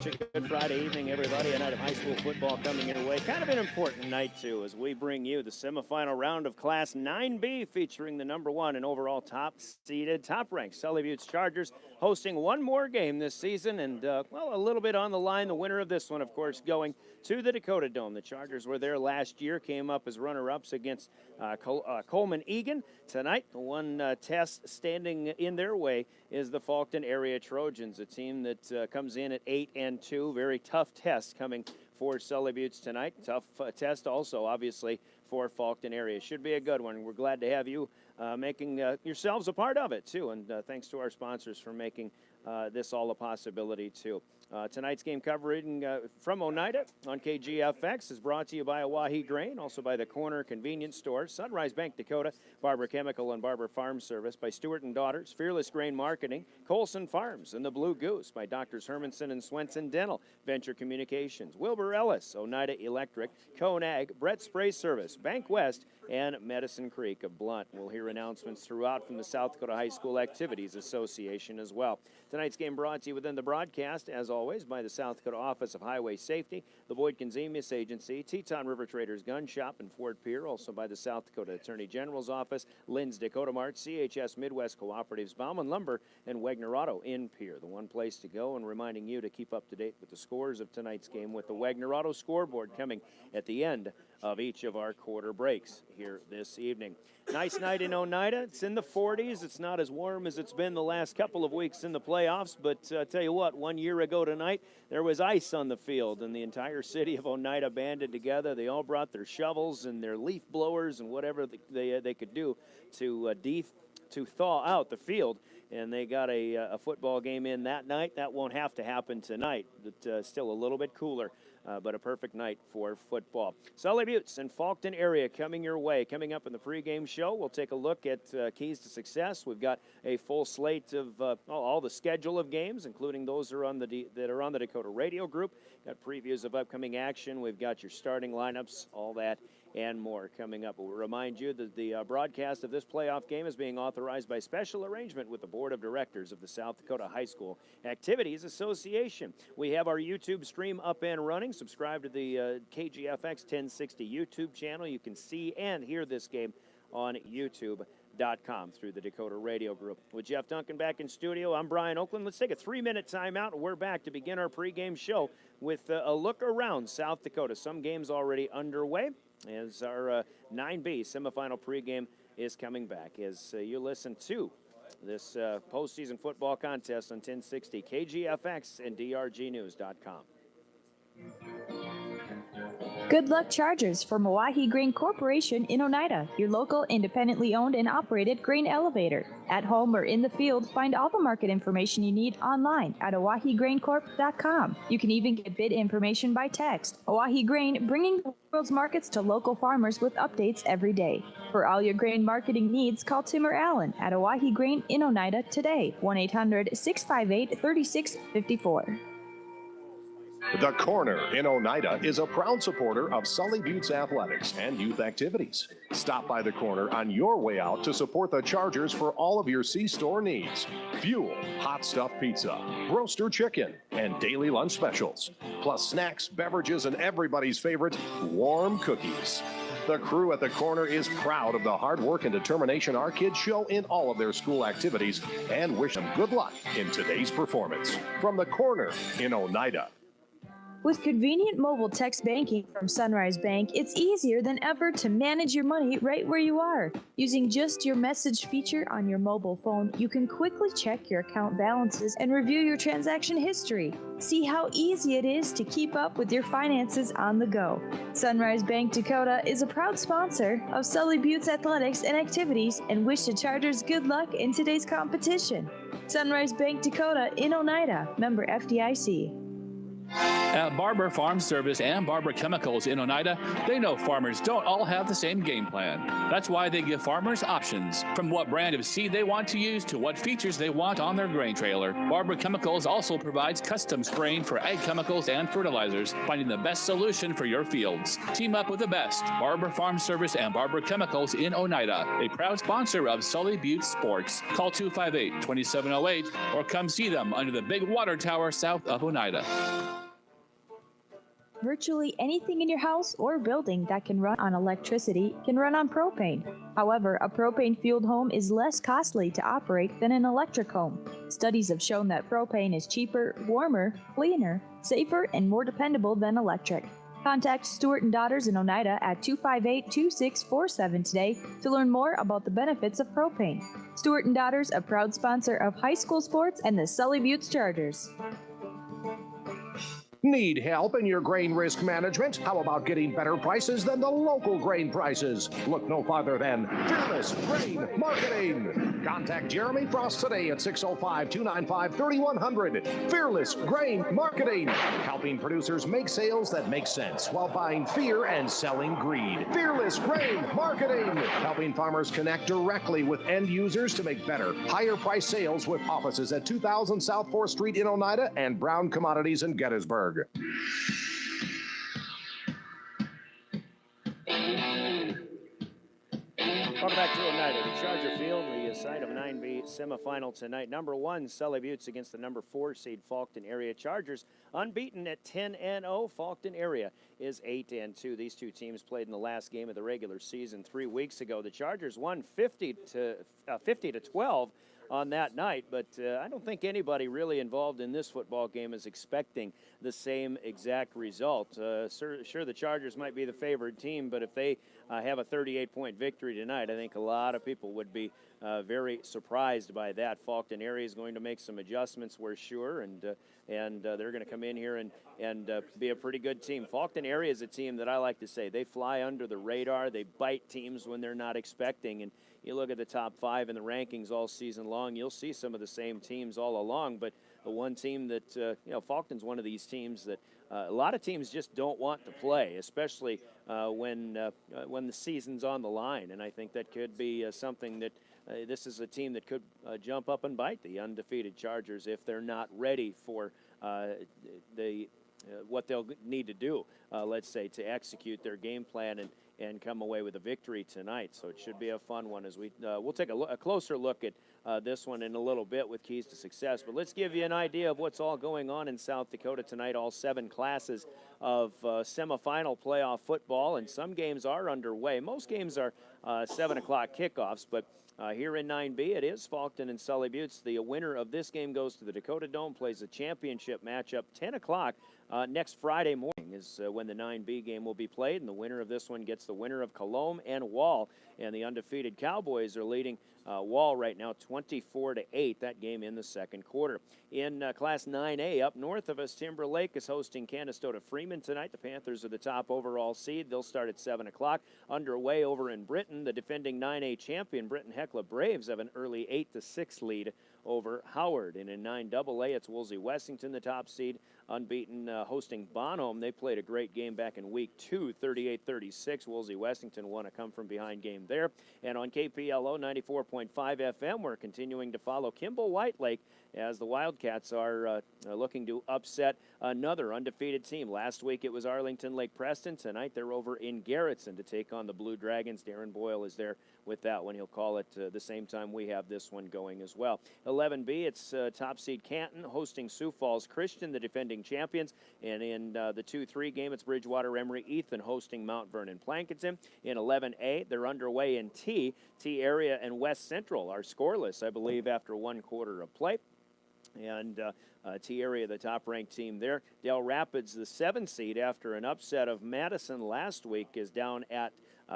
Good Friday evening, everybody. A night of high school football coming your way. Kind of an important night, too, as we bring you the semifinal round of Class 9B featuring the number one and overall top-seeded, top-ranked Sully Buttes Chargers hosting one more game this season and, a little bit on the line. The winner of this one, of course, going to the Dakota Dome. The Chargers were there last year, came up as runner-ups against Coleman Egan. Tonight, the one test standing in their way is the Faulkton area Trojans, a team that comes in at 8-2. Very tough test coming for Sully Buttes tonight. Tough test also, obviously, for Faulkton area. Should be a good one. We're glad to have you making yourselves a part of it, too. And thanks to our sponsors for making this all a possibility, too. Tonight's game covering from Oneida on KGFX is brought to you by Oahe Grain, also by the Corner Convenience Store, Sunrise Bank Dakota, Barber Chemical and Barber Farm Service, by Stewart & Daughters, Fearless Grain Marketing, Colson Farms, and the Blue Goose, by Doctors Hermanson and Swenson Dental, Venture Communications, Wilbur Ellis, Oneida Electric, Cone Ag, Brett Spray Service, Bank West, and Medicine Creek of Blunt. We'll hear announcements throughout from the South Dakota High School Activities Association as well. Tonight's game brought to you within the broadcast, as always, by the South Dakota Office of Highway Safety, the Boyd Kinzemius Agency, Teton River Traders Gun Shop in Fort Pierre, also by the South Dakota Attorney General's Office, Lynn's Dakota Mart, CHS Midwest Cooperatives, Bauman Lumber, and Wagner Auto in Pierre. The one place to go, and reminding you to keep up to date with the scores of tonight's game with the Wagner Auto scoreboard coming at the end of each of our quarter breaks here this evening. Nice night in Oneida. It's in the 40s. It's not as warm as it's been the last couple of weeks in the playoffs, but tell you what, 1 year ago tonight, there was ice on the field, and the entire city of Oneida banded together. They all brought their shovels and their leaf blowers and whatever they could do to thaw out the field, and they got a football game in that night. That won't have to happen tonight, but still a little bit cooler. But a perfect night for football. Sully Buttes and Faulkton area coming your way. Coming up in the pregame show, we'll take a look at keys to success. We've got a full slate of all the schedule of games, including those that are on the Dakota Radio Group. Got previews of upcoming action. We've got your starting lineups, all that and more coming up. We'll remind you that the broadcast of this playoff game is being authorized by special arrangement with the Board of Directors of the South Dakota High School Activities Association. We have our YouTube stream up and running. Subscribe to the KGFX 1060 YouTube channel. You can see and hear this game on YouTube.com through the Dakota Radio Group. With Jeff Duncan back in studio, I'm Brian Oakland. Let's take a 3-minute timeout, and we're back to begin our pregame show with a look around South Dakota. Some games already underway as our 9B semifinal pregame is coming back. As you listen to this postseason football contest on 1060 KGFX and DRGnews.com. Good luck, Chargers, from Oahe Grain Corporation in Oneida, your local independently owned and operated grain elevator. At home or in the field, find all the market information you need online at oahegraincorp.com. You can even get bid information by text. Oahe Grain, bringing the world's markets to local farmers with updates every day. For all your grain marketing needs, call Tim or Allen at Oahe Grain in Oneida today, 1-800-658-3654. The Corner in Oneida is a proud supporter of Sully Buttes athletics and youth activities. Stop by the Corner on your way out to support the Chargers for all of your C-store needs. Fuel, hot stuffed pizza, roaster chicken, and daily lunch specials. Plus snacks, beverages, and everybody's favorite, warm cookies. The crew at the Corner is proud of the hard work and determination our kids show in all of their school activities and wish them good luck in today's performance. From the Corner in Oneida. With convenient mobile text banking from Sunrise Bank, it's easier than ever to manage your money right where you are. Using just your message feature on your mobile phone, you can quickly check your account balances and review your transaction history. See how easy it is to keep up with your finances on the go. Sunrise Bank Dakota is a proud sponsor of Sully Buttes Athletics and Activities and wish the Chargers good luck in today's competition. Sunrise Bank Dakota in Oneida, member FDIC. At Barber Farm Service and Barber Chemicals in Oneida, they know farmers don't all have the same game plan. That's why they give farmers options, from what brand of seed they want to use to what features they want on their grain trailer. Barber Chemicals also provides custom spraying for ag chemicals and fertilizers, finding the best solution for your fields. Team up with the best. Barber Farm Service and Barber Chemicals in Oneida, a proud sponsor of Sully Butte Sports. Call 258-2708 or come see them under the big water tower south of Oneida. Virtually anything in your house or building that can run on electricity can run on propane. However, a propane-fueled home is less costly to operate than an electric home. Studies have shown that propane is cheaper, warmer, cleaner, safer, and more dependable than electric. Contact Stewart & Daughters in Oneida at 258-2647 today to learn more about the benefits of propane. Stewart & Daughters, a proud sponsor of high school sports and the Sully Butte Chargers. Need help in your grain risk management? How about getting better prices than the local grain prices? Look no farther than Fearless Grain Marketing. Contact Jeremy Frost today at 605-295-3100. Fearless Grain Marketing, helping producers make sales that make sense while buying fear and selling greed. Fearless Grain Marketing, helping farmers connect directly with end users to make better, higher price sales with offices at 2000 South 4th Street in Oneida and Brown Commodities in Gettysburg. Welcome back to Oneida, the Charger Field, the site of 9B semifinal tonight. Number 1, Sully Buttes against the number 4 seed Faulkton area Chargers, unbeaten at 10-0. Faulkton area is 8-2. These two teams played in the last game of the regular season 3 weeks ago. The Chargers won 50-12 on that night, but I don't think anybody really involved in this football game is expecting the same exact result. Sure, the Chargers might be the favored team, but if they have a 38-point victory tonight, I think a lot of people would be very surprised by that. Faulkton area is going to make some adjustments, we're sure, and they're going to come in here and be a pretty good team. Faulkton area is a team that I like to say they fly under the radar. They bite teams when they're not expecting, and you look at the top 5 in the rankings all season long, you'll see some of the same teams all along, but the one team that, Faulkton's one of these teams that a lot of teams just don't want to play, especially when the season's on the line, and I think that could be something that this is a team that could jump up and bite the undefeated Chargers if they're not ready for what they'll need to do, let's say, to execute their game plan and come away with a victory tonight. So it should be a fun one as we'll take a closer look at this one in a little bit with keys to success. But let's give you an idea of what's all going on in South Dakota tonight. All 7 classes of semifinal playoff football, and some games are underway. Most games are 7 o'clock kickoffs, but here in 9B, it is Faulkton and Sully Buttes. The winner of this game goes to the Dakota Dome, plays a championship matchup 10 o'clock next Friday morning is when the 9B game will be played, and the winner of this one gets the winner of Colome and Wall, and the undefeated Cowboys are leading Wall right now 24-8, that game in the second quarter. In Class 9A, up north of us, Timberlake is hosting Canastota Freeman tonight. The Panthers are the top overall seed. They'll start at 7 o'clock. Underway over in Britain, the defending 9A champion Britain Hecla Braves have an early 8-6 lead over Howard. And in 9AA, it's Woolsey Wessington, the top seed, unbeaten, hosting Bonhomme. They played a great game back in week 2, 38-36. Woolsey Wessington won a come-from-behind game there. And on KPLO 94.5 FM, we're continuing to follow Kimball White Lake as the Wildcats are looking to upset another undefeated team. Last week it was Arlington Lake Preston. Tonight they're over in Garrettson to take on the Blue Dragons. Darren Boyle is there with that one. He'll call it the same time we have this one going as well. 11B, it's top seed Canton hosting Sioux Falls Christian, the defending champions. And in the 2-3 game, it's Bridgewater Emery Ethan hosting Mount Vernon Plankinton. In 11A, they're underway in T. T area and West Central are scoreless, I believe, after 1 quarter of play. And T area, the top-ranked team there. Del Rapids, the 7 seed, after an upset of Madison last week, is down at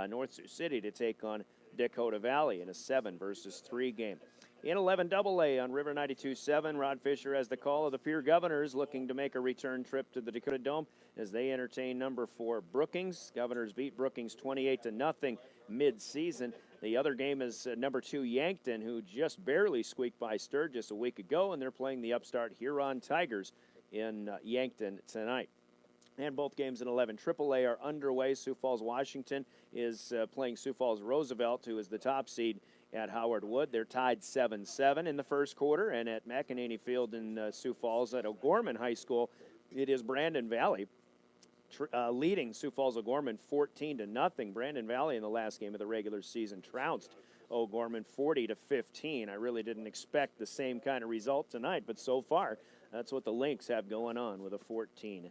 North Sioux City to take on Dakota Valley in a 7-3 game. In 11AA on River 92.7, Rod Fisher has the call of the Peer Governors looking to make a return trip to the Dakota Dome as they entertain number 4 Brookings. Governors beat Brookings 28-0 mid-season. The other game is number 2 Yankton, who just barely squeaked by Sturgis a week ago, and they're playing the upstart Huron Tigers in Yankton tonight. And both games at 11. AAA are underway. Sioux Falls, Washington is playing Sioux Falls Roosevelt, who is the top seed at Howard Wood. They're tied 7-7 in the first quarter. And at McEnany Field in Sioux Falls at O'Gorman High School, it is Brandon Valley leading Sioux Falls O'Gorman 14-0. Brandon Valley in the last game of the regular season trounced O'Gorman 40-15. I really didn't expect the same kind of result tonight, but so far, that's what the Lynx have going on with a 14-0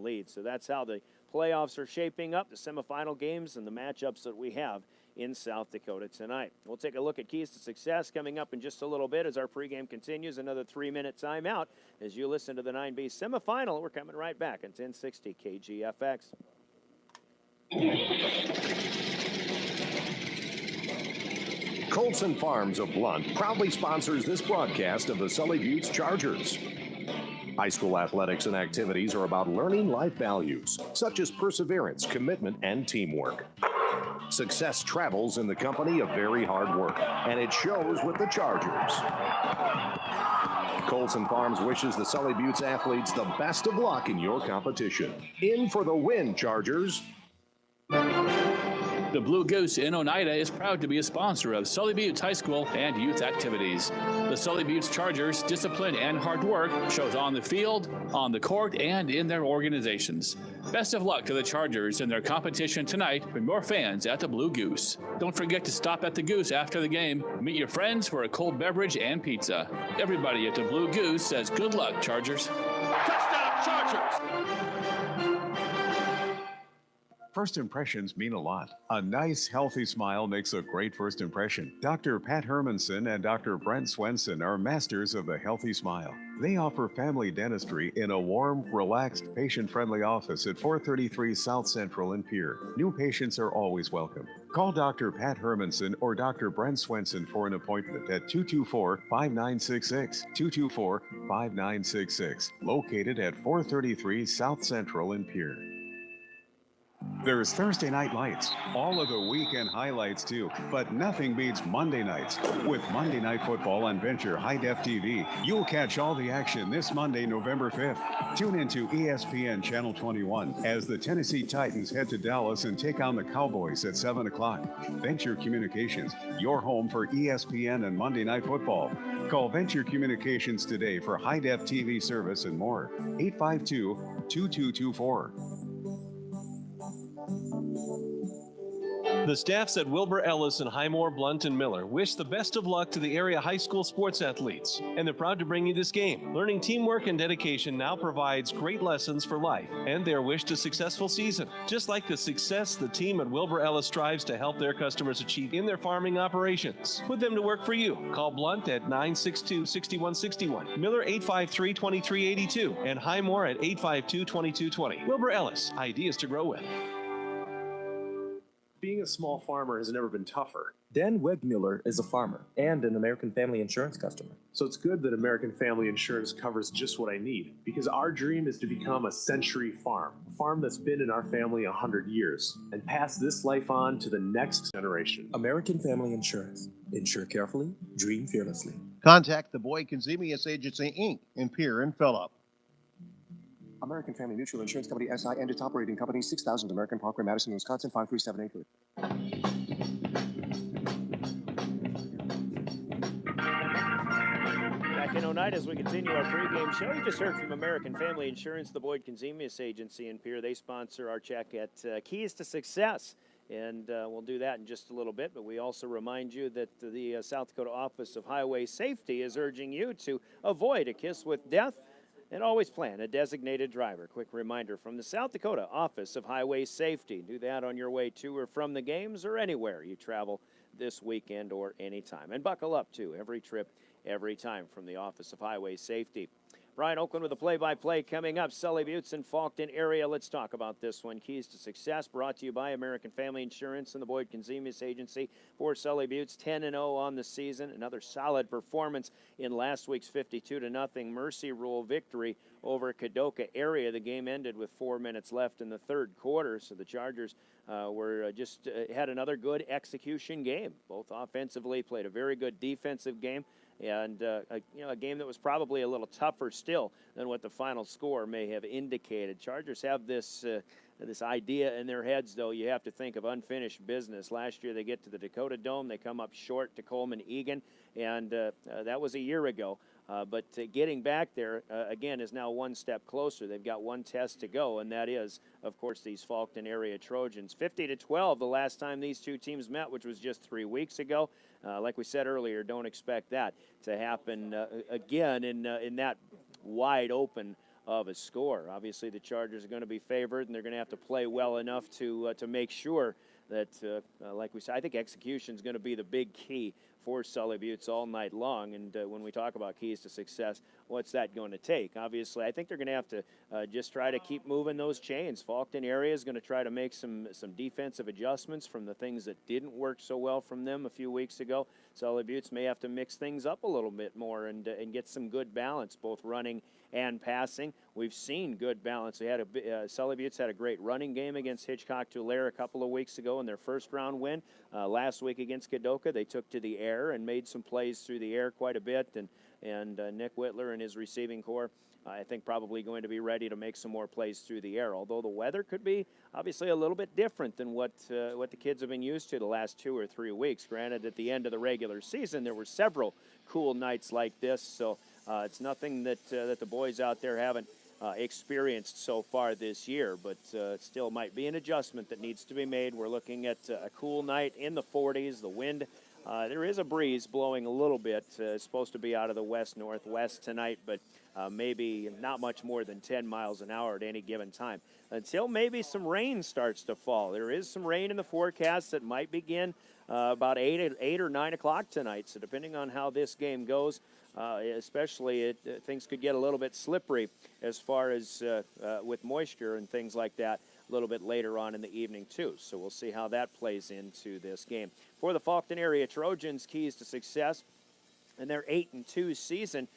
lead. So that's how the playoffs are shaping up, the semifinal games and the matchups that we have in South Dakota tonight. We'll take a look at keys to success coming up in just a little bit as our pregame continues. Another 3-minute timeout as you listen to the 9B semifinal. We're coming right back on 1060 KGFX. Colson Farms of Blunt proudly sponsors this broadcast of the Sully Buttes Chargers. High school athletics and activities are about learning life values, such as perseverance, commitment, and teamwork. Success travels in the company of very hard work, and it shows with the Chargers. Colson Farms wishes the Sully Buttes athletes the best of luck in your competition. In for the win, Chargers. The Blue Goose in Oneida is proud to be a sponsor of Sully Buttes High School and youth activities. The Sully Buttes Chargers' discipline and hard work shows on the field, on the court, and in their organizations. Best of luck to the Chargers in their competition tonight with more fans at the Blue Goose. Don't forget to stop at the Goose after the game. Meet your friends for a cold beverage and pizza. Everybody at the Blue Goose says good luck, Chargers. Touchdown, Chargers! First impressions mean a lot. A nice, healthy smile makes a great first impression. Dr. Pat Hermanson and Dr. Brent Swenson are masters of the healthy smile. They offer family dentistry in a warm, relaxed, patient-friendly office at 433 South Central in Pierre. New patients are always welcome. Call Dr. Pat Hermanson or Dr. Brent Swenson for an appointment at 224-5966, 224-5966, located at 433 South Central in Pierre. There's Thursday Night Lights, all of the weekend highlights too, but nothing beats Monday nights. With Monday Night Football on Venture High Def TV, you'll catch all the action this Monday, November 5th. Tune into ESPN Channel 21 as the Tennessee Titans head to Dallas and take on the Cowboys at 7 o'clock. Venture Communications, your home for ESPN and Monday Night Football. Call Venture Communications today for High Def TV service and more. 852-2224. The staffs at Wilbur Ellis and Highmore, Blunt, and Miller wish the best of luck to the area high school sports athletes, and they're proud to bring you this game. Learning teamwork and dedication now provides great lessons for life and their wish to successful season. Just like the success the team at Wilbur Ellis strives to help their customers achieve in their farming operations. Put them to work for you. Call Blunt at 962-6161, Miller 853-2382, and Highmore at 852-2220. Wilbur Ellis, ideas to grow with. Being a small farmer has never been tougher. Dan Wegmuller is a farmer and an American Family Insurance customer. So it's good that American Family Insurance covers just what I need, because our dream is to become a century farm, a farm that's been in our family 100 years, and pass this life on to the next generation. American Family Insurance. Insure carefully, dream fearlessly. Contact the Boyd Consumius Agency, Inc. in Pierre and Phillip. American Family Mutual Insurance Company, SI, and its operating company, 6000 American Parkway, Madison, Wisconsin, 53783. Back in Oneida as we continue our pregame show. You just heard from American Family Insurance, the Boyd Consumius Agency in Pierre. They sponsor our check at Keys to Success. And we'll do that in just a little bit. But we also remind you that the South Dakota Office of Highway Safety is urging you to avoid a kiss with death and always plan a designated driver. Quick reminder from the South Dakota Office of Highway Safety. Do that on your way to or from the games or anywhere you travel this weekend or anytime. And buckle up, too, every trip, every time from the Office of Highway Safety. Brian Oakland with the play-by-play coming up. Sully Buttes and Faulkton area. Let's talk about this one. Keys to Success brought to you by American Family Insurance and the Boyd Consumius Agency. For Sully Buttes, 10-0 on the season. Another solid performance in last week's 52-0 Mercy Rule victory over Kadoka area. The game ended with 4 minutes left in the third quarter, so the Chargers had another good execution game. Both offensively played a very good defensive game. and a game that was probably a little tougher still than what the final score may have indicated. Chargers have this idea in their heads, though. You have to think of unfinished business. Last year they get to the Dakota Dome, they come up short to Coleman Egan, and that was a year ago. But getting back there, again, is now one step closer. They've got one test to go, and that is, of course, these Faulkton area Trojans. 50-12 the last time these two teams met, which was just 3 weeks ago. Like we said earlier, don't expect that to happen again in that wide open of a score. Obviously, the Chargers are going to be favored, and they're going to have to play well enough to make sure that, like we said, I think execution is going to be the big key for Sully Buttes all night long. And when we talk about keys to success, what's that going to take? Obviously, I think they're going to have to just try to keep moving those chains. Faulkton area is going to try to make some defensive adjustments from the things that didn't work so well from them a few weeks ago. Sully Buttes may have to mix things up a little bit more and get some good balance, both running and passing. We've seen good balance. They had Sully Buttes had a great running game against Hitchcock-Tulare a couple of weeks ago in their first round win. Last week against Kadoka, they took to the air and made some plays through the air quite a bit. And Nick Whitler and his receiving corps, I think, probably going to be ready to make some more plays through the air. Although the weather could be obviously a little bit different than what the kids have been used to the last 2 or 3 weeks. Granted, at the end of the regular season, there were several cool nights like this, so it's nothing that the boys out there haven't experienced so far this year, but it still might be an adjustment that needs to be made. We're looking at a cool night in the 40s. The wind, there is a breeze blowing a little bit. It's supposed to be out of the west-northwest tonight, but maybe not much more than 10 miles an hour at any given time, until maybe some rain starts to fall. There is some rain in the forecast that might begin about 8 or 9 o'clock tonight, so depending on how this game goes, especially things could get a little bit slippery as far as with moisture and things like that a little bit later on in the evening too. So we'll see how that plays into this game. For the Faulkton area Trojans, keys to success in their 8-2 season,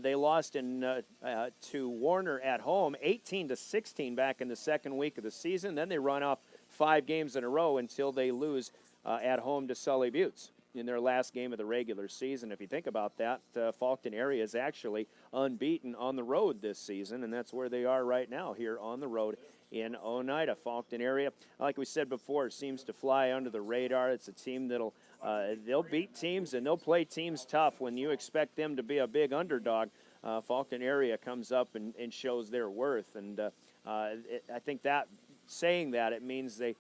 they lost to Warner at home 18-16 back in the second week of the season. Then they run off 5 games in a row until they lose at home to Sully Buttes in their last game of the regular season. If you think about that, Faulkton area is actually unbeaten on the road this season, and that's where they are right now, here on the road in Oneida. Faulkton area, like we said before, seems to fly under the radar. It's a team that'll they'll beat teams and they'll play teams tough when you expect them to be a big underdog. Faulkton area comes up and shows their worth, and I think that saying that, it means they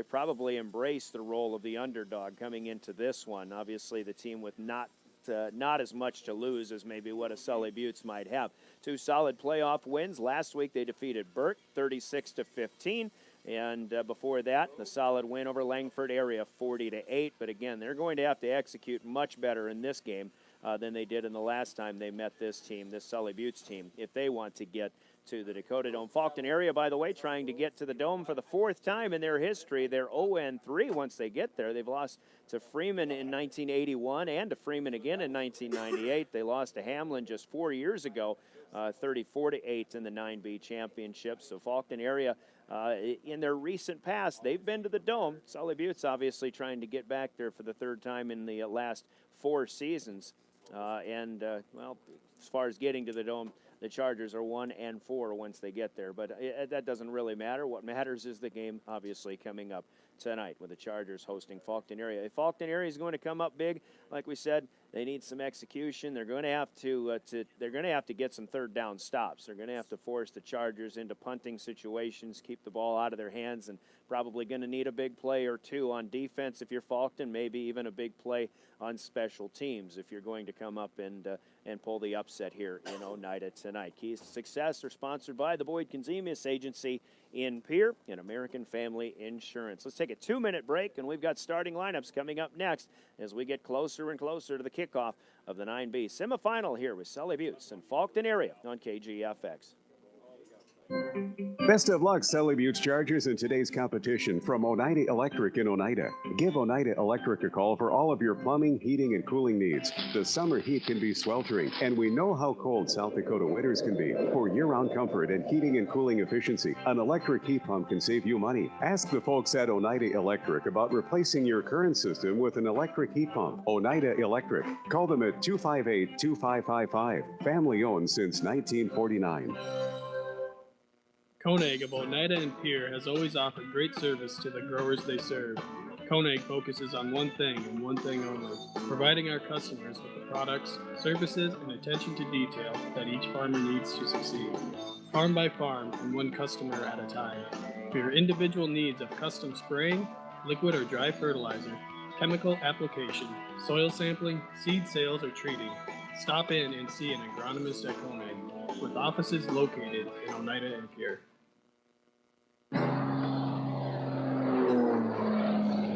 probably embrace the role of the underdog coming into this one. Obviously, the team with not as much to lose as maybe what a Sully Buttes might have. 2 solid playoff wins. Last week they defeated Burke 36-15, and before that, the solid win over Langford area 40-8. But again, they're going to have to execute much better in this game than they did in the last time they met this team, this Sully Buttes team, if they want to get to the Dakota Dome. Faulkton area, by the way, trying to get to the Dome for the 4th time in their history. They're 0-3 once they get there. They've lost to Freeman in 1981 and to Freeman again in 1998. They lost to Hamlin just 4 years ago, 34-8 in the 9B championship. So Faulkton area, in their recent past, they've been to the Dome. Sully Buttes obviously trying to get back there for the 3rd time in the last 4 seasons. Well, as far as getting to the Dome, the Chargers are 1-4 once they get there, but that doesn't really matter. What matters is the game, obviously, coming up tonight with the Chargers hosting Faulkton area. If Faulkton area is going to come up big, like we said, they need some execution. They're going to have to get some 3rd down stops. They're going to have to force the Chargers into punting situations, keep the ball out of their hands, and probably going to need a big play or 2 on defense if you're Faulkton, maybe even a big play on special teams if you're going to come up and pull the upset here in Oneida tonight. Keys to Success are sponsored by the Boyd Conzemius Agency in Pierre and American Family Insurance. Let's take a 2-minute break, and we've got starting lineups coming up next as we get closer and closer to the kickoff of the 9B semifinal here with Sully Buttes and Faulkton area on KGFX. Best of luck, Sully Buttes Chargers, in today's competition from Oneida Electric in Oneida. Give Oneida Electric a call for all of your plumbing, heating, and cooling needs. The summer heat can be sweltering, and we know how cold South Dakota winters can be. For year-round comfort and heating and cooling efficiency, an electric heat pump can save you money. Ask the folks at Oneida Electric about replacing your current system with an electric heat pump. Oneida Electric. Call them at 258-2555. Family owned since 1949. Koenig of Oneida and Pierre has always offered great service to the growers they serve. Koenig focuses on one thing and one thing only, providing our customers with the products, services, and attention to detail that each farmer needs to succeed. Farm by farm and one customer at a time. For your individual needs of custom spraying, liquid or dry fertilizer, chemical application, soil sampling, seed sales, or treating, stop in and see an agronomist at Koenig, with offices located in Oneida and Pierre.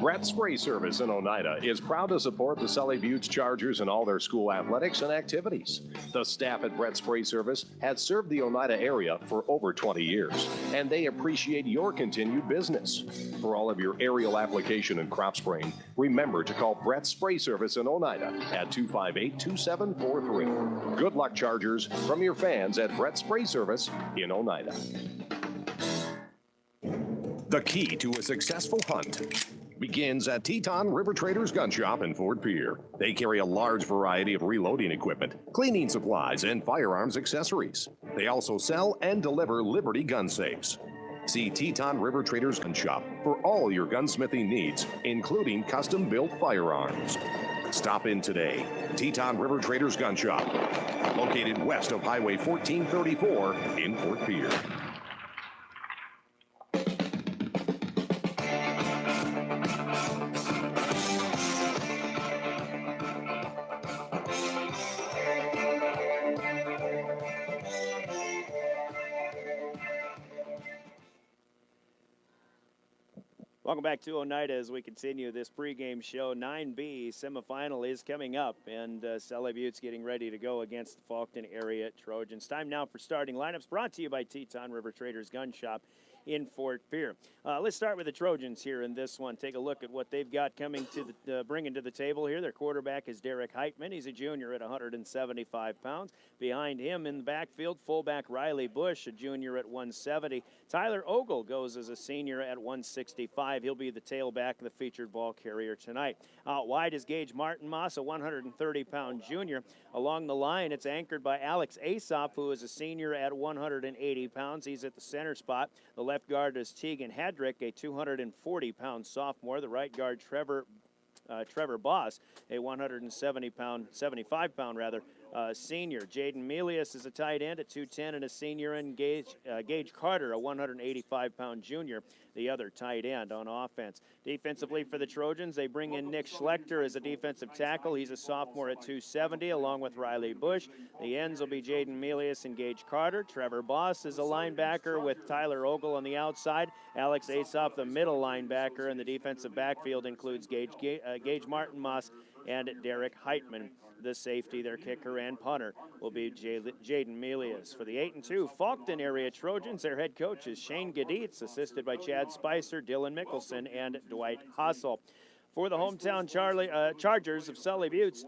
Brett Spray Service in Oneida is proud to support the Sully Buttes Chargers in all their school athletics and activities. The staff at Brett Spray Service has served the Oneida area for over 20 years, and they appreciate your continued business. For all of your aerial application and crop spraying, remember to call Brett Spray Service in Oneida at 258-2743. Good luck, Chargers, from your fans at Brett Spray Service in Oneida. The key to a successful hunt begins at Teton River Traders Gun Shop in Fort Pierre. They carry a large variety of reloading equipment, cleaning supplies, and firearms accessories. They also sell and deliver Liberty gun safes. See Teton River Traders Gun Shop for all your gunsmithing needs, including custom-built firearms. Stop in today. Teton River Traders Gun Shop, located west of Highway 1434 in Fort Pierre. Welcome back to Oneida as we continue this pregame show. 9B semifinal is coming up, and Sully Buttes getting ready to go against the Faulkton area Trojans. Time now for starting lineups, brought to you by Teton River Traders Gun Shop in Fort Pierre. Let's start with the Trojans here in this one. Take a look at what they've got coming to the bringing to the table here. Their quarterback is Derek Heitman. He's a junior at 175 pounds. Behind him in the backfield, fullback Riley Bush, a junior at 170. Tyler Ogle goes as a senior at 165. He'll be the tailback and the featured ball carrier tonight. Out wide is Gage Martin Moss, a 130-pound junior. Along the line, it's anchored by Alex Aesop, who is a senior at 180 pounds. He's at the center spot. The left guard is Tegan Hadrick, a 240-pound sophomore. The right guard, Trevor Boss, a 75-pound senior. Jaden Melius is a tight end at 210 and a senior, and Gage Carter, a 185-pound junior, the other tight end on offense. Defensively for the Trojans, they bring in Nick Schlechter as a defensive tackle. He's a sophomore at 270, along with Riley Bush. The ends will be Jaden Melius and Gage Carter. Trevor Boss is a linebacker with Tyler Ogle on the outside. Alex Aesop, the middle linebacker, and the defensive backfield includes Gage Martin Moss and Derek Heitman. The safety, their kicker and punter, will be Jaden Melius. For the 8-2 Faulkton area Trojans, their head coach is Shane Gaditz, assisted by Chad Spicer, Dylan Mickelson, and Dwight Hossel. For the hometown Chargers of Sully Buttes,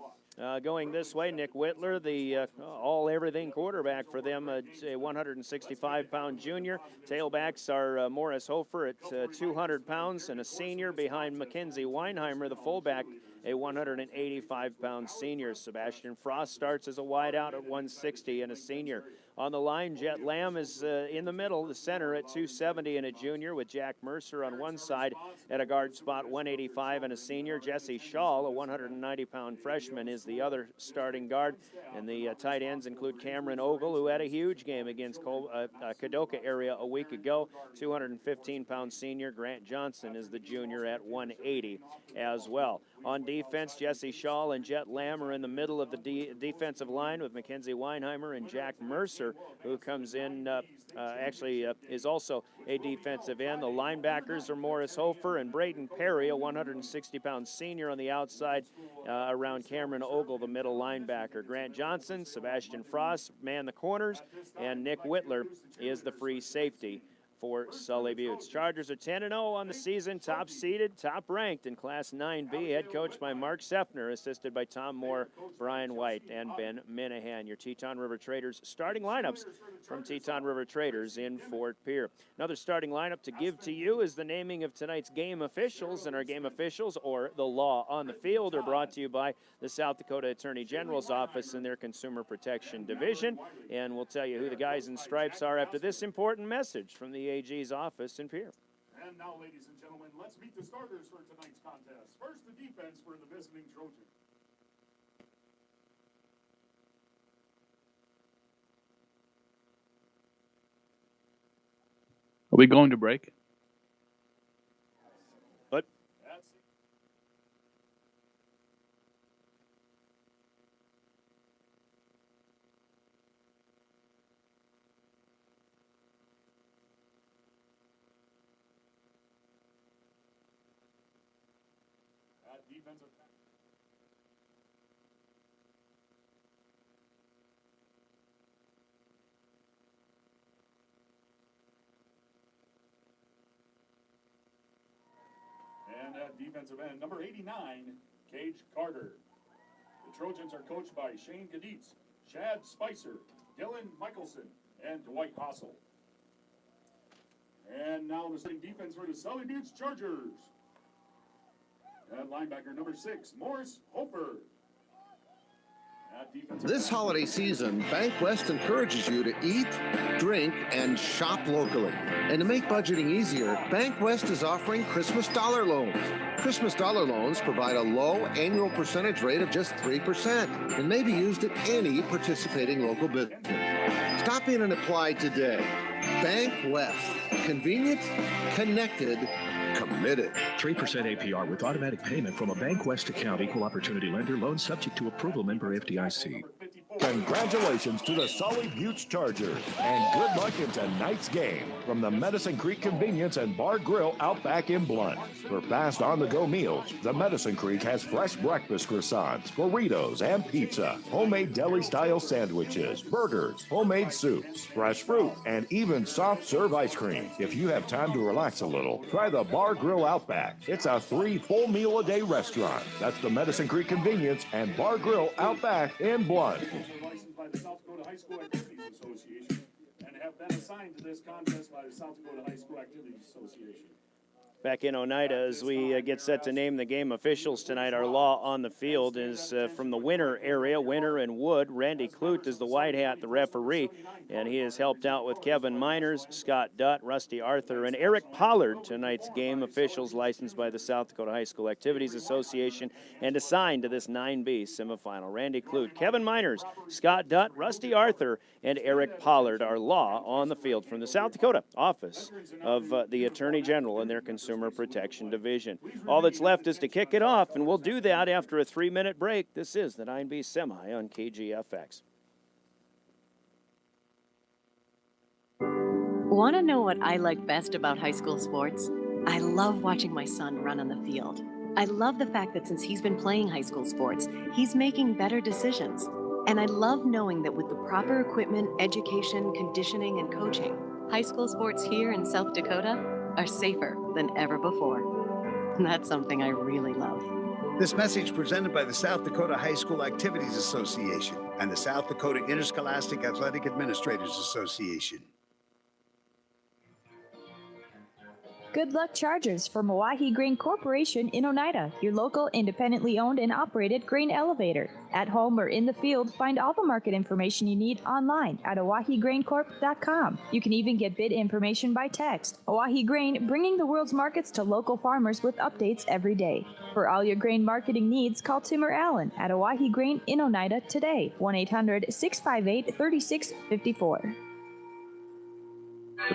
going this way, Nick Whitler, the all-everything quarterback for them, a 165-pound junior. Tailbacks are Morris Hofer at 200 pounds and a senior, behind Mackenzie Weinheimer, the fullback, a 185-pound senior. Sebastian Frost starts as a wideout at 160 and a senior. On the line, Jet Lamb is in the middle, the center at 270 and a junior, with Jack Mercer on one side at a guard spot, 185 and a senior. Jesse Shaw, a 190-pound freshman, is the other starting guard. And the tight ends include Cameron Ogle, who had a huge game against Kadoka area a week ago, 215-pound senior. Grant Johnson is the junior at 180 as well. On defense, Jesse Shaw and Jet Lamb are in the middle of the defensive line with Mackenzie Weinheimer and Jack Mercer, who comes in, is also a defensive end. The linebackers are Morris Hofer and Braden Perry, a 160-pound senior on the outside, around Cameron Ogle, the middle linebacker. Grant Johnson, Sebastian Frost man the corners, and Nick Whitler is the free safety for Sully Buttes. Chargers are 10-0 on the season, top seeded, top ranked in Class 9B, head coached by Mark Seffner, assisted by Tom Moore, Brian White, and Ben Minahan. Your Teton River Traders starting lineups from Teton River Traders in Fort Pierre. Another starting lineup to give to you is the naming of tonight's game officials, and our game officials, or the law on the field, are brought to you by the South Dakota Attorney General's Office and their Consumer Protection Division, and we'll tell you who the guys in stripes are after this important message from the AG's office in Pierre. And now, ladies and gentlemen, let's meet the starters for tonight's contest. First, the defense for the visiting Trojans. Are we going to break? But defensive. And at defensive end, number 89, Cage Carter. The Trojans are coached by Shane Gaditz, Chad Spicer, Dylan Michelson, and Dwight Hossel. And now the starting defense for the Sully Buttes Chargers. At linebacker number 6, Morris Hofer. This holiday season, Bank West encourages you to eat, drink, and shop locally. And to make budgeting easier, Bank West is offering Christmas dollar loans. Christmas dollar loans provide a low annual percentage rate of just 3% and may be used at any participating local business. Stop in and apply today. Bank West. Convenient, connected, committed. 3% APR with automatic payment from a Bank West account. Equal opportunity lender. Loan subject to approval. Member FDIC. Congratulations to the Sully Buttes Chargers, and good luck in tonight's game from the Medicine Creek Convenience and Bar Grill out back in Blunt. For fast on-the-go meals, the Medicine Creek has fresh breakfast croissants, burritos, and pizza, homemade deli-style sandwiches, burgers, homemade soups, fresh fruit, and even soft-serve ice cream. If you have time to relax a little, try the Bar Grill Outback. It's a 3 full meal a day restaurant. That's the Medicine Creek Convenience and Bar Grill Outback in Blunt. Licensed by the South Dakota High School Activities Association and have been assigned to this contest by the South Dakota High School Activities Association. back in Oneida as we get set to name the game officials tonight. Our law on the field is from the Winter area, Winter and Wood. Randy Clute is the white hat, the referee, and he has helped out with Kevin Miners, Scott Dutt, Rusty Arthur, and Eric Pollard. Tonight's game officials licensed by the South Dakota High School Activities Association and assigned to this 9B semifinal. Randy Clute, Kevin Miners, Scott Dutt, Rusty Arthur, and Eric Pollard are law on the field from the South Dakota Office of the Attorney General and their Consumer Protection Division. All that's left is to kick it off, and we'll do that after a 3-minute break. This is the 9B Semi on KGFX. Want to know what I like best about high school sports? I love watching my son run on the field. I love the fact that since he's been playing high school sports, he's making better decisions. And I love knowing that with the proper equipment, education, conditioning, and coaching, high school sports here in South Dakota are safer than ever before. And that's something I really love. This message presented by the South Dakota High School Activities Association and the South Dakota Interscholastic Athletic Administrators Association. Good luck, Chargers, from Oahe Grain Corporation in Oneida, your local independently owned and operated grain elevator. At home or in the field, find all the market information you need online at oahegraincorp.com. You can even get bid information by text. Oahe Grain, bringing the world's markets to local farmers with updates every day. For all your grain marketing needs, call Tim or Allen at Oahe Grain in Oneida today, 1-800-658-3654.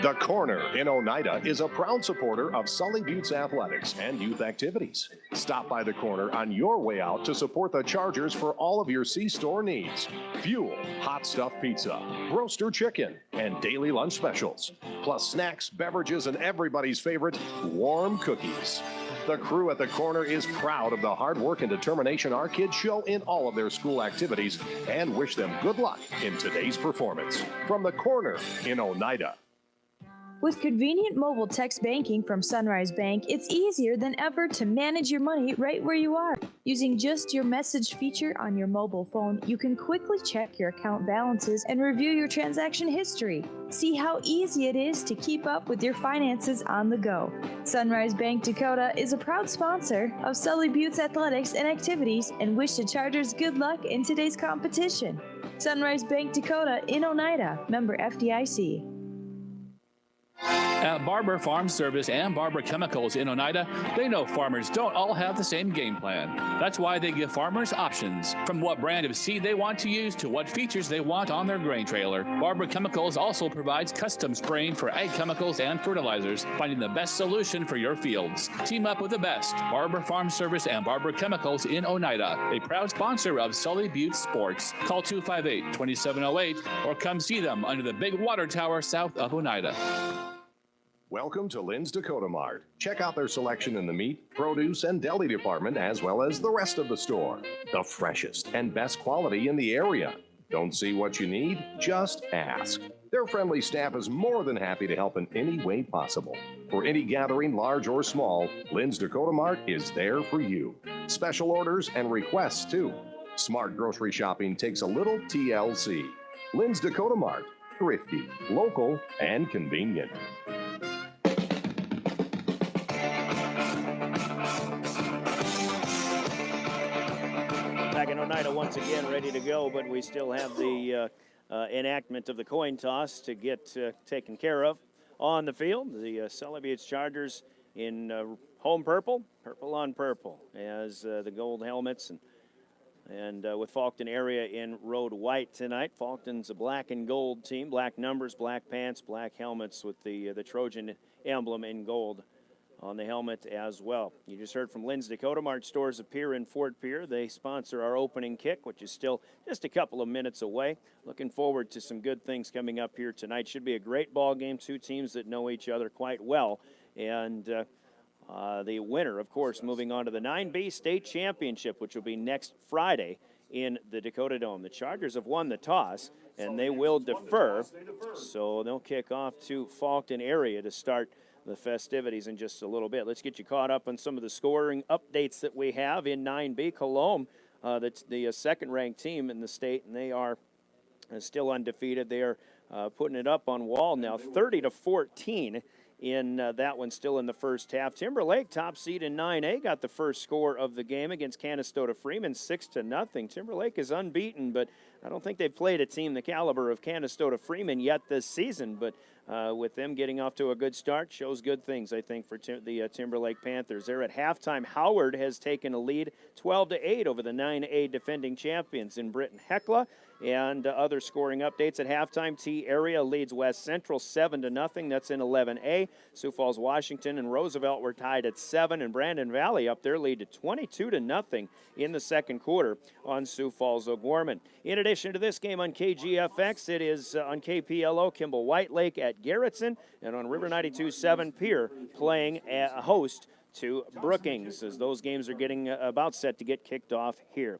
The Corner in Oneida is a proud supporter of Sully Buttes athletics and youth activities. Stop by the Corner on your way out to support the Chargers for all of your C-store needs. Fuel, hot stuffed pizza, roaster chicken, and daily lunch specials. Plus snacks, beverages, and everybody's favorite, warm cookies. The crew at the Corner is proud of the hard work and determination our kids show in all of their school activities and wish them good luck in today's performance. From the Corner in Oneida. With convenient mobile text banking from Sunrise Bank, it's easier than ever to manage your money right where you are. Using just your message feature on your mobile phone, you can quickly check your account balances and review your transaction history. See how easy it is to keep up with your finances on the go. Sunrise Bank Dakota is a proud sponsor of Sully Buttes Athletics and Activities and wish the Chargers good luck in today's competition. Sunrise Bank Dakota in Oneida, member FDIC. At Barber Farm Service and Barber Chemicals in Oneida, they know farmers don't all have the same game plan. That's why they give farmers options, from what brand of seed they want to use to what features they want on their grain trailer. Barber Chemicals also provides custom spraying for ag chemicals and fertilizers, finding the best solution for your fields. Team up with the best. Barber Farm Service and Barber Chemicals in Oneida, a proud sponsor of Sully Buttes Sports. Call 258-2708 or come see them under the big water tower south of Oneida. Welcome to Lynn's Dakota Mart. Check out their selection in the meat, produce, and deli department, as well as the rest of the store. The freshest and best quality in the area. Don't see what you need? Just ask. Their friendly staff is more than happy to help in any way possible. For any gathering, large or small, Lynn's Dakota Mart is there for you. Special orders and requests, too. Smart grocery shopping takes a little TLC. Lynn's Dakota Mart. Thrifty, local, and convenient. Back in Oneida once again, ready to go, but we still have the enactment of the coin toss to get taken care of on the field. The Sully Buttes Chargers in home purple, purple on purple, as the gold helmets, and with Faulkton area in road white tonight. Faulkton's a black and gold team, black numbers, black pants, black helmets with the Trojan emblem in gold on the helmet as well. You just heard from Lynn's Dakota Mart stores of Pierre and Fort Pierre. They sponsor our opening kick, which is still just a couple of minutes away. Looking forward to some good things coming up here tonight. Should be a great ball game. Two teams that know each other quite well. And the winner, of course, moving on to the 9B State Championship, which will be next Friday in the Dakota Dome. The Chargers have won the toss, and they will defer. So they'll kick off to Faulkton area to start the festivities in just a little bit. Let's get you caught up on some of the scoring updates that we have in 9B. Cologne, that's the second-ranked team in the state, and they are still undefeated. They are putting it up on Wall now, 30-14 in that one, still in the first half. Timberlake, top seed in 9A, got the first score of the game against Canastota Freeman, 6-0. Timberlake is unbeaten, but I don't think they've played a team the caliber of Canastota Freeman yet this season, but with them getting off to a good start, shows good things, I think, for the Timberlake Panthers. They're at halftime. Howard has taken a lead 12-8 over the 9A defending champions in Britton Hecla. And other scoring updates at halftime. T area leads West Central 7-0. That's in 11A. Sioux Falls, Washington, and Roosevelt were tied at 7, and Brandon Valley up their lead to 22-0 in the second quarter on Sioux Falls O'Gorman. In addition to this game on KGFX, it is on KPLO Kimball White Lake at Garrettson, and on River 92.7 Pier playing a host to Brookings, as those games are getting about set to get kicked off here.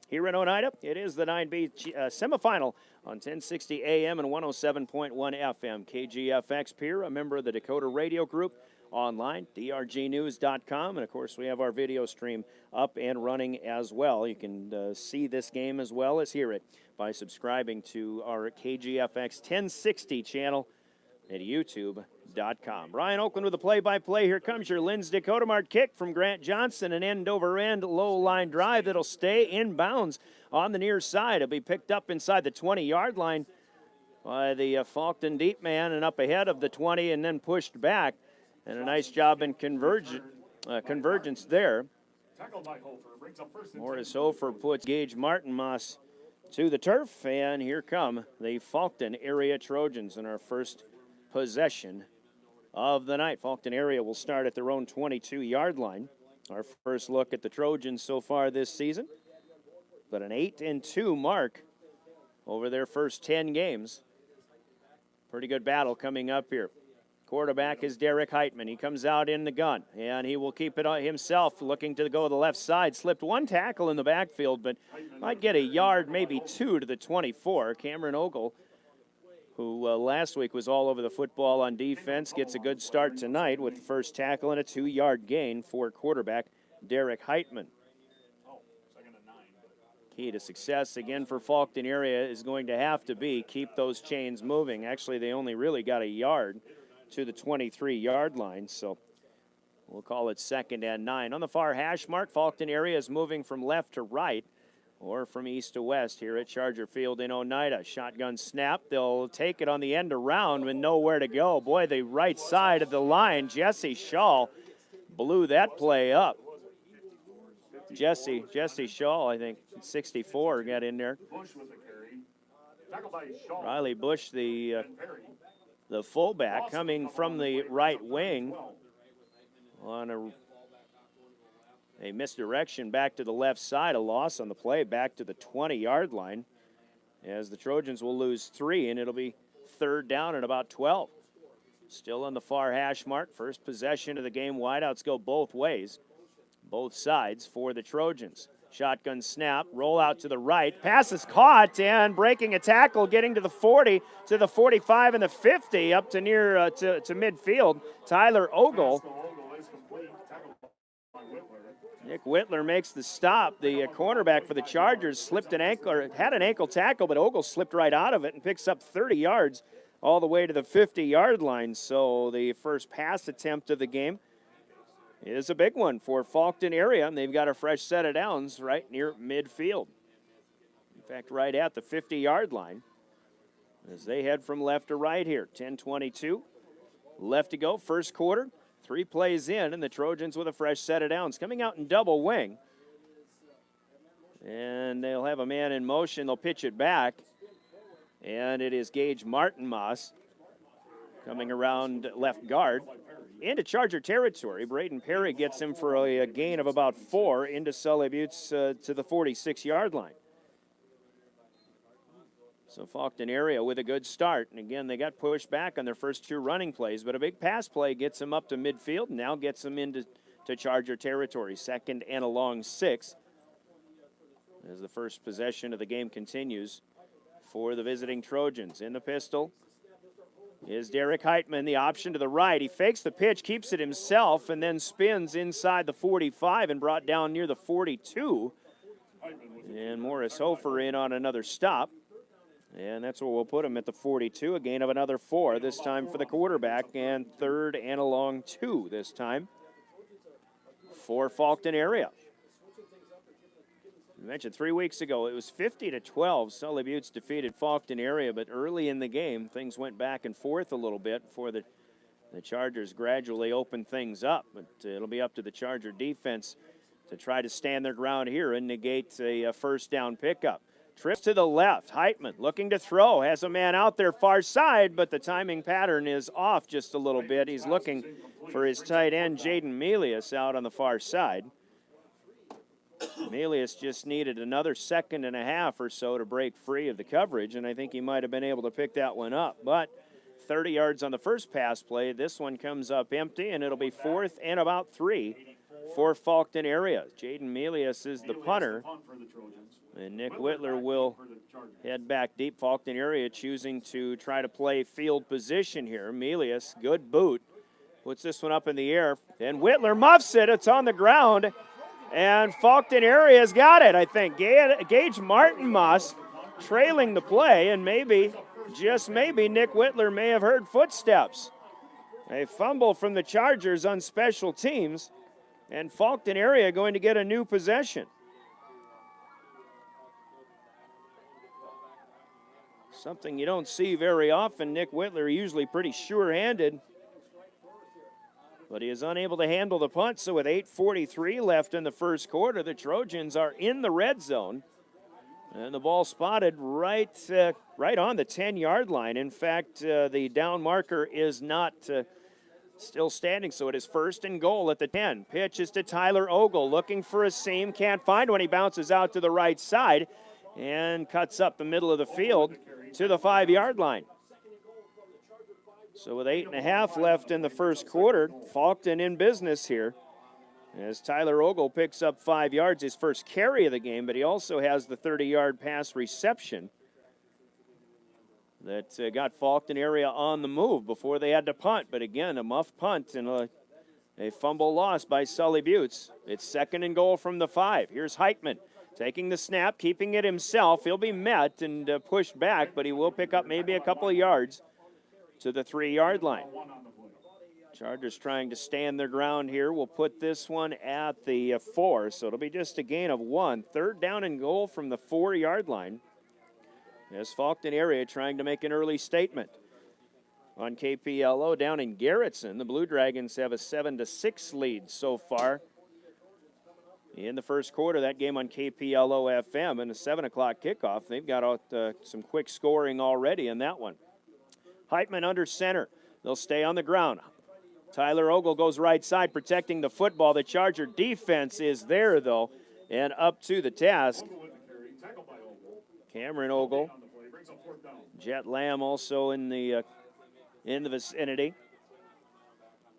Here in Oneida, it is the 9B semifinal on 1060 AM and 107.1 FM. KGFX Pier, a member of the Dakota Radio Group, online, drgnews.com. And, of course, we have our video stream up and running as well. You can see this game as well as hear it by subscribing to our KGFX 1060 channel at youtube.com. Ryan Oakland with the play-by-play. Here comes your Lynn's Dakota Mart kick from Grant Johnson, an end-over-end low-line drive that'll stay inbounds on the near side. It'll be picked up inside the 20-yard line by the Faulkton deep man and up ahead of the 20 and then pushed back. And a nice job in convergence there. Morris Hofer puts Gage Martinmas to the turf, and here come the Faulkton area Trojans in our first possession of the night. Faulkton area will start at their own 22-yard line. Our first look at the Trojans so far this season, but an 8-2 mark over their first 10 games. Pretty good battle coming up here. Quarterback is Derek Heitman. He comes out in the gun, and he will keep it himself, looking to go to the left side. Slipped one tackle in the backfield, but might get a yard, maybe two, to the 24. Cameron Ogle, who last week was all over the football on defense, gets a good start tonight with the first tackle and a 2-yard gain for quarterback Derek Heitman. Key to success again for Faulkton area is going to have to be keep those chains moving. Actually, they only really got a yard to the 23-yard line, so we'll call it 2nd and 9. On the far hash mark, Faulkton area is moving from left to right or from east to west here at Charger Field in Oneida. Shotgun snap. They'll take it on the end around with nowhere to go. Boy, the right side of the line, Jesse Shaw blew that play up. Jesse Shaw, I think, 64, got in there. Riley Bush, the fullback, coming from the right wing on a misdirection back to the left side, a loss on the play back to the 20-yard line, as the Trojans will lose 3, and it'll be 3rd down and about 12. Still on the far hash mark, first possession of the game. Wideouts go both ways, both sides for the Trojans. Shotgun snap, roll out to the right, pass is caught, and breaking a tackle, getting to the 40, to the 45, and the 50, up to near to midfield. Tyler Ogle. Nick Whitler makes the stop. The cornerback for the Chargers slipped an ankle, or had an ankle tackle, but Ogle slipped right out of it and picks up 30 yards all the way to the 50-yard line. So the first pass attempt of the game is a big one for Faulkton area, and they've got a fresh set of downs right near midfield. In fact, right at the 50-yard line as they head from left to right here. 10:22 left to go, first quarter. 3 plays in, and the Trojans with a fresh set of downs. Coming out in double wing. And they'll have a man in motion. They'll pitch it back. And it is Gage Martinmas coming around left guard into Charger territory. Braden Perry gets him for a gain of about 4 into Sully Buttes to the 46-yard line. So Faulkton area with a good start. And again, they got pushed back on their first 2 running plays, but a big pass play gets them up to midfield, and now gets them into Charger territory. 2nd and a long 6 as the first possession of the game continues for the visiting Trojans. In the pistol is Derek Heitman, the option to the right. He fakes the pitch, keeps it himself, and then spins inside the 45 and brought down near the 42. And Morris Hofer in on another stop. And that's where we'll put him at the 42, a gain of another 4, this time for the quarterback, and 3rd and a long 2 this time for Faulkton area. I mentioned 3 weeks ago, it was 50-12. Sully Buttes defeated Faulkton area, but early in the game, things went back and forth a little bit before the Chargers gradually opened things up. But it'll be up to the Charger defense to try to stand their ground here and negate a first down pickup. Trip to the left. Heitman looking to throw. Has a man out there far side, but the timing pattern is off just a little bit. He's looking for his tight end, Jaden Melius, out on the far side. Melius just needed another 2.5 seconds or so to break free of the coverage, and I think he might have been able to pick that one up. But 30 yards on the first pass play. This one comes up empty, and it'll be 4th and about 3 for Faulkton area. Jaden Melius is the punter. And Nick Whitler will head back deep. Faulkton area choosing to try to play field position here. Melius, good boot, puts this one up in the air. And Whitler muffs it. It's on the ground. And Faulkton area's got it, I think. Gage Martinmas trailing the play. And maybe, just maybe, Nick Whitler may have heard footsteps. A fumble from the Chargers on special teams. And Faulkton area going to get a new possession. Something you don't see very often. Nick Whitler usually pretty sure-handed, but he is unable to handle the punt. So with 8:43 left in the first quarter, the Trojans are in the red zone And the ball spotted right on the 10-yard line. In fact, the down marker is not still standing, so it is 1st and goal at the 10. Pitch is to Tyler Ogle, looking for a seam, can't find one. He bounces out to the right side and cuts up the middle of the field to the 5-yard line. So with 8.5 left in the first quarter, Faulkton in business here, as Tyler Ogle picks up 5 yards, his first carry of the game, but he also has the 30-yard pass reception that got Faulkton area on the move before they had to punt. But again, a muff punt and a fumble loss by Sully Buttes. It's 2nd and goal from the 5. Here's Heitman taking the snap, keeping it himself. He'll be met and pushed back, but he will pick up maybe a couple of yards to the 3-yard line. Chargers trying to stand their ground here. We'll put this one at the 4, so it'll be just a gain of 1. 3rd down and goal from the 4-yard line. As Faulkton area trying to make an early statement. On KPLO down in Garrettson, the Blue Dragons have a 7-6 lead so far in the first quarter. That game on KPLO FM and a 7 o'clock kickoff. They've got out some quick scoring already in that one. Heitman under center. They'll stay on the ground. Tyler Ogle goes right side protecting the football. The Charger defense is there, though, and up to the task. Cameron Ogle. Jet Lamb also in the vicinity.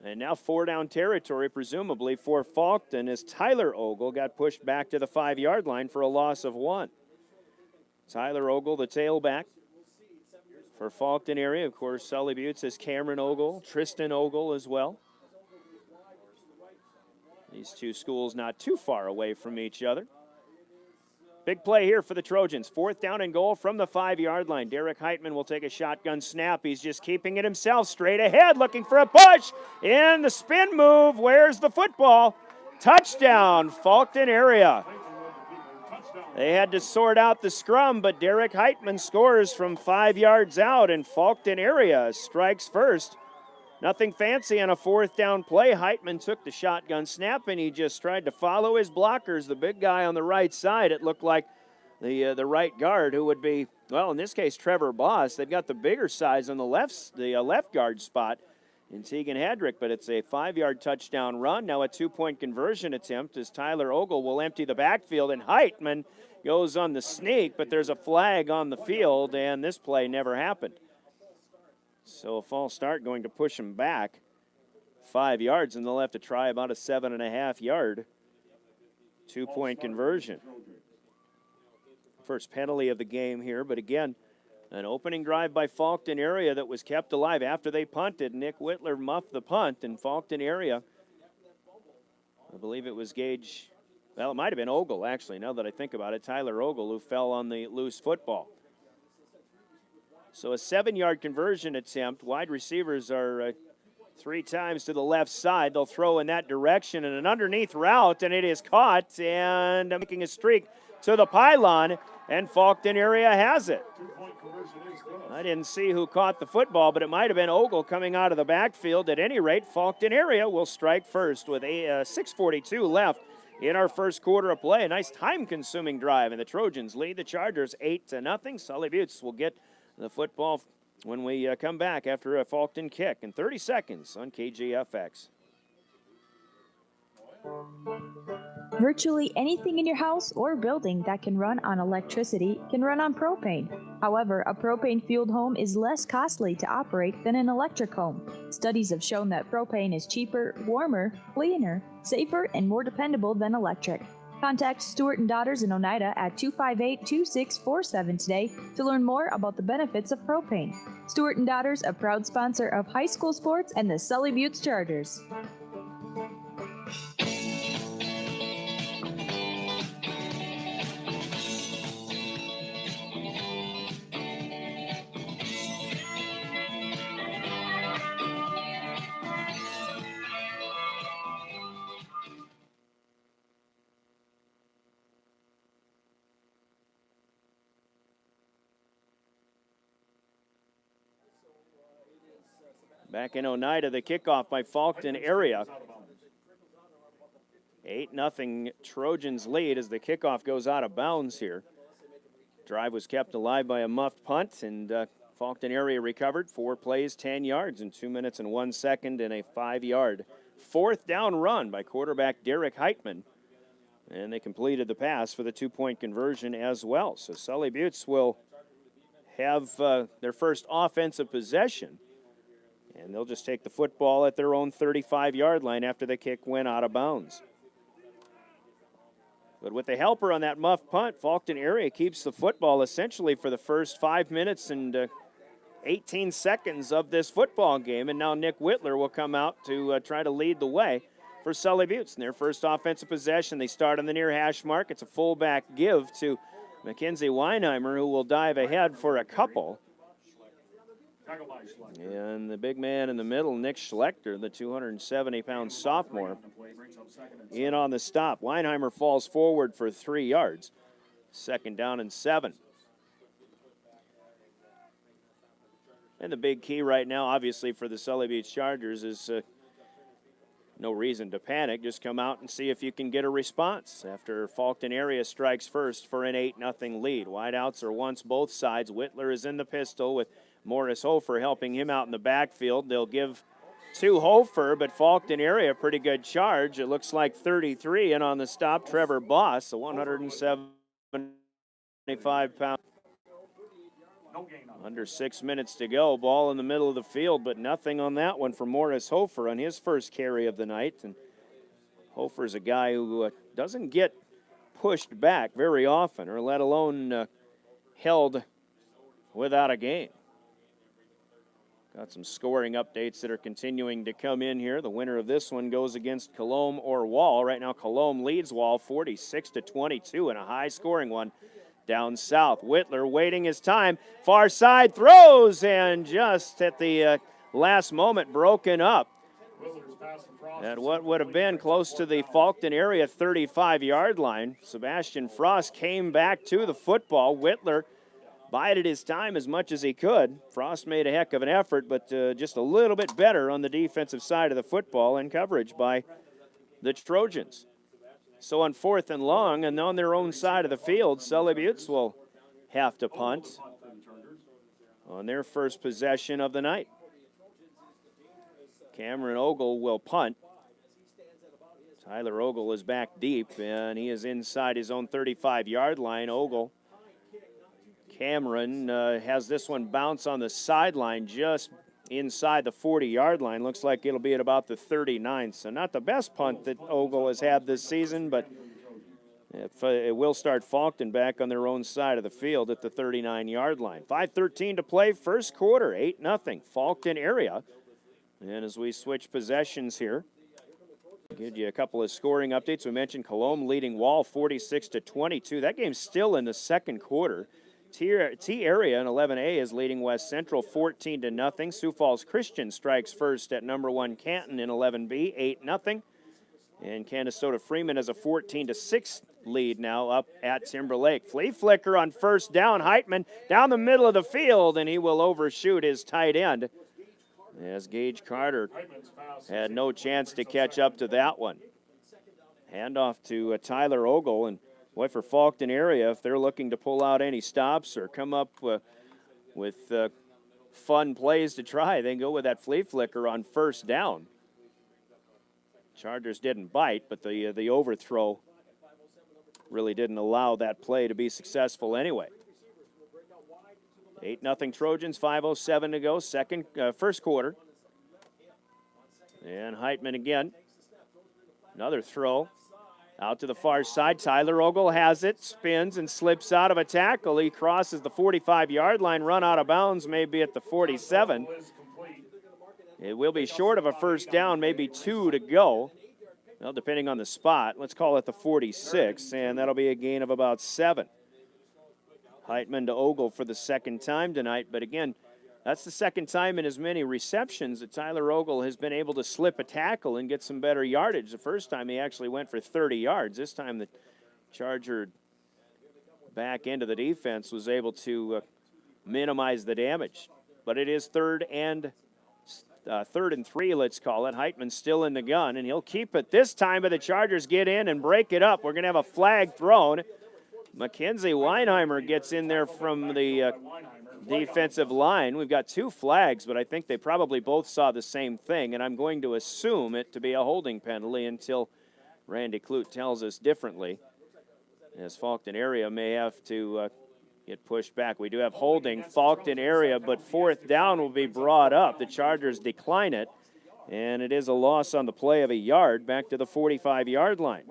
And now 4-down territory, presumably, for Faulkton, as Tyler Ogle got pushed back to the 5-yard line for a loss of 1. Tyler Ogle, the tailback for Faulkton area. Of course, Sully Buttes is Cameron Ogle, Tristan Ogle as well. These two schools not too far away from each other. Big play here for the Trojans. 4th down and goal from the 5-yard line. Derek Heitman will take a shotgun snap. He's just keeping it himself straight ahead, looking for a push. In the spin move, where's the football? Touchdown, Faulkton area. They had to sort out the scrum, but Derek Heitman scores from 5 yards out, and Faulkton area strikes first. Nothing fancy on a 4th down play. Heitman took the shotgun snap, and he just tried to follow his blockers. The big guy on the right side, it looked like the right guard, who would be, well, in this case, Trevor Boss. They've got the bigger size on the left guard spot in Tegan Hedrick, but it's a 5-yard touchdown run. Now a 2-point conversion attempt as Tyler Ogle will empty the backfield, and Heitman goes on the sneak, but there's a flag on the field, and this play never happened. So a false start going to push him back 5 yards, and they'll have to try about a 7.5-yard 2-point conversion. First penalty of the game here, but again, an opening drive by Faulkton area that was kept alive after they punted. Nick Whitler muffed the punt, and Faulkton area, I believe it was Gage, well, it might have been Ogle, actually, now that I think about it, Tyler Ogle, who fell on the loose football. So a 7-yard conversion attempt. Wide receivers are 3 times to the left side. They'll throw in that direction, and an underneath route, and it is caught, and making a streak to the pylon, and Faulkton area has it. I didn't see who caught the football, but it might have been Ogle coming out of the backfield. At any rate, Faulkton area will strike first with a 6:42 left in our first quarter of play. A nice time-consuming drive, and the Trojans lead the Chargers 8-0. Sully Buttes will get the football when we come back after a Faulkton kick in 30 seconds on KGFX. Virtually anything in your house or building that can run on electricity can run on propane. However, a propane-fueled home is less costly to operate than an electric home. Studies have shown that propane is cheaper, warmer, cleaner, safer, and more dependable than electric. Contact Stewart & Daughters in Oneida at 258-2647 today to learn more about the benefits of propane. Stewart & Daughters, a proud sponsor of high school sports and the Sully Buttes Chargers. Back in Oneida, the kickoff by Faulkton area. 8-0 Trojans lead as the kickoff goes out of bounds here. Drive was kept alive by a muffed punt, and Faulkton area recovered 4 plays, 10 yards in 2 minutes and 1 second, and a 5-yard fourth down run by quarterback Derek Heitman. And they completed the pass for the 2-point conversion as well. So Sully Buttes will have their first offensive possession, and they'll just take the football at their own 35-yard line after the kick went out of bounds. But with the helper on that muff punt, Faulkton area keeps the football essentially for the first 5 minutes and 18 seconds of this football game. And now Nick Whitler will come out to try to lead the way for Sully Buttes in their first offensive possession. They start on the near hash mark. It's a fullback give to Mackenzie Weinheimer, who will dive ahead for a couple. And the big man in the middle, Nick Schlechter, the 270-pound sophomore, in on the stop. Weinheimer falls forward for 3 yards. 2nd down and 7. And the big key right now, obviously, for the Sully Buttes Chargers is no reason to panic. Just come out and see if you can get a response after Faulkton area strikes first for an 8-0 lead. Wideouts are once both sides. Whitler is in the pistol with Morris Hofer helping him out in the backfield. They'll give to Hofer, but Faulkton area, pretty good charge. It looks like 33, and on the stop, Trevor Boss, a 175-pound. Under 6 minutes to go. Ball in the middle of the field, but nothing on that one for Morris Hofer on his first carry of the night. And Hofer's a guy who doesn't get pushed back very often, or let alone held without a gain. Got some scoring updates that are continuing to come in here. The winner of this one goes against Colombe or Wall. Right now, Colombe leads Wall 46-22 in a high-scoring one down south. Whitler waiting his time. Far side throws, and just at the last moment broken up. At what would have been close to the Faulkton area 35-yard line. Sebastian Frost came back to the football. Whitler bided his time as much as he could. Frost made a heck of an effort, but just a little bit better on the defensive side of the football and coverage by the Trojans. So on 4th and long, and on their own side of the field, Sully Buttes will have to punt on their first possession of the night. Cameron Ogle will punt. Tyler Ogle is back deep, and he is inside his own 35-yard line. Ogle. Cameron has this one bounce on the sideline just inside the 40-yard line. Looks like it'll be at about the 39. So not the best punt that Ogle has had this season, but it will start Faulkton back on their own side of the field at the 39-yard line. 5:13 to play, first quarter, 8-0, Faulkton area. And as we switch possessions here, give you a couple of scoring updates. We mentioned Colombe leading Wall 46-22. That game's still in the second quarter. T area in 11A is leading West Central 14-0. Sioux Falls Christian strikes first at number 1 Canton in 11B, 8-0. And Canastota Freeman has a 14-6 lead now up at Timberlake. Flea flicker on first down. Heitman down the middle of the field, and he will overshoot his tight end as Gage Carter had no chance to catch up to that one. Handoff to Tyler Ogle, and boy, for Faulkton area, if they're looking to pull out any stops or come up with fun plays to try, they go with that flea flicker on first down. Chargers didn't bite, but the overthrow really didn't allow that play to be successful anyway. 8-0 Trojans, 5:07 to go, first quarter. And Heitman again. Another throw. Out to the far side, Tyler Ogle has it, spins and slips out of a tackle. He crosses the 45-yard line, run out of bounds, maybe at the 47. It will be short of a first down, maybe 2 to go. Well, depending on the spot, let's call it the 46, and that'll be a gain of about 7. Heitman to Ogle for the second time tonight, but again, that's the second time in as many receptions that Tyler Ogle has been able to slip a tackle and get some better yardage. The first time he actually went for 30 yards. This time the Charger back end of the defense was able to minimize the damage. But it is third and 3, let's call it. Heitman's still in the gun, and he'll keep it this time, but the Chargers get in and break it up. We're going to have a flag thrown. Mackenzie Weinheimer gets in there from the defensive line. We've got 2 flags, but I think they probably both saw the same thing, and I'm going to assume it to be a holding penalty until Randy Clute tells us differently, as Faulkton area may have to get pushed back. We do have holding Faulkton area, but 4th down will be brought up. The Chargers decline it, and it is a loss on the play of a yard back to the 45-yard line.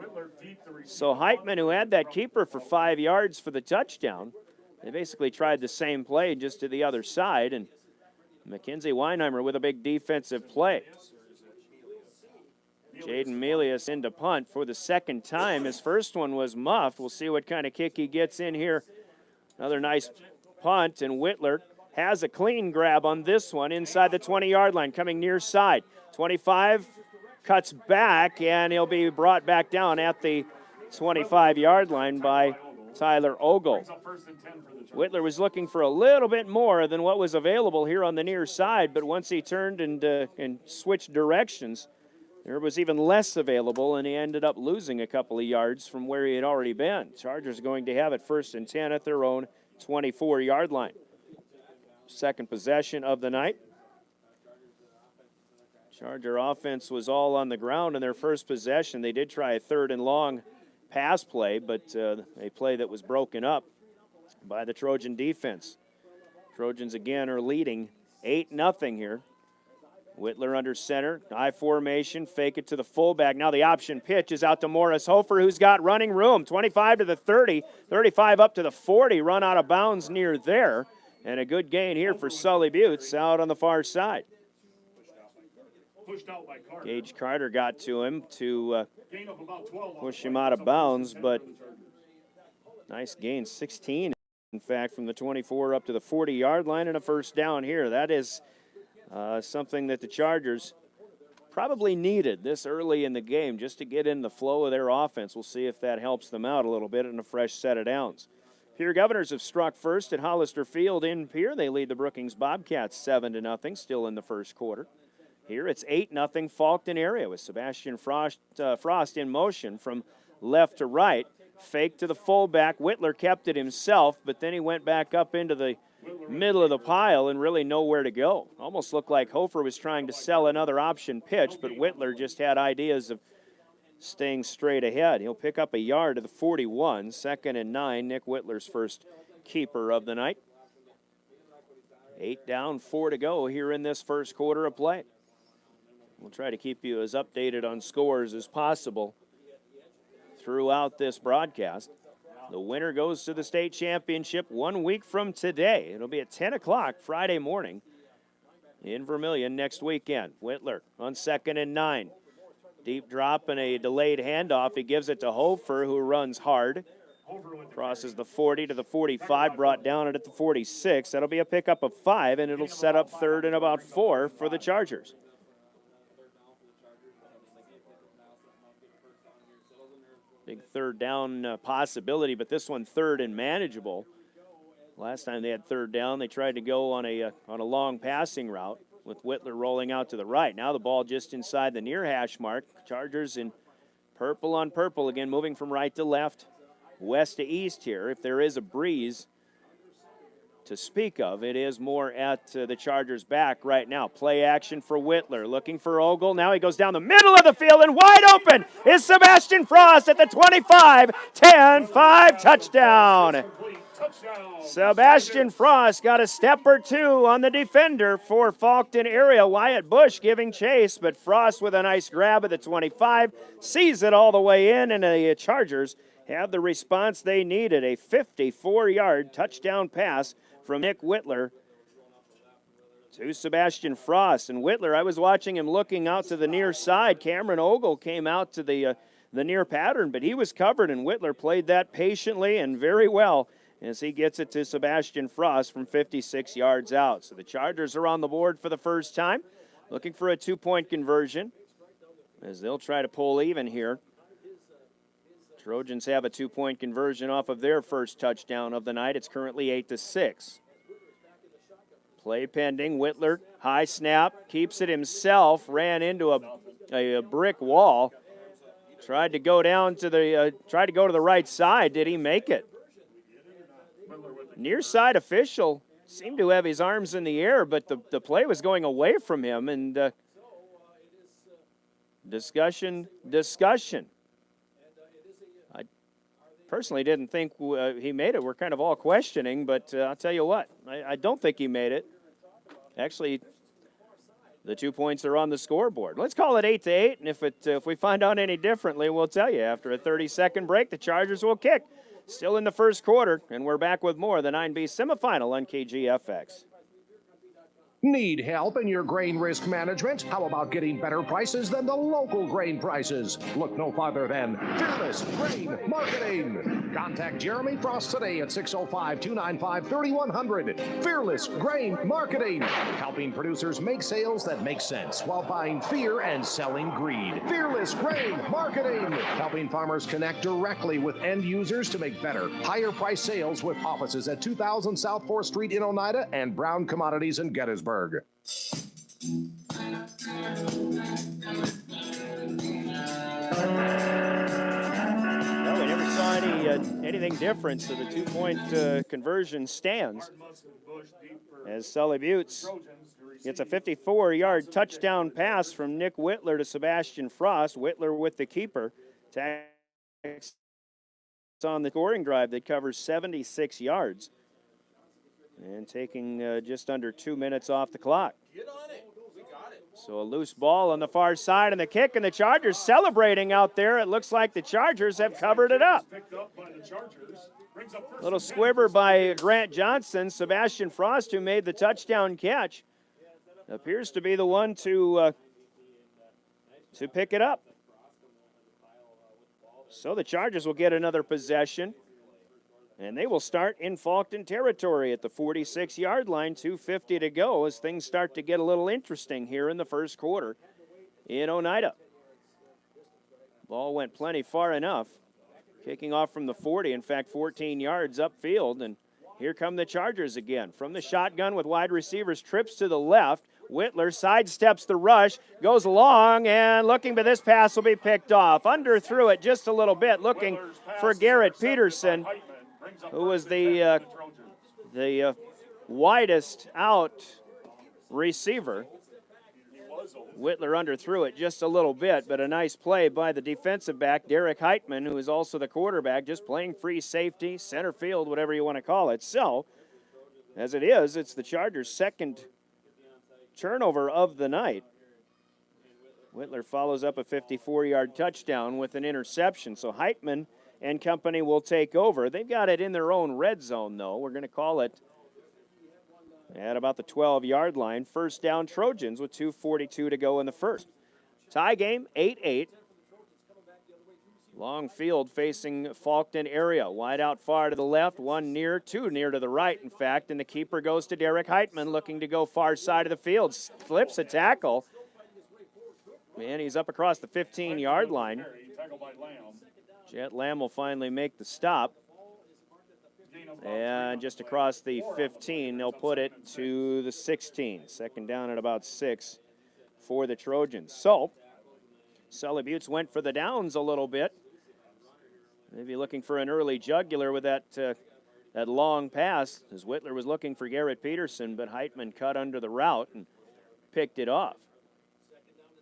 So Heitman, who had that keeper for 5 yards for the touchdown, they basically tried the same play just to the other side, and Mackenzie Weinheimer with a big defensive play. Jaden Melius into punt for the 2nd time. His first one was muffed. We'll see what kind of kick he gets in here. Another nice punt, and Whitler has a clean grab on this one inside the 20-yard line, coming near side. 25 cuts back, and he'll be brought back down at the 25-yard line by Tyler Ogle. Whitler was looking for a little bit more than what was available here on the near side, but once he turned and switched directions, there was even less available, and he ended up losing a couple of yards from where he had already been. Chargers going to have it 1st and 10 at their own 24-yard line. Second possession of the night. Charger offense was all on the ground in their first possession. They did try a 3rd and long pass play, but a play that was broken up by the Trojan defense. Trojans again are leading 8-0 here. Whitler under center, I formation, fake it to the fullback. Now the option pitch is out to Morris Hofer, who's got running room. 25 to the 30, 35 up to the 40, run out of bounds near there. And a good gain here for Sully Buttes out on the far side. Gage Carter got to him to push him out of bounds, but nice gain, 16, in fact, from the 24 up to the 40-yard line, and a 1st down here. That is something that the Chargers probably needed this early in the game just to get in the flow of their offense. We'll see if that helps them out a little bit in a fresh set of downs. Pierre Governors have struck first at Hollister Field in Pierre. They lead the Brookings Bobcats 7-0, still in the first quarter. Here it's 8-0 Faulkton area with Sebastian Frost in motion from left to right. Fake to the fullback. Whitler kept it himself, but then he went back up into the middle of the pile and really nowhere to go. Almost looked like Hofer was trying to sell another option pitch, but Whitler just had ideas of staying straight ahead. He'll pick up a yard to the 41, 2nd and 9. Nick Whitler's first keeper of the night. 8 down, 4 to go here in this first quarter of play. We'll try to keep you as updated on scores as possible throughout this broadcast. The winner goes to the state championship 1 week from today. It'll be at 10 o'clock Friday morning in Vermilion next weekend. Whitler on 2nd and 9. Deep drop and a delayed handoff. He gives it to Hofer, who runs hard. Crosses the 40 to the 45, brought down at the 46. That'll be a pickup of 5, and it'll set up 3rd and about 4 for the Chargers. Big 3rd down possibility, but this one 3rd and manageable. Last time they had 3rd down, they tried to go on a long passing route with Whitler rolling out to the right. Now the ball just inside the near hash mark. Chargers in purple on purple again, moving from right to left, west to east here. If there is a breeze to speak of, it is more at the Chargers' back right now. Play action for Whitler, looking for Ogle. Now he goes down the middle of the field, and wide open is Sebastian Frost at the 25, 10, 5, touchdown. Sebastian Frost got a step or two on the defender for Faulkton area. Wyatt Bush giving chase, but Frost with a nice grab at the 25, sees it all the way in, and the Chargers have the response they needed. A 54-yard touchdown pass from Nick Whitler to Sebastian Frost. And Whitler, I was watching him looking out to the near side. Cameron Ogle came out to the near pattern, but he was covered, and Whitler played that patiently and very well as he gets it to Sebastian Frost from 56 yards out. So the Chargers are on the board for the first time, looking for a 2-point conversion as they'll try to pull even here. Trojans have a 2-point conversion off of their first touchdown of the night. It's currently 8-6. Play pending. Whitler, high snap, keeps it himself, ran into a brick wall. Tried to go to the right side. Did he make it? near side official seemed to have his arms in the air, but the play was going away from him, and discussion. I personally didn't think he made it. We're kind of all questioning, but I'll tell you what, I don't think he made it. Actually, the 2 points are on the scoreboard. Let's call it 8-8, and if we find out any differently, we'll tell you. After a 30-second break, the Chargers will kick. Still in the first quarter, and we're back with more of the 9B semifinal on KGFX. Need help in your grain risk management? How about getting better prices than the local grain prices? Look no farther than Fearless Grain Marketing. Contact Jeremy Frost today at 605-295-3100. Fearless Grain Marketing, helping producers make sales that make sense while buying fear and selling greed. Fearless Grain Marketing, helping farmers connect directly with end users to make better, higher price sales with offices at 2000 South 4th Street in Oneida and Brown Commodities in Gettysburg. Well, we never saw anything different, so the 2-point conversion stands as Sully Buttes gets a 54-yard touchdown pass from Nick Whitler to Sebastian Frost. Whitler with the keeper. It's on the scoring drive that covers 76 yards. And taking just under 2 minutes off the clock. Get on it. We got it. So a loose ball on the far side and the kick, and the Chargers celebrating out there. It looks like the Chargers have covered it up. Little squibber by Grant Johnson. Sebastian Frost, who made the touchdown catch, appears to be the one to pick it up. So the Chargers will get another possession. And they will start in Faulkton territory at the 46-yard line, 2:50 to go as things start to get a little interesting here in the first quarter in Oneida. Ball went plenty far enough. Kicking off from the 40, in fact, 14 yards upfield. And here come the Chargers again. From the shotgun with wide receivers, trips to the left. Whitler sidesteps the rush, goes long, and looking, but this pass will be picked off. Underthrew it just a little bit, looking for Garrett Peterson, who was the widest out receiver. Whitler underthrew it just a little bit, but a nice play by the defensive back, Derek Heitman, who is also the quarterback, just playing free safety, center field, whatever you want to call it. So, as it is, it's the Chargers' second turnover of the night. Whitler follows up a 54-yard touchdown with an interception. So Heitman and company will take over. They've got it in their own red zone, though. We're going to call it at about the 12-yard line. First down Trojans with 2:42 to go in the first. Tie game, 8-8. Long field facing Faulkton area. Wide out far to the left, one near, two near to the right, in fact. And the keeper goes to Derek Heitman, looking to go far side of the field. Flips a tackle. And he's up across the 15-yard line. Jet Lamb will finally make the stop. And just across the 15, they'll put it to the 16. Second down at about 6 for the Trojans. So, Sully Buttes went for the downs a little bit. Maybe looking for an early jugular with that long pass, as Whitler was looking for Garrett Peterson, but Heitman cut under the route and picked it off.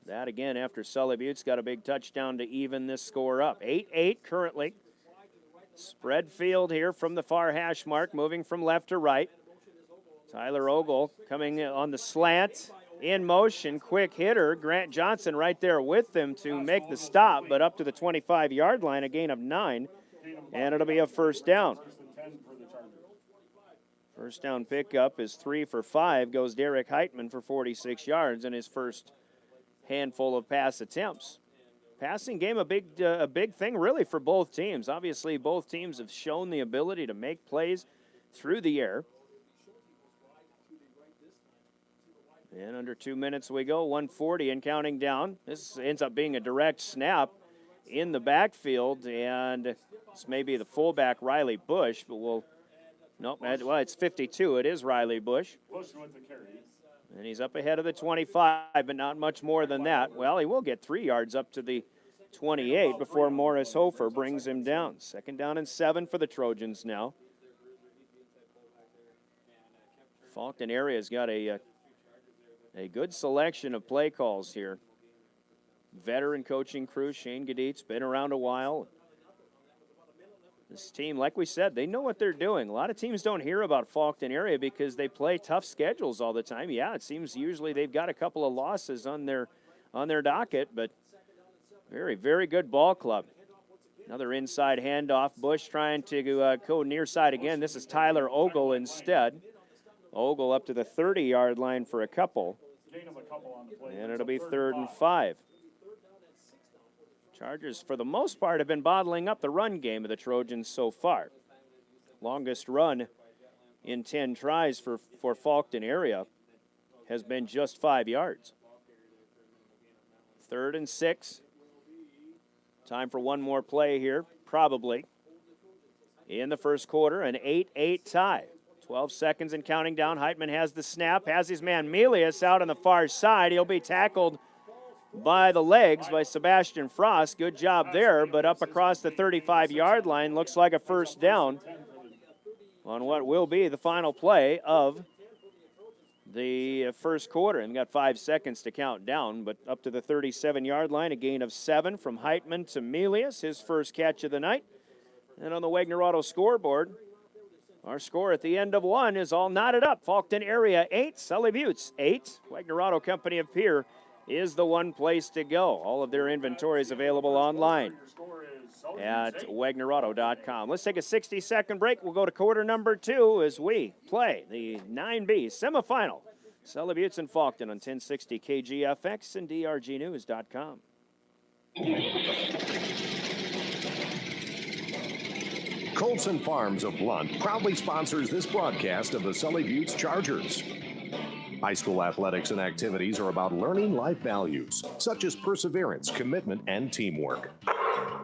That again after Sully Buttes got a big touchdown to even this score up. 8-8 currently. Spread field here from the far hash mark, moving from left to right. Tyler Ogle coming on the slant, in motion, quick hitter. Grant Johnson right there with them to make the stop, but up to the 25-yard line, a gain of 9, and it'll be a first down. First down pickup is 3 for 5, goes Derek Heitman for 46 yards in his first handful of pass attempts. Passing game, a big thing really for both teams. Obviously, both teams have shown the ability to make plays through the air. And under 2 minutes we go, 1:40 and counting down. This ends up being a direct snap in the backfield, and this may be the fullback Riley Bush, but well, it's 52. It is Riley Bush. And he's up ahead of the 25, but not much more than that. Well, he will get 3 yards up to the 28 before Morris Hofer brings him down. Second down and 7 for the Trojans now. Faulkton area's got a good selection of play calls here. Veteran coaching crew, Shane Gaditz, been around a while. This team, like we said, they know what they're doing. A lot of teams don't hear about Faulkton area because they play tough schedules all the time. Yeah, it seems usually they've got a couple of losses on their docket, but very, very good ball club. Another inside handoff. Bush trying to go near side again. This is Tyler Ogle instead. Ogle up to the 30-yard line for a couple. And it'll be 3rd and 5. Chargers, for the most part, have been bottling up the run game of the Trojans so far. Longest run in 10 tries for Faulkton area has been just 5 yards. 3rd and 6. Time for one more play here, probably. In the first quarter, an 8-8 tie. 12 seconds and counting down. Heitman has the snap, has his man Melius out on the far side. He'll be tackled by the legs by Sebastian Frost. Good job there, but up across the 35-yard line, looks like a first down on what will be the final play of the first quarter. And we've got 5 seconds to count down, but up to the 37-yard line, a gain of 7 from Heitman to Melius, his first catch of the night. And on the Wagner Auto scoreboard, our score at the end of 1 is all knotted up. Faulkton area 8, Sully Buttes 8. Wagner Auto Company of Pierre is the one place to go. All of their inventory is available online at WagnerAuto.com. Let's take a 60-second break. We'll go to quarter number 2 as we play the 9B semifinal. Sully Buttes and Faulkton on 1060 KGFX and DRGnews.com. Colson Farms of Blunt proudly sponsors this broadcast of the Sully Buttes Chargers. High school athletics and activities are about learning life values, such as perseverance, commitment, and teamwork.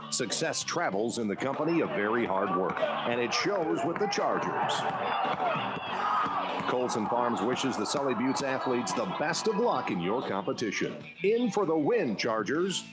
Success travels in the company of very hard work, and it shows with the Chargers. Colson Farms wishes the Sully Buttes athletes the best of luck in your competition. In for the win, Chargers.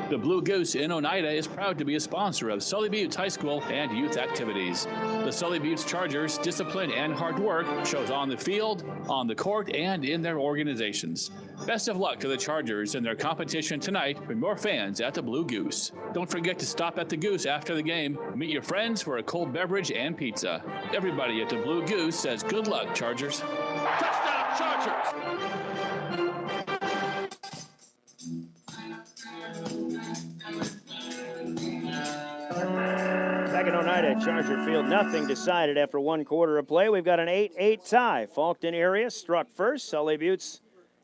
The Blue Goose in Oneida is proud to be a sponsor of Sully Buttes High School and youth activities. The Sully Buttes Chargers' discipline and hard work shows on the field, on the court, and in their organizations. Best of luck to the Chargers in their competition tonight with more fans at the Blue Goose. Don't forget to stop at the Goose after the game. Meet your friends for a cold beverage and pizza. Everybody at the Blue Goose says good luck, Chargers. Touchdown, Chargers! Back in Oneida at Charger Field, nothing decided after 1 quarter of play. We've got an 8-8 tie. Faulkton area struck first. Sully Buttes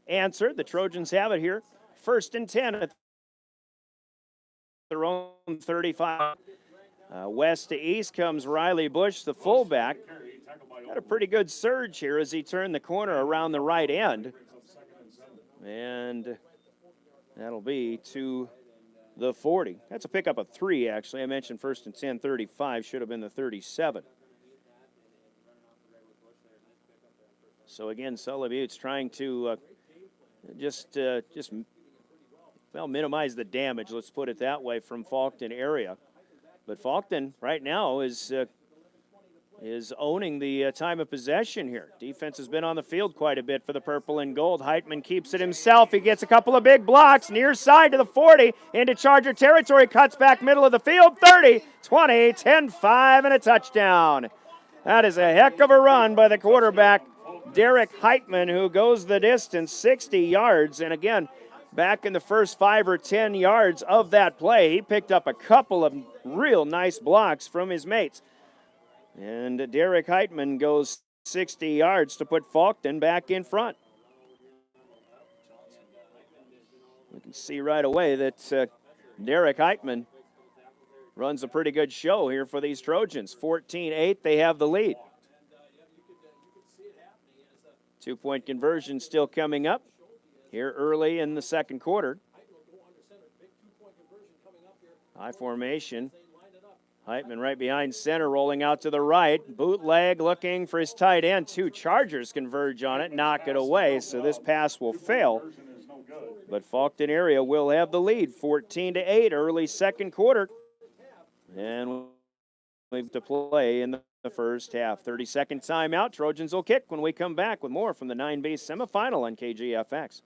answered. The Trojans have it here. 1st and 10 at their own 35. West to east comes Riley Bush, the fullback. Got a pretty good surge here as he turned the corner around the right end. And that'll be to the 40. That's a pickup of 3, actually. I mentioned 1st and 10, 35. Should have been the 37. So, again, Sully Buttes trying to just minimize the damage, let's put it that way, from Faulkton area. But Faulkton right now is owning the time of possession here. Defense has been on the field quite a bit for the purple and gold. Heitman keeps it himself. He gets a couple of big blocks near side to the 40 into Charger territory. Cuts back middle of the field. 30, 20, 10, 5, and a touchdown. That is a heck of a run by the quarterback, Derek Heitman, who goes the distance, 60 yards. And again, back in the first 5 or 10 yards of that play, he picked up a couple of real nice blocks from his mates. And Derek Heitman goes 60 yards to put Faulkton back in front. We can see right away that Derek Heitman runs a pretty good show here for these Trojans. 14-8, they have the lead. 2-point conversion still coming up here early in the second quarter. High formation. Heitman right behind center, rolling out to the right. Bootleg looking for his tight end. 2 Chargers converge on it, knock it away, so this pass will fail. But Faulkton area will have the lead, 14-8, early second quarter. And we have to play in the the first half. 30-second timeout. Trojans will kick when we come back with more from the 9B semifinal on KGFX.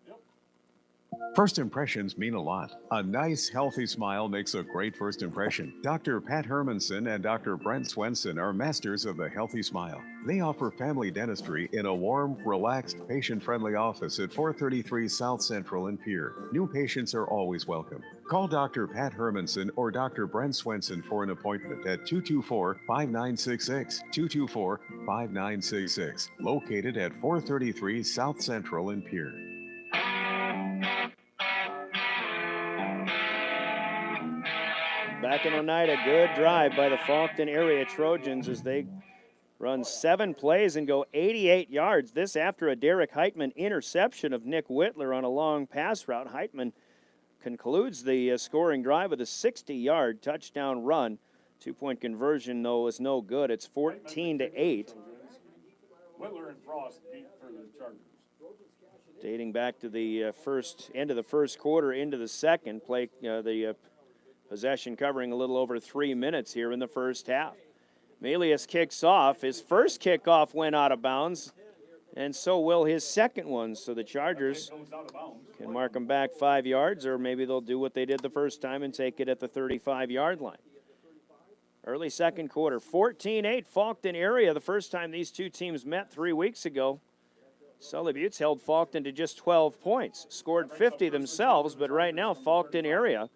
First impressions mean a lot. A nice, healthy smile makes a great first impression. Dr. Pat Hermanson and Dr. Brent Swenson are masters of the healthy smile. They offer family dentistry in a warm, relaxed, patient-friendly office at 433 South Central in Pier. New patients are always welcome. Call Dr. Pat Hermanson or Dr. Brent Swenson for an appointment at 224-5966, 224-5966, located at 433 South Central in Pier. Back in Oneida, good drive by the Faulkton area Trojans as they run 7 plays and go 88 yards. This after a Derek Heitman interception of Nick Whitler on a long pass route. Heitman concludes the scoring drive with a 60-yard touchdown run. 2-point conversion, though, is no good. It's 14-8. Whitler and Frost beat for the Chargers. Dating back to the end of the first quarter into the second, possession covering a little over 3 minutes here in the first half. Melius kicks off. His first kickoff went out of bounds, and so will his second one. So the Chargers can mark them back 5 yards, or maybe they'll do what they did the first time and take it at the 35-yard line. Early second quarter, 14-8 Faulkton area. The first time these two teams met 3 weeks ago. Sully Buttes held Faulkton to just 12 points. Scored 50 themselves, but right now Faulkton area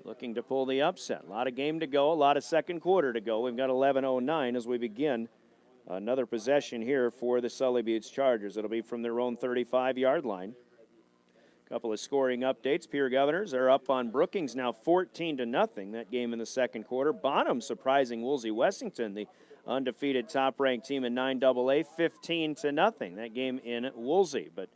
looking to pull the upset. A lot of game to go, a lot of second quarter to go. We've got 11:09 as we begin another possession here for the Sully Buttes Chargers. It'll be from their own 35-yard line. A couple of scoring updates. Pier Governors are up on Brookings now 14-0. That game in the second quarter. Bonham surprising Woolsey Wessington, the undefeated top-ranked team in 9AA, 15-0. That game in Woolsey, but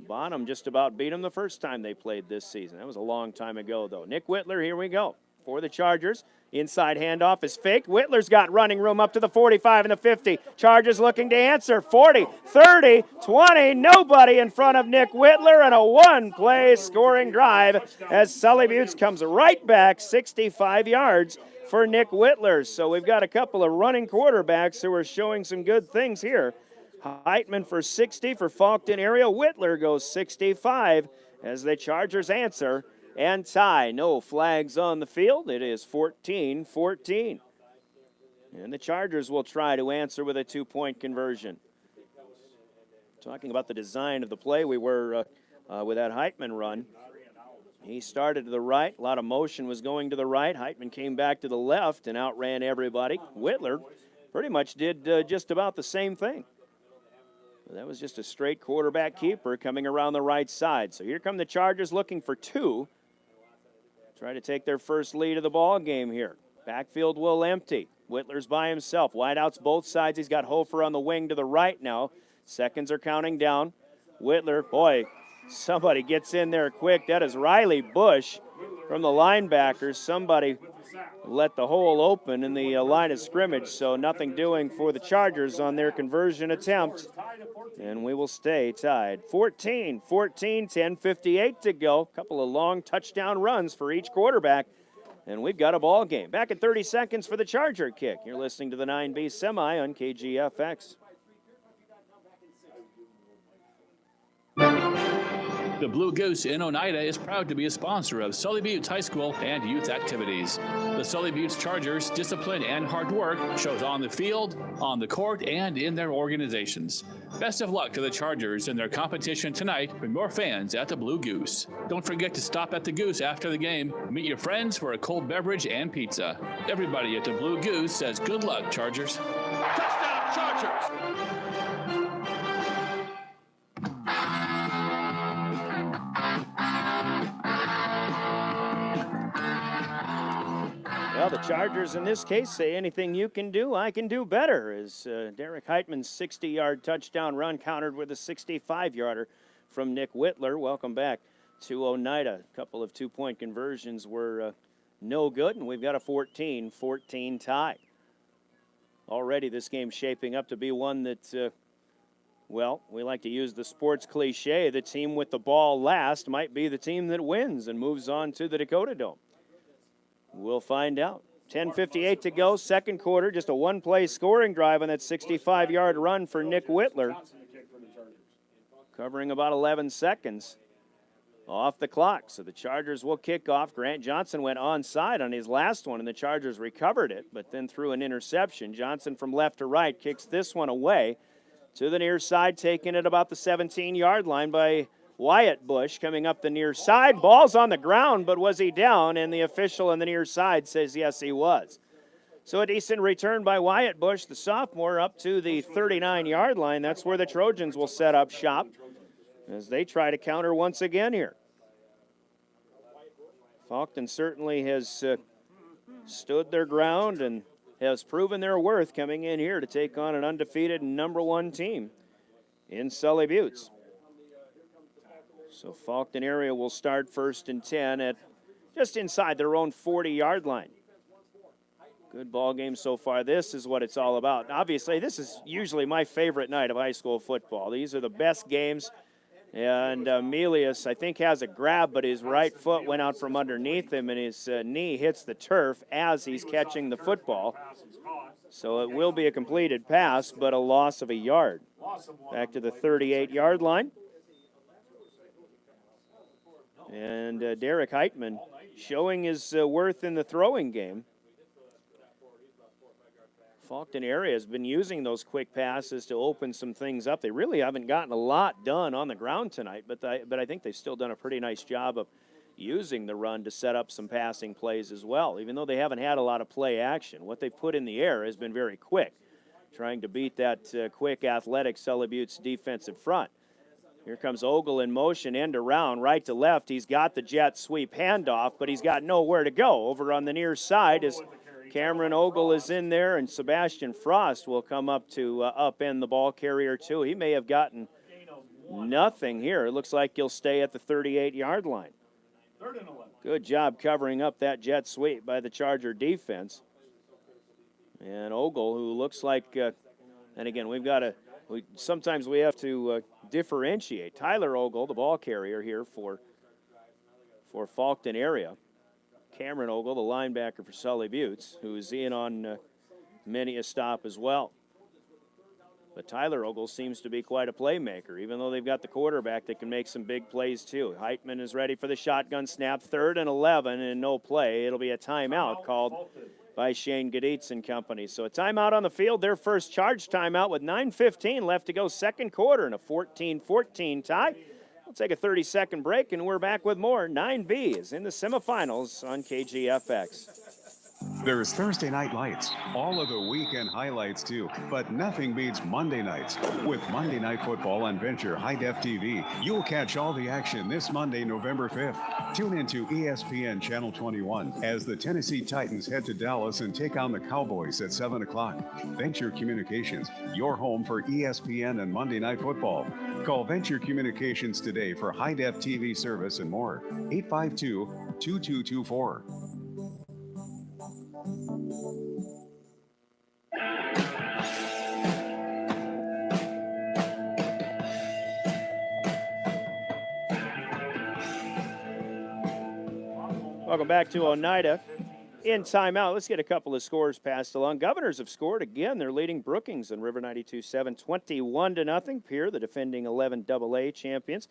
Bonham just about beat them the first time they played this season. That was a long time ago, though. Nick Whitler, here we go for the Chargers. Inside handoff is faked. Whitler's got running room up to the 45 and the 50. Chargers looking to answer. 40, 30, 20. Nobody in front of Nick Whitler, and a one-play scoring drive as Sully Buttes comes right back 65 yards for Nick Whitler. So we've got a couple of running quarterbacks who are showing some good things here. Heitman for 60 for Faulkton area. Whitler goes 65 as the Chargers answer and tie. No flags on the field. It is 14-14. And the Chargers will try to answer with a 2-point conversion. Talking about the design of the play, we were with that Heitman run. He started to the right. A lot of motion was going to the right. Heitman came back to the left and outran everybody. Whitler pretty much did just about the same thing. That was just a straight quarterback keeper coming around the right side. So here come the Chargers looking for 2. Try to take their first lead of the ball game here. Backfield will empty. Whitler's by himself. Wideouts both sides. He's got Hofer on the wing to the right now. Seconds are counting down. Whitler, boy, somebody gets in there quick. That is Riley Bush from the linebackers. Somebody let the hole open in the line of scrimmage, so nothing doing for the Chargers on their conversion attempt. And we will stay tied. 14-14, 10:58 to go. A couple of long touchdown runs for each quarterback, and we've got a ball game. Back at 30 seconds for the Charger kick. You're listening to the 9B Semi on KGFX. The Blue Goose in Oneida is proud to be a sponsor of Sully Buttes High School and youth activities. The Sully Buttes Chargers' discipline and hard work shows on the field, on the court, and in their organizations. Best of luck to the Chargers in their competition tonight with more fans at the Blue Goose. Don't forget to stop at the Goose after the game. Meet your friends for a cold beverage and pizza. Everybody at the Blue Goose says good luck, Chargers. Touchdown, Chargers! Well, the Chargers in this case say anything you can do, I can do better, as Derek Heitman's 60-yard touchdown run countered with a 65-yarder from Nick Whitler. Welcome back to Oneida. A couple of 2-point conversions were no good, and we've got a 14-14 tie. Already this game shaping up to be one that, well, we like to use the sports cliche, the team with the ball last might be the team that wins and moves on to the Dakota Dome. We'll find out. 10:58 to go, second quarter. Just a one-play scoring drive on that 65-yard run for Nick Whitler, covering about 11 seconds off the clock. So the Chargers will kick off. Grant Johnson went onside on his last one, and the Chargers recovered it, but then threw an interception. Johnson from left to right kicks this one away to the near side, taking it about the 17-yard line by Wyatt Bush coming up the near side. Ball's on the ground, but was he down? And the official on the near side says yes, he was. So a decent return by Wyatt Bush, the sophomore, up to the 39-yard line. That's where the Trojans will set up shop as they try to counter once again here. Faulkton certainly has stood their ground and has proven their worth coming in here to take on an undefeated #1 team in Sully Buttes. So Faulkton area will start 1st and 10 at just inside their own 40-yard line. Good ball game so far. This is what it's all about. Obviously, this is usually my favorite night of high school football. These are the best games. And Melius, I think, has a grab, but his right foot went out from underneath him, and his knee hits the turf as he's catching the football. So it will be a completed pass, but a loss of a yard. Back to the 38-yard line. And Derek Heitman showing his worth in the throwing game. Faulkton area has been using those quick passes to open some things up. They really haven't gotten a lot done on the ground tonight, but I think they've still done a pretty nice job of using the run to set up some passing plays as well. Even though they haven't had a lot of play action, what they've put in the air has been very quick, trying to beat that quick, athletic Sully Buttes defensive front. Here comes Ogle in motion, end around, right to left. He's got the jet sweep handoff, but he's got nowhere to go. Over on the near side is Cameron Ogle is in there, and Sebastian Frost will come up to upend the ball carrier too. He may have gotten nothing here. It looks like he'll stay at the 38-yard line. Good job covering up that jet sweep by the Charger defense. And Ogle, who looks like, and again, sometimes we have to differentiate. Tyler Ogle, the ball carrier here for Faulkton area. Cameron Ogle, the linebacker for Sully Buttes, who's in on many a stop as well. But Tyler Ogle seems to be quite a playmaker. Even though they've got the quarterback that can make some big plays too. Heitman is ready for the shotgun snap. 3rd and 11 and no play. It'll be a timeout called by Shane Gaditz and company. So a timeout on the field, their first charge timeout with 9:15 left to go, second quarter, and a 14-14 tie. We'll take a 30-second break, and we're back with more. 9B is in the semifinals on KGFX. There's Thursday night lights, all of the weekend highlights too, but nothing beats Monday nights. With Monday Night Football on Venture High Def TV, you'll catch all the action this Monday, November 5th. Tune into ESPN Channel 21 as the Tennessee Titans head to Dallas and take on the Cowboys at 7 o'clock. Venture Communications, your home for ESPN and Monday Night Football. Call Venture Communications today for High Def TV service and more. 852-2224. Welcome back to Oneida. In timeout, let's get a couple of scores passed along. Governors have scored again. They're leading Brookings and River 92-7, 21-0. Pierre, the defending 11 AA champions.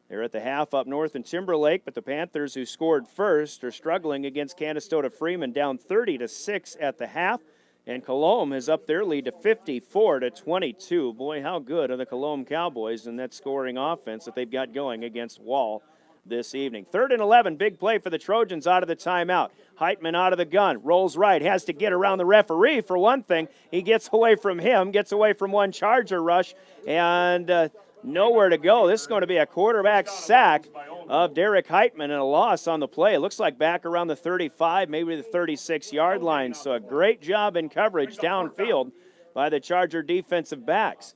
They're at the half up north in Timberlake, but the Panthers, who scored first, are struggling against Canastota Freeman, down 30-6 at the half. And Colombe has upped their lead to 54-22. Boy, how good are the Colombe Cowboys in that scoring offense that they've got going against Wall this evening. 3rd and 11, big play for the Trojans out of the timeout. Heitman out of the gun, rolls right, has to get around the referee for one thing. He gets away from him, gets away from one Charger rush, and nowhere to go. This is going to be a quarterback sack of Derek Heitman and a loss on the play. It looks like back around the 35, maybe the 36-yard line. So a great job in coverage downfield by the Charger defensive backs.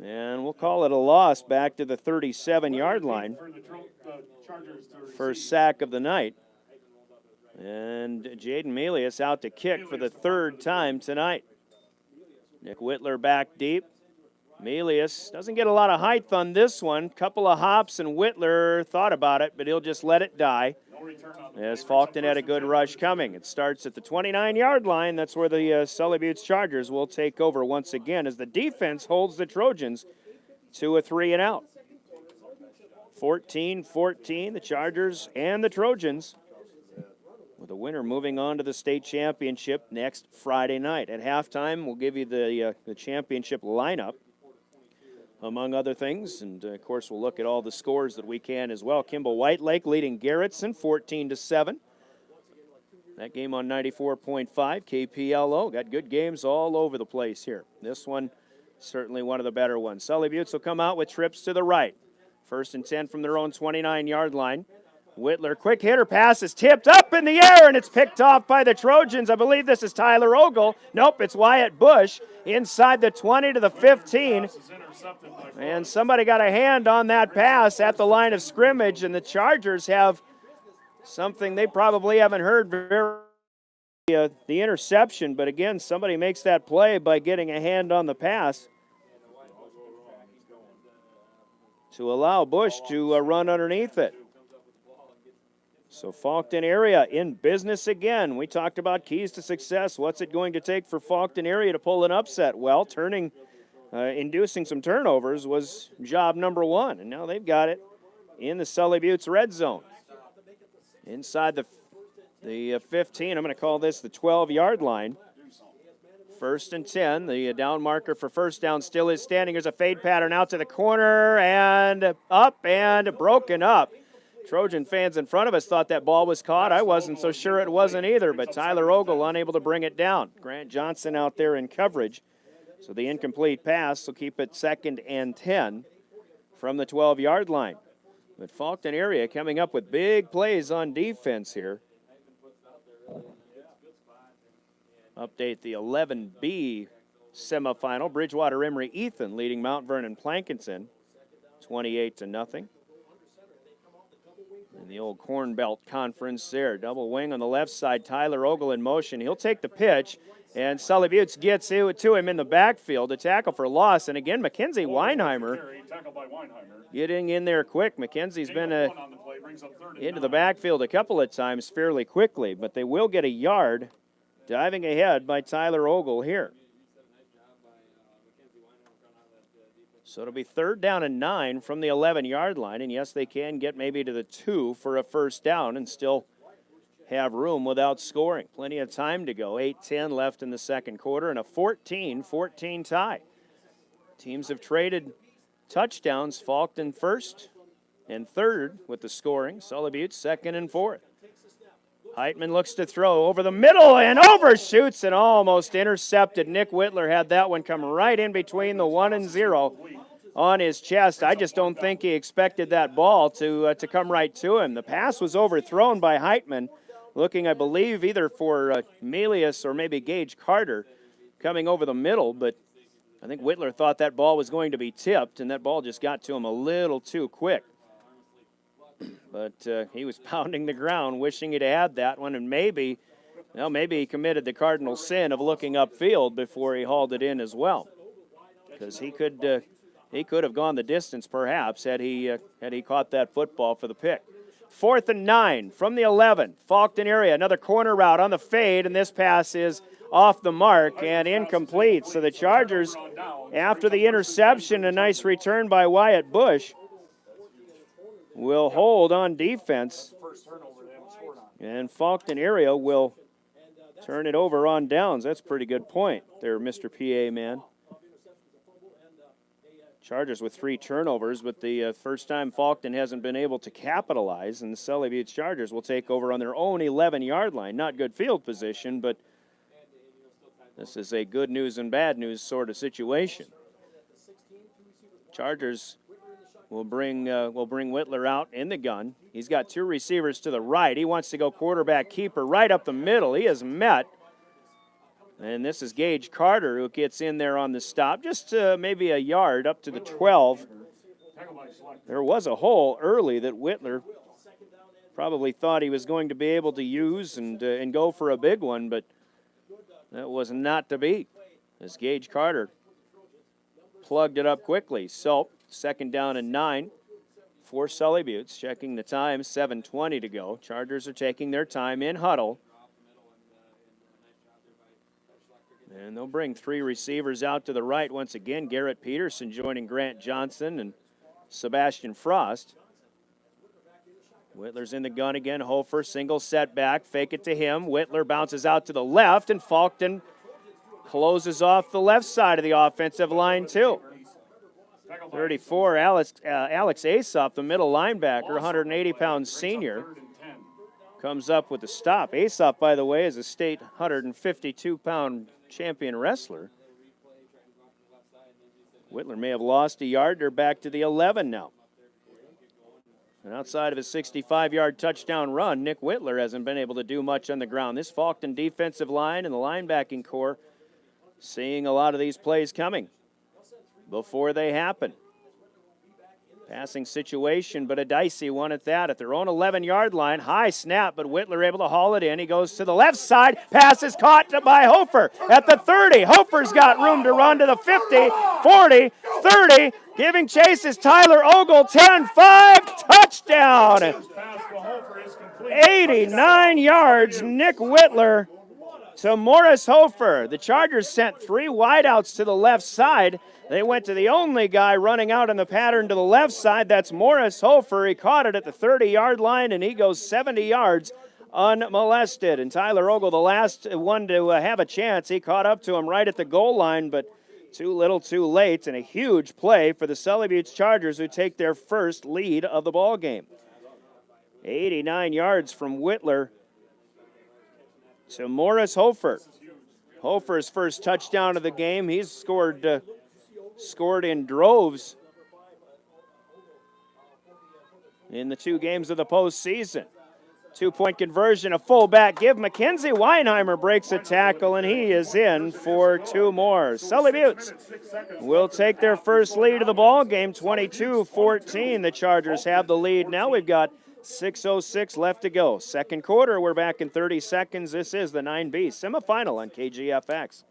And we'll call it a loss back to the 37-yard line. First sack of the night. And Jaden Melius out to kick for the 3rd time tonight. Nick Whitler back deep. Melius doesn't get a lot of height on this one. Couple of hops, and Whitler thought about it, but he'll just let it die. as Faulkton had a good rush coming. It starts at the 29-yard line. That's where the Sully Buttes Chargers will take over once again as the defense holds the Trojans to a 3-and-out. 14-14, the Chargers and the Trojans, with the winner moving on to the state championship next Friday night. At halftime, we'll give you the championship lineup, among other things, and of course we'll look at all the scores that we can as well. Kimball Whitelake leading Garrettson 14-7. That game on 94.5 KPLO. Got good games all over the place here. This one, certainly one of the better ones. Sully Buttes will come out with trips to the right. 1st and 10 from their own 29-yard line. Whitler, quick hitter pass is tipped up in the air, and it's picked off by the Trojans. I believe this is Tyler Ogle. Nope, it's Wyatt Bush inside the 20 to the 15. And somebody got a hand on that pass at the line of scrimmage, and the Chargers have something they probably haven't heard very the interception. But again, somebody makes that play by getting a hand on the pass to allow Bush to run underneath it. So Faulkton area in business again. We talked about keys to success. What's it going to take for Faulkton area to pull an upset? Well, inducing some turnovers was job number one, and now they've got it in the Sully Buttes red zone. Inside the 15, I'm going to call this the 12-yard line. 1st and 10, the down marker for first down still is standing. There's a fade pattern out to the corner and up and broken up. Trojan fans in front of us thought that ball was caught. I wasn't so sure it wasn't either, but Tyler Ogle unable to bring it down. Grant Johnson out there in coverage. So the incomplete pass will keep it 2nd and 10 from the 12-yard line. But Faulkton area coming up with big plays on defense here. Update the 11B semifinal. Bridgewater Emory Ethan leading Mount Vernon Plankinson 28-0. In the old Corn Belt Conference there. Double wing on the left side. Tyler Ogle in motion. He'll take the pitch, and Sully Buttes gets to him in the backfield. A tackle for loss. And again, Mackenzie Weinheimer getting in there quick. Mackenzie's been into the backfield a couple of times fairly quickly, but they will get a yard. Diving ahead by Tyler Ogle here. So it'll be 3rd down and 9 from the 11-yard line. And yes, they can get maybe to the 2 for a first down and still have room without scoring. Plenty of time to go. 8:10 left in the second quarter and a 14-14 tie. Teams have traded touchdowns. Faulkton 1st and 3rd with the scoring. Sully Buttes 2nd and 4th. Heitman looks to throw over the middle and overshoots and almost intercepted. Nick Whitler had that one come right in between the 1 and 0 on his chest. I just don't think he expected that ball to come right to him. The pass was overthrown by Heitman, looking, I believe, either for Melius or maybe Gage Carter coming over the middle, but I think Whitler thought that ball was going to be tipped, and that ball just got to him a little too quick. But he was pounding the ground, wishing he'd had that one, and maybe he committed the cardinal sin of looking upfield before he hauled it in as well, because he could have gone the distance perhaps had he caught that football for the pick. 4th and 9 from the 11. Faulkton area, another corner route on the fade, and this pass is off the mark and incomplete. So the Chargers, after the interception, a nice return by Wyatt Bush, will hold on defense, and Faulkton area will turn it over on downs. That's a pretty good point there, Mr. PA man. Chargers with 3 turnovers, but the first time Faulkton hasn't been able to capitalize, and the Sully Buttes Chargers will take over on their own 11-yard line. Not good field position, but this is a good news and bad news sort of situation. Chargers will bring Whitler out in the gun. He's got 2 receivers to the right. He wants to go quarterback keeper right up the middle. He is met. And this is Gage Carter who gets in there on the stop, just maybe a yard up to the 12. There was a hole early that Whitler probably thought he was going to be able to use and go for a big one, but that was not to be, as Gage Carter plugged it up quickly. So 2nd down and 9 for Sully Buttes. Checking the time, 7:20 to go. Chargers are taking their time in huddle. And they'll bring three receivers out to the right once again. Garrett Peterson joining Grant Johnson and Sebastian Frost. Whitler's in the gun again. Hofer, single setback, fake it to him. Whitler bounces out to the left, and Faulkton closes off the left side of the offensive line, too. 34, Alex Aesop, the middle linebacker, 180-pound senior, comes up with the stop. Aesop, by the way, is a state 152-pound champion wrestler. Whitler may have lost a yard. They're back to the 11 now. And outside of a 65-yard touchdown run, Nick Whitler hasn't been able to do much on the ground. This Faulkton defensive line and the linebacking core seeing a lot of these plays coming before they happen. Passing situation, but a dicey one at that. At their own 11-yard line, high snap, but Whitler able to haul it in. He goes to the left side. Pass is caught by Hofer at the 30. Hofer's got room to run to the 50, 40, 30. Giving chase is Tyler Ogle, 10-5, touchdown. 89 yards, Nick Whitler to Morris Hofer. The Chargers sent three wideouts to the left side. They went to the only guy running out in the pattern to the left side. That's Morris Hofer. He caught it at the 30-yard line, and he goes 70 yards unmolested. And Tyler Ogle, the last one to have a chance, he caught up to him right at the goal line, but too little too late, and a huge play for the Sully Buttes Chargers, who take their first lead of the ball game. 89 yards from Whitler to Morris Hofer. Hofer's first touchdown of the game. He's scored in droves in the two games of the postseason. 2-point conversion, a fullback give. Mackenzie Weinheimer breaks a tackle, and he is in for two more. Sully Buttes will take their first lead of the ball game, 22-14. The Chargers have the lead. Now we've got 6:06 left to go. Second quarter, we're back in 30 seconds. This is the 9B semifinal on KGFX.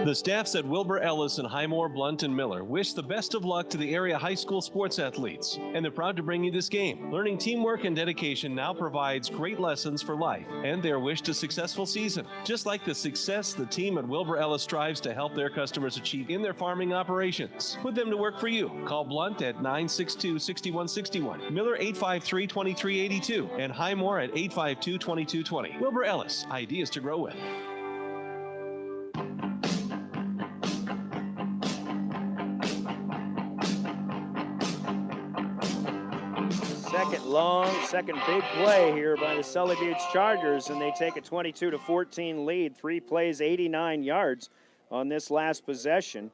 The staffs at Wilbur Ellis and Highmore, Blunt, and Miller wish the best of luck to the area high school sports athletes, and they're proud to bring you this game. Learning teamwork and dedication now provides great lessons for life and their wish to successful season. Just like the success the team at Wilbur Ellis strives to help their customers achieve in their farming operations. Put them to work for you. Call Blunt at 962-6161, Miller 853-2382, and Highmore at 852-2220. Wilbur Ellis, ideas to grow with. Second big play here by the Sully Buttes Chargers, and they take a 22-14 lead. 3 plays, 89 yards on this last possession,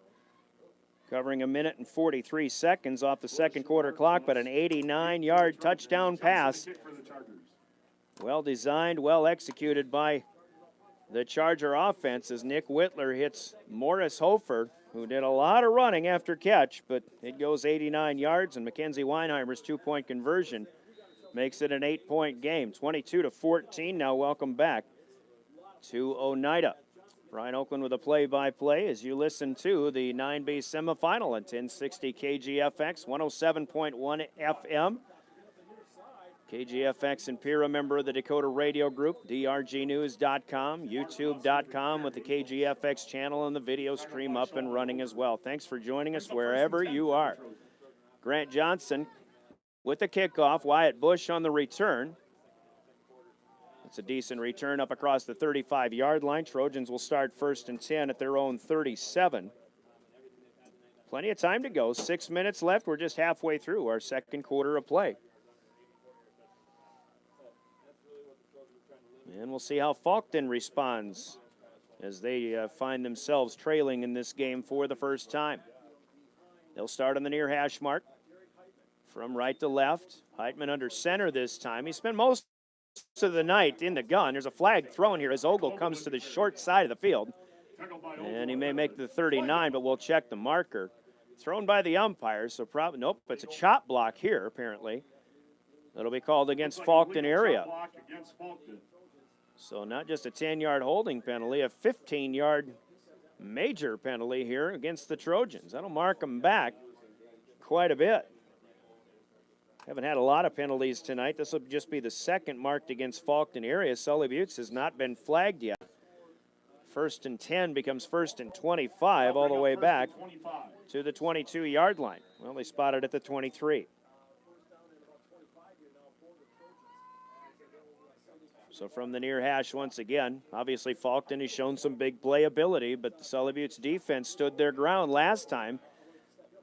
covering 1 minute and 43 seconds off the second quarter clock, but an 89-yard touchdown pass. Well designed, well executed by the Charger offense as Nick Whitler hits Morris Hofer, who did a lot of running after catch, but it goes 89 yards, and Mackenzie Weinheimer's 2-point conversion makes it an 8-point game. 22-14. Now welcome back to Oneida. Brian Oakland with a play-by-play as you listen to the 9B semifinal on 1060 KGFX, 107.1 FM. KGFX and Peer, a member of the Dakota Radio Group, drgnews.com, youtube.com with the KGFX channel and the video stream up and running as well. Thanks for joining us wherever you are. Grant Johnson with the kickoff, Wyatt Bush on the return. It's a decent return up across the 35-yard line. Trojans will start first and 10 at their own 37. Plenty of time to go. 6 minutes left. We're just halfway through our second quarter of play. And we'll see how Faulkton responds as they find themselves trailing in this game for the first time. They'll start on the near hash mark. From right to left. Heitman under center this time. He spent most of the night in the gun. There's a flag thrown here as Ogle comes to the short side of the field. And he may make the 39, but we'll check the marker. Thrown by the umpires, so probably, nope, it's a chop block here, apparently. That'll be called against Faulkton area. So not just a 10-yard holding penalty, a 15-yard major penalty here against the Trojans. That'll mark them back quite a bit. Haven't had a lot of penalties tonight. This will just be the second marked against Faulkton area. Sully Buttes has not been flagged yet. 1st and 10 becomes 1st and 25 all the way back to the 22-yard line. Well, they spotted at the 23. So from the near hash once again, obviously Faulkton has shown some big playability, but the Sully Buttes defense stood their ground last time.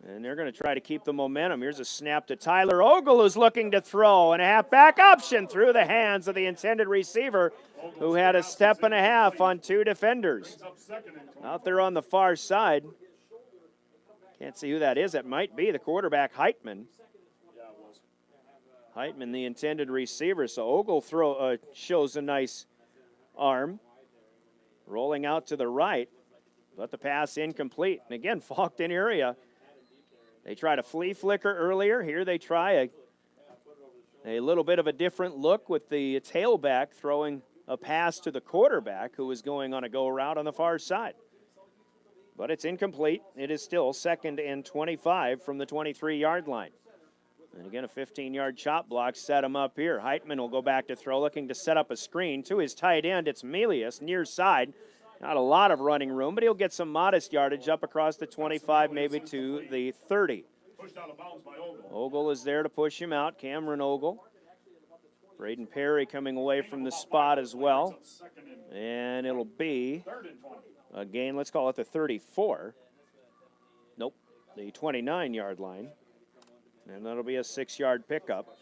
And they're going to try to keep the momentum. Here's a snap to Tyler Ogle, who's looking to throw, and a halfback option through the hands of the intended receiver, who had a step and a half on 2 defenders. Out there on the far side. Can't see who that is. It might be the quarterback, Heitman. Heitman, the intended receiver. So Ogle shows a nice arm. Rolling out to the right, but the pass incomplete. And again, Faulkton area. They tried a flea flicker earlier. Here they try a little bit of a different look with the tailback throwing a pass to the quarterback who was going on a go route on the far side. But it's incomplete. It is still 2nd and 25 from the 23-yard line. And again, a 15-yard chop block set him up here. Heitman will go back to throw, looking to set up a screen to his tight end. It's Melius, near side. Not a lot of running room, but he'll get some modest yardage up across the 25, maybe to the 30. Ogle is there to push him out, Cameron Ogle. Braden Perry coming away from the spot as well. And it'll be a gain, let's call it the 34. Nope, the 29-yard line. And that'll be a 6-yard pickup.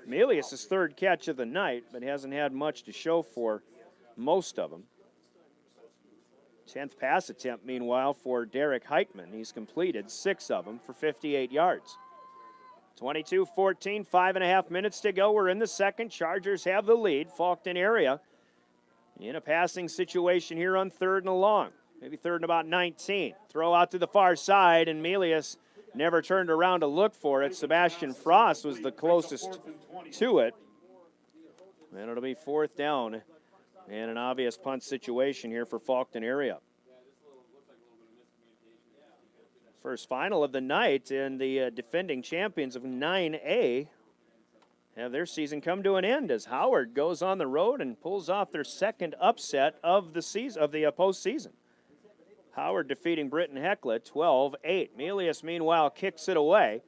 Melius' 3rd catch of the night, but hasn't had much to show for most of them. 10th pass attempt, meanwhile, for Derek Heitman. He's completed 6 of them for 58 yards. 22-14, 5.5 minutes to go. We're in the second. Chargers have the lead. Faulkton area in a passing situation here on 3rd and long. Maybe 3rd and about 19. Throw out to the far side, and Melius never turned around to look for it. Sebastian Frost was the closest to it. And it'll be 4th down. And an obvious punt situation here for Faulkton area. First final of the night, and the defending champions of 9A have their season come to an end as Howard goes on the road and pulls off their 2nd upset of the season, of the postseason. Howard defeating Britton Hecla 12-8. Melius, meanwhile, kicks it away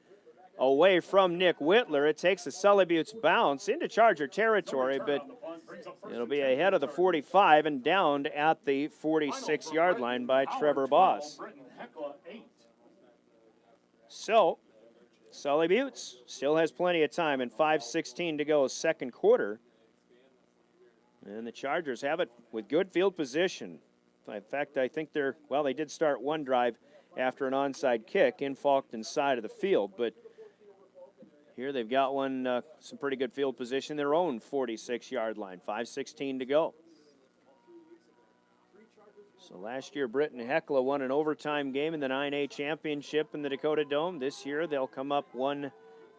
from Nick Whitler. It takes a Sully Buttes bounce into Charger territory, but it'll be ahead of the 45 and downed at the 46-yard line by Trevor Boss. So, Sully Buttes still has plenty of time, and 5:16 to go, 2nd quarter. And the Chargers have it with good field position. In fact, I think they did start one drive after an onside kick in Faulkton's side of the field, but here they've got some pretty good field position, their own 46-yard line, 5:16 to go. So last year, Britton Hecla won an overtime game in the 9A championship in the Dakota Dome. This year, they'll come up 1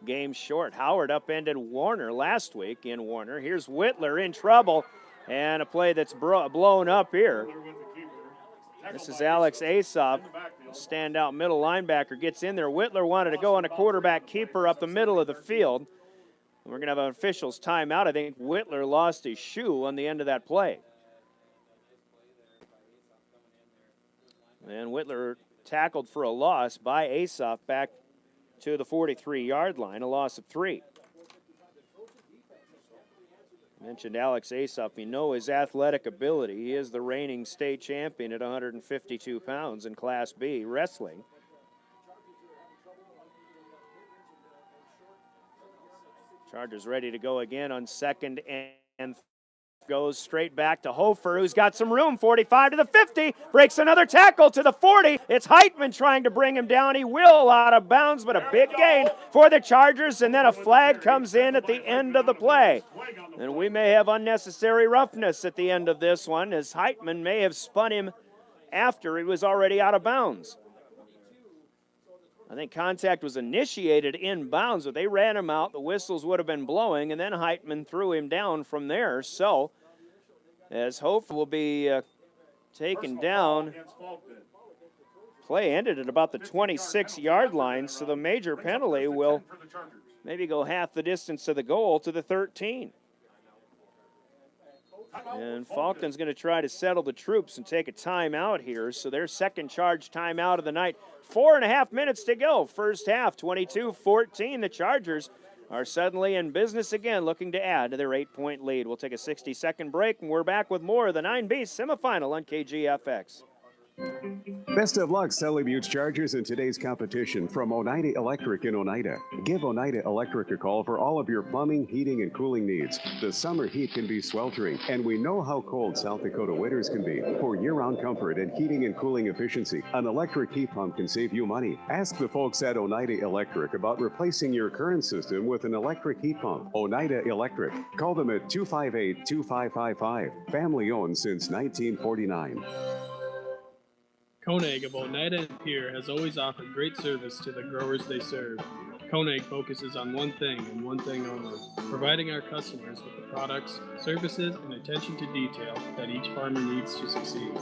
game short. Howard upended Warner last week in Warner. Here's Whitler in trouble, and a play that's blown up here. This is Alex Asoff, standout middle linebacker, gets in there. Whitler wanted to go on a quarterback keeper up the middle of the field. We're going to have an official's timeout. I think Whitler lost his shoe on the end of that play. And Whitler tackled for a loss by Asoff back to the 43-yard line, a loss of 3. Mentioned Alex Asoff. You know his athletic ability. He is the reigning state champion at 152 pounds in Class B wrestling. Chargers ready to go again on 2nd and goes straight back to Hofer, who's got some room, 45 to the 50, breaks another tackle to the 40. It's Heitman trying to bring him down. He will out of bounds, but a big gain for the Chargers, and then a flag comes in at the end of the play. And we may have unnecessary roughness at the end of this one, as Heitman may have spun him after he was already out of bounds. I think contact was initiated inbounds, but they ran him out. The whistles would have been blowing, and then Heitman threw him down from there. So, as Hof will be taken down. Play ended at about the 26-yard line, so the major penalty will maybe go half the distance to the goal to the 13. And Faulkton's going to try to settle the troops and take a timeout here. So their second charge timeout of the night. 4.5 minutes to go. First half, 22-14. The Chargers are suddenly in business again, looking to add to their 8-point lead. We'll take a 60-second break, and we're back with more of the 9B semifinal on KGFX. Best of luck, Sully Buttes Chargers, in today's competition from Oneida Electric in Oneida. Give Oneida Electric a call for all of your plumbing, heating, and cooling needs. The summer heat can be sweltering, and we know how cold South Dakota winters can be. For year-round comfort and heating and cooling efficiency, an electric heat pump can save you money. Ask the folks at Oneida Electric about replacing your current system with an electric heat pump. Oneida Electric. Call them at 258-2555. Family owned since 1949. Koenig of Oneida and Pierre has always offered great service to the growers they serve. Koenig focuses on one thing and one thing only, providing our customers with the products, services, and attention to detail that each farmer needs to succeed.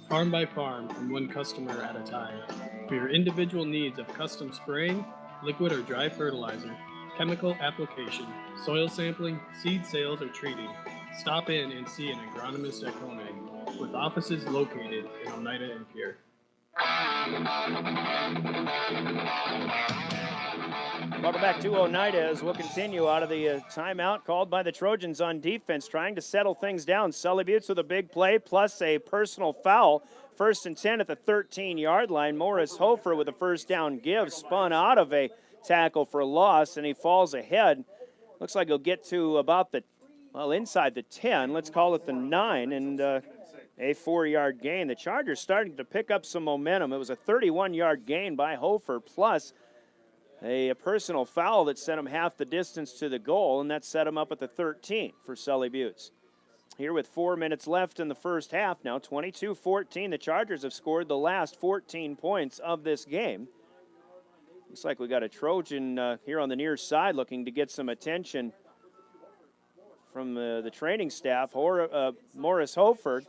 Farm by farm and one customer at a time. For your individual needs of custom spraying, liquid or dry fertilizer, chemical application, soil sampling, seed sales, or treating, stop in and see an agronomist at Koenig, with offices located in Oneida and Pierre. Welcome back to Oneida as we'll continue out of the timeout called by the Trojans on defense, trying to settle things down. Sully Buttes with a big play plus a personal foul. 1st and 10 at the 13-yard line. Morris Hofer with a first down give, spun out of a tackle for a loss, and he falls ahead. Looks like he'll get to about the, inside the 10. Let's call it the 9, and a 4-yard gain. The Chargers starting to pick up some momentum. It was a 31-yard gain by Hofer plus a personal foul that sent him half the distance to the goal, and that set him up at the 13 for Sully Buttes. Here with 4 minutes left in the first half now, 22-14. The Chargers have scored the last 14 points of this game. Looks like we got a Trojan here on the near side looking to get some attention from the training staff. Morris Hofer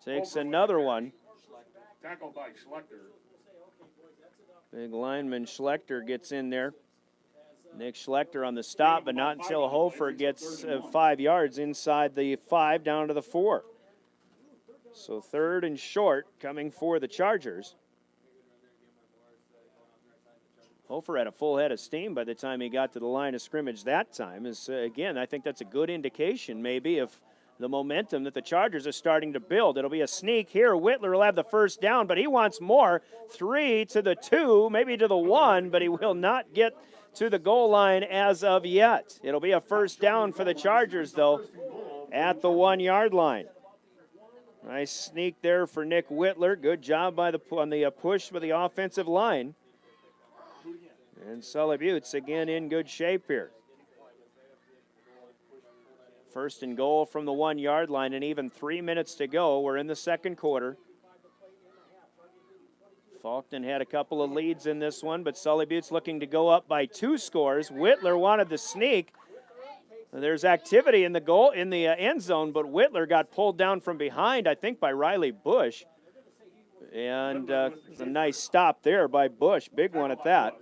takes another one. Tackled by Schlechter. Big lineman Schlechter gets in there. Nick Schlechter on the stop, but not until Hofer gets 5 yards inside the 5 down to the 4. So 3rd and short coming for the Chargers. Hofer had a full head of steam by the time he got to the line of scrimmage that time. Again, I think that's a good indication maybe of the momentum that the Chargers are starting to build. It'll be a sneak here. Whitler will have the first down, but he wants more. 3 to the 2, maybe to the 1, but he will not get to the goal line as of yet. It'll be a first down for the Chargers, though, at the 1-yard line. Nice sneak there for Nick Whitler. Good job on the push with the offensive line. And Sully Buttes again in good shape here. 1st and goal from the 1-yard line, and even 3 minutes to go. We're in the second quarter. Faulkton had a couple of leads in this one, but Sully Buttes looking to go up by 2 scores. Whitler wanted the sneak. There's activity in the end zone, but Whitler got pulled down from behind, I think, by Riley Bush. And it's a nice stop there by Bush. Big one at that.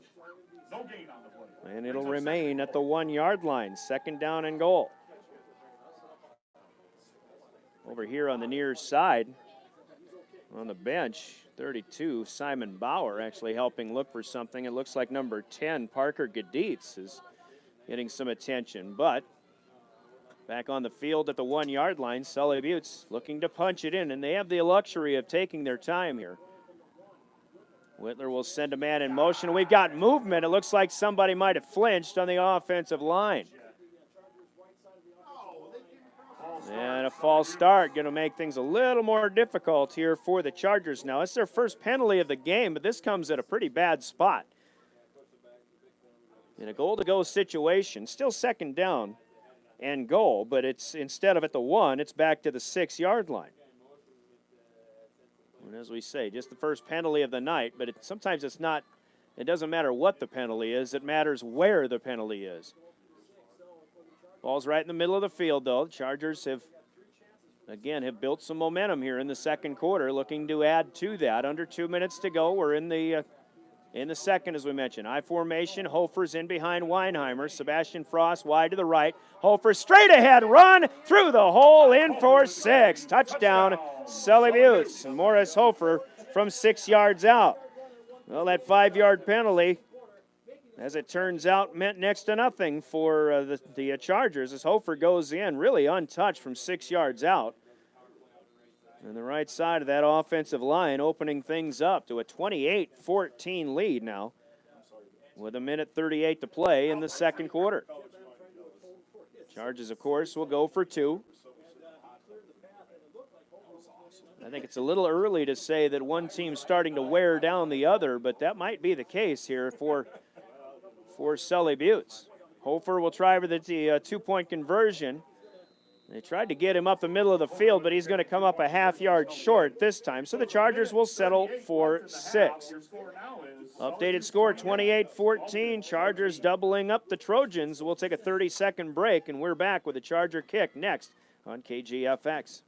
And it'll remain at the 1-yard line. 2nd down and goal. Over here on the near side, on the bench, 32, Simon Bauer actually helping look for something. It looks like number 10, Parker Gaditz, is getting some attention. But back on the field at the 1-yard line, Sully Buttes looking to punch it in, and they have the luxury of taking their time here. Whitler will send a man in motion. We've got movement. It looks like somebody might have flinched on the offensive line. And a false start, going to make things a little more difficult here for the Chargers now. It's their first penalty of the game, but this comes at a pretty bad spot. In a goal-to-go situation, still 2nd down and goal, but it's instead of at the 1, it's back to the 6-yard line. And as we say, just the first penalty of the night, but sometimes it's not, it doesn't matter what the penalty is, it matters where the penalty is. Ball's right in the middle of the field, though. The Chargers have again, have built some momentum here in the second quarter, looking to add to that. Under 2 minutes to go. We're in the second, as we mentioned. I formation. Hofer's in behind Weinheimer. Sebastian Frost wide to the right. Hofer straight ahead run through the hole in for 6. Touchdown, Sully Buttes. And Morris Hofer from 6 yards out. Well, that 5-yard penalty, as it turns out, meant next to nothing for the Chargers as Hofer goes in really untouched from 6 yards out. And the right side of that offensive line opening things up to a 28-14 lead now with 1:38 to play in the second quarter. Chargers, of course, will go for 2. I think it's a little early to say that one team's starting to wear down the other, but that might be the case here for Sully Buttes. Hofer will try for the 2-point conversion. They tried to get him up the middle of the field, but he's going to come up a half-yard short this time. So the Chargers will settle for 6. Updated score, 28-14. Chargers doubling up the Trojans. We'll take a 30-second break, and we're back with a Charger kick next on KGFX.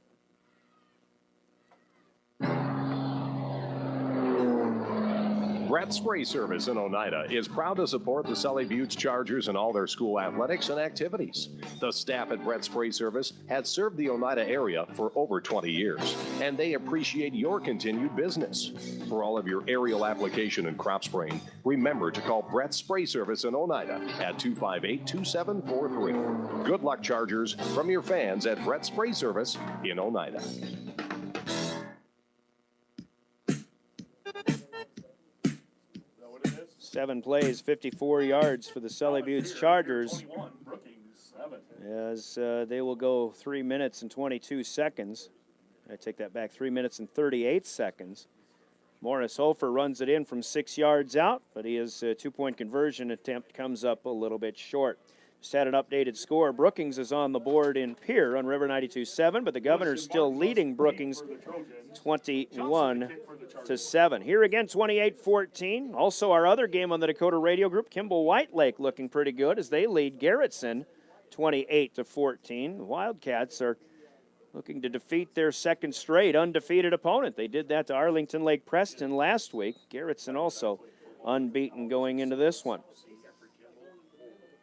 Brett Spray Service in Oneida is proud to support the Sully Buttes Chargers in all their school athletics and activities. The staff at Brett Spray Service has served the Oneida area for over 20 years, and they appreciate your continued business. For all of your aerial application and crop spraying, remember to call Brett Spray Service in Oneida at 258-2743. Good luck, Chargers, from your fans at Brett Spray Service in Oneida. 7 plays, 54 yards for the Sully Buttes Chargers as they will go 3 minutes and 22 seconds. I take that back, 3 minutes and 38 seconds. Morris Hofer runs it in from 6 yards out, but his 2-point conversion attempt comes up a little bit short. Just had an updated score. Brookings is on the board in Pierre on River 92.7, but the Governor's still leading Brookings 21-7. Here again, 28-14. Also our other game on the Dakota Radio Group, Kimball White Lake looking pretty good as they lead Garrettson 28-14. The Wildcats are looking to defeat their second straight undefeated opponent. They did that to Arlington Lake Preston last week. Garrettson also unbeaten going into this one.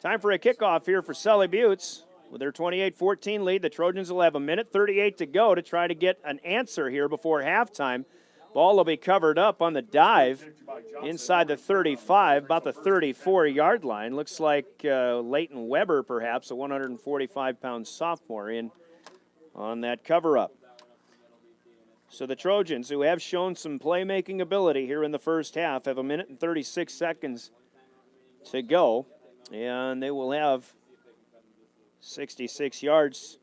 Time for a kickoff here for Sully Buttes. With their 28-14 lead, the Trojans will have 1:38 to go to try to get an answer here before halftime. Ball will be covered up on the dive inside the 35, about the 34-yard line. Looks like Leighton Weber, perhaps, a 145-pound sophomore, in on that cover-up. So the Trojans, who have shown some playmaking ability here in the first half, have 1:36 seconds to go. And they will have 66 yards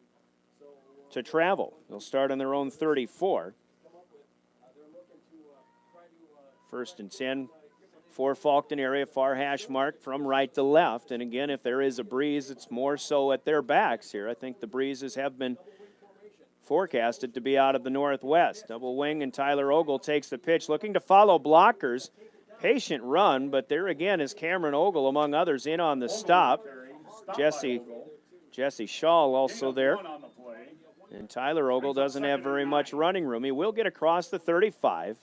to travel. They'll start on their own 34. 1st and 10 for Faulkton area, far hash mark from right to left. And again, if there is a breeze, it's more so at their backs here. I think the breezes have been forecasted to be out of the northwest. Double wing, and Tyler Ogle takes the pitch, looking to follow blockers. Patient run, but there again is Cameron Ogle, among others, in on the stop. Jesse Shaw also there. And Tyler Ogle doesn't have very much running room. He will get across the 35.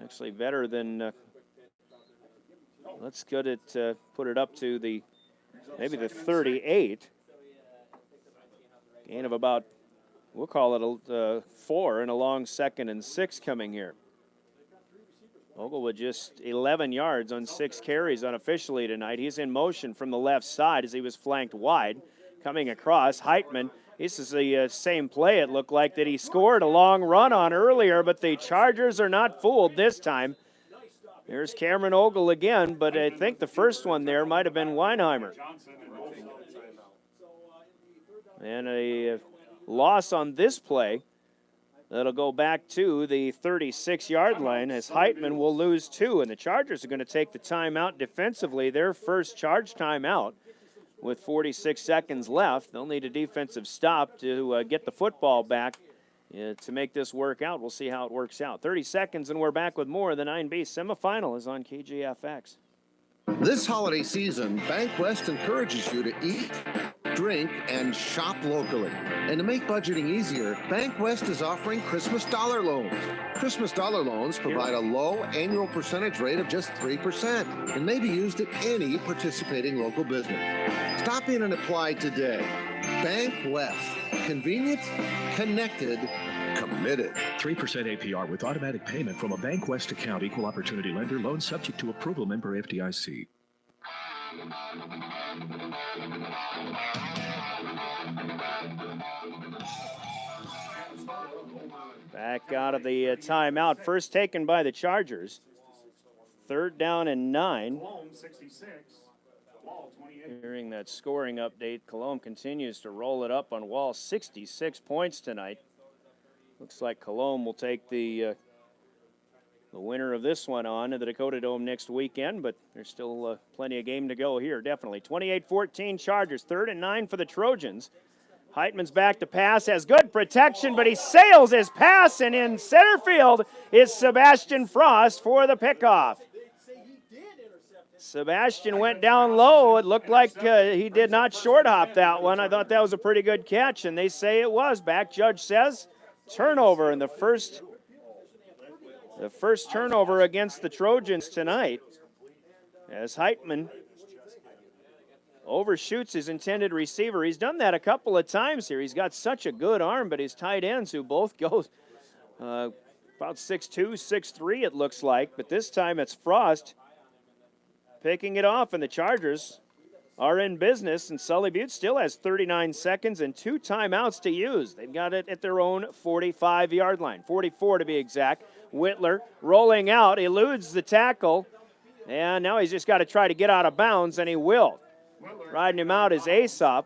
Actually better than, let's get it, put it up to maybe the 38. Gain of about, we'll call it 4 and a long 2nd and 6 coming here. Ogle with just 11 yards on 6 carries unofficially tonight. He's in motion from the left side as he was flanked wide. Coming across, Heitman. This is the same play, it looked like, that he scored a long run on earlier, but the Chargers are not fooled this time. There's Cameron Ogle again, but I think the first one there might have been Weinheimer. And a loss on this play. That'll go back to the 36-yard line as Heitman will lose 2, and the Chargers are going to take the timeout defensively, their first charge timeout with 46 seconds left. They'll need a defensive stop to get the football back to make this work out. We'll see how it works out. 30 seconds, and we're back with more. The 9B semifinal is on KGFX. This holiday season, Bank West encourages you to eat, drink, and shop locally. And to make budgeting easier, Bank West is offering Christmas dollar loans. Christmas dollar loans provide a low annual percentage rate of just 3% and may be used at any participating local business. Stop in and apply today. Bank West. Convenient, connected, committed. 3% APR with automatic payment from a Bank West account. Equal opportunity lender. Loan subject to approval. Member FDIC. Back out of the timeout. First taken by the Chargers. 3rd down and 9. Hearing that scoring update, Cologne continues to roll it up on Wall. 66 points tonight. Looks like Cologne will take the winner of this one on to the Dakota Dome next weekend, but there's still plenty of game to go here, definitely. 28-14 Chargers, 3rd and 9 for the Trojans. Heitman's back to pass, has good protection, but he sails his pass, and in center field is Sebastian Frost for the pickoff. Sebastian went down low. It looked like he did not short hop that one. I thought that was a pretty good catch, and they say it was. Back judge says turnover in the first turnover against the Trojans tonight, as Heitman overshoots his intended receiver. He's done that a couple of times here. He's got such a good arm, but his tight ends, who both go about 6'2", 6'3", it looks like, but this time it's Frost picking it off, and the Chargers are in business, and Sully Butte still has 39 seconds and 2 timeouts to use. They've got it at their own 45-yard line, 44 to be exact. Whitler rolling out, eludes the tackle, and now he's just got to try to get out of bounds, and he will. Riding him out is Aesop.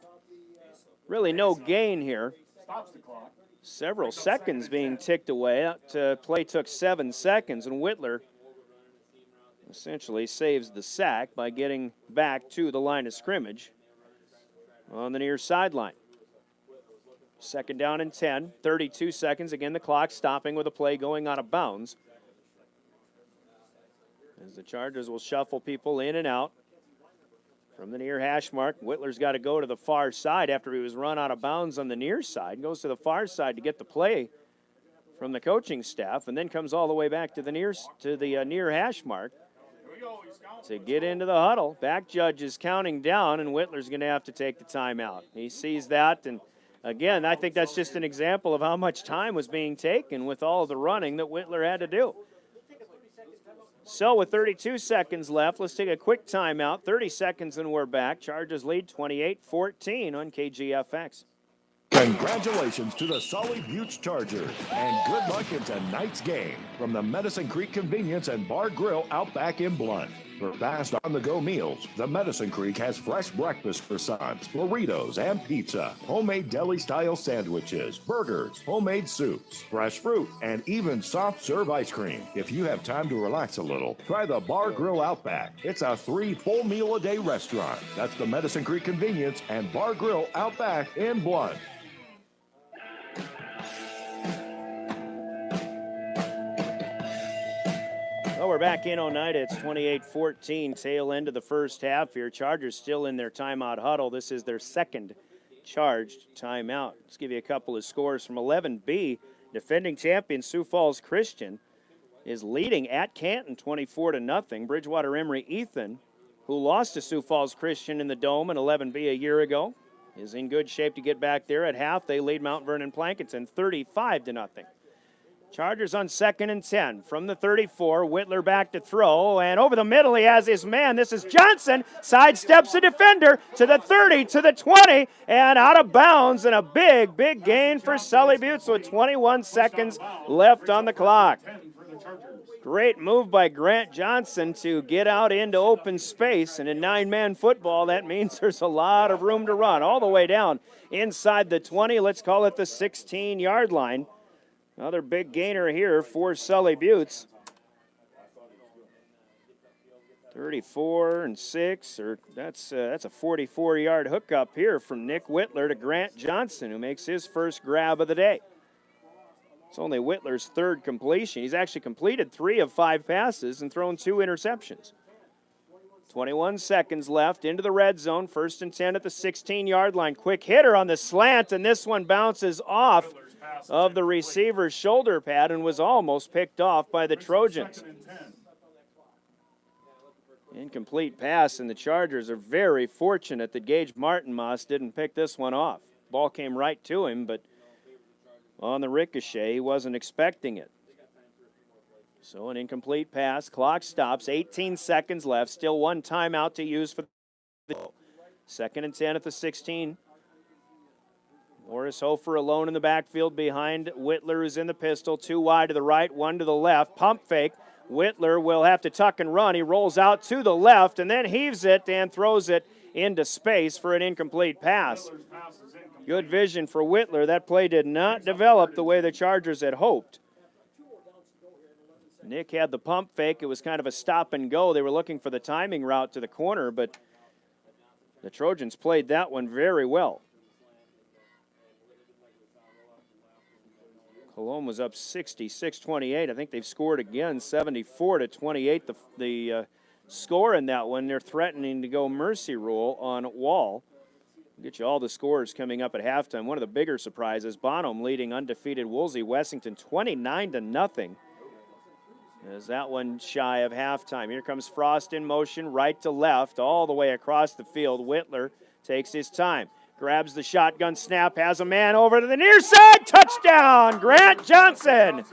Really no gain here. Several seconds being ticked away. Play took 7 seconds, and Whitler essentially saves the sack by getting back to the line of scrimmage on the near sideline. 2nd down and 10, 32 seconds. Again, the clock stopping with a play going out of bounds, as the Chargers will shuffle people in and out from the near hash mark. Whitler's got to go to the far side after he was run out of bounds on the near side. Goes to the far side to get the play from the coaching staff, and then comes all the way back to the near hash mark to get into the huddle. Back judge is counting down, and Whitler's going to have to take the timeout. He sees that, and again, I think that's just an example of how much time was being taken with all the running that Whitler had to do. So with 32 seconds left, let's take a quick timeout. 30 seconds and we're back. Chargers lead 28-14 on KGFX. Congratulations to the Sully Butte Chargers, and good luck in tonight's game from the Medicine Creek Convenience and Bar Grill out back in Blunt. For fast on-the-go meals, the Medicine Creek has fresh breakfast croissants, burritos, and pizza, homemade deli-style sandwiches, burgers, homemade soups, fresh fruit, and even soft-serve ice cream. If you have time to relax a little, try the Bar Grill Outback. It's a 3 full meal a day restaurant. That's the Medicine Creek Convenience and Bar Grill Outback in Blunt. Well, we're back in Oneida. It's 28-14, tail end of the first half here. Chargers still in their timeout huddle. This is their second charged timeout. Let's give you a couple of scores from 11B. Defending champion Sioux Falls Christian is leading at Canton 24-0. Bridgewater Emory Ethan, who lost to Sioux Falls Christian in the Dome in 11B a year ago, is in good shape to get back there. At half, they lead Mount Vernon Plankinton 35-0. Chargers on 2nd and 10 from the 34. Whitler back to throw, and over the middle he has his man. This is Johnson. Sidesteps a defender to the 30, to the 20, and out of bounds, and a big, big gain for Sully Butte with 21 seconds left on the clock. Great move by Grant Johnson to get out into open space, and in 9-man football, that means there's a lot of room to run all the way down inside the 20, let's call it the 16-yard line. Another big gainer here for Sully Buttes. 34-6, or that's a 44-yard hookup here from Nick Whitler to Grant Johnson, who makes his first grab of the day. It's only Whitler's third completion. He's actually completed 3 of 5 passes and thrown 2 interceptions. 21 seconds left into the red zone. 1st and 10 at the 16-yard line. Quick hitter on the slant, and this one bounces off of the receiver's shoulder pad and was almost picked off by the Trojans. Incomplete pass, and the Chargers are very fortunate that Gage Martinmas didn't pick this one off. Ball came right to him, but on the ricochet, he wasn't expecting it. So an incomplete pass. Clock stops. 18 seconds left. Still one timeout to use for the 2nd and 10 at the 16. Morris Hofer alone in the backfield behind Whitler, who's in the pistol. 2 wide to the right, 1 to the left. Pump fake. Whitler will have to tuck and run. He rolls out to the left and then heaves it and throws it into space for an incomplete pass. Good vision for Whitler. That play did not develop the way the Chargers had hoped. Nick had the pump fake. It was kind of a stop and go. They were looking for the timing route to the corner, but the Trojans played that one very well. Cologne was up 66-28. I think they've scored again, 74-28. The score in that one, they're threatening to go mercy rule on Wall. We'll get you all the scores coming up at halftime. One of the bigger surprises, Bonham leading undefeated Woolsey Wessington 29-0. As that one shy of halftime. Here comes Frost in motion, right to left, all the way across the field. Whitler takes his time. Grabs the shotgun snap, has a man over to the near side. Touchdown, Grant Johnson.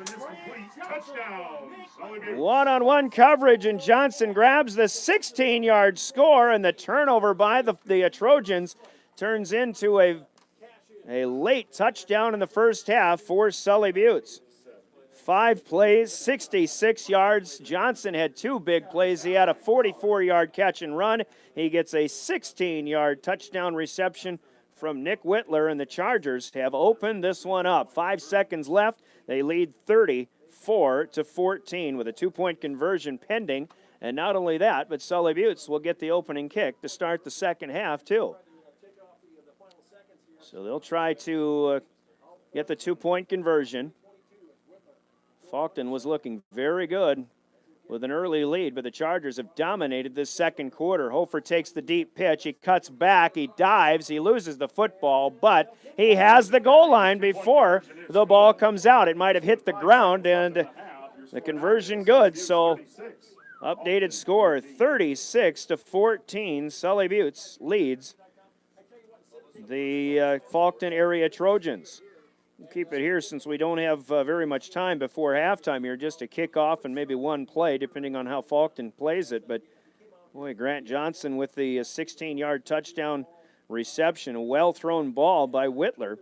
One-on-one coverage, and Johnson grabs the 16-yard score, and the turnover by the Trojans turns into a late touchdown in the first half for Sully Buttes. 5 plays, 66 yards. Johnson had 2 big plays. He had a 44-yard catch and run. He gets a 16-yard touchdown reception from Nick Whitler, and the Chargers have opened this one up. 5 seconds left. They lead 34-14 with a 2-point conversion pending. And not only that, but Sully Buttes will get the opening kick to start the second half, too. So they'll try to get the 2-point conversion. Faulkton was looking very good with an early lead, but the Chargers have dominated this second quarter. Hofer takes the deep pitch. He cuts back. He dives. He loses the football, but he has the goal line before the ball comes out. It might have hit the ground, and the conversion good. So updated score, 36-14. Sully Buttes leads the Faulkton area Trojans. We'll keep it here since we don't have very much time before halftime here, just to kick off and maybe one play, depending on how Faulkton plays it. But, boy, Grant Johnson with the 16-yard touchdown reception, a well-thrown ball by Whitler.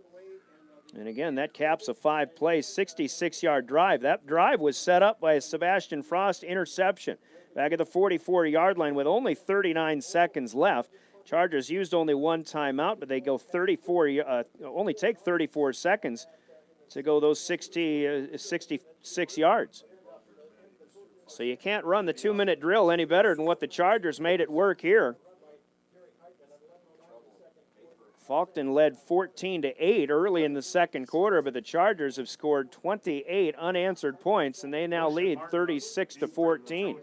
And, again, that caps a 5-play, 66-yard drive. That drive was set up by a Sebastian Frost interception back at the 44-yard line with only 39 seconds left. Chargers used only 1 timeout, but they go only take 34 seconds to go those 66 yards. So you can't run the 2-minute drill any better than what the Chargers made it work here. Faulkton led 14-8 early in the second quarter, but the Chargers have scored 28 unanswered points, and they now lead 36-14.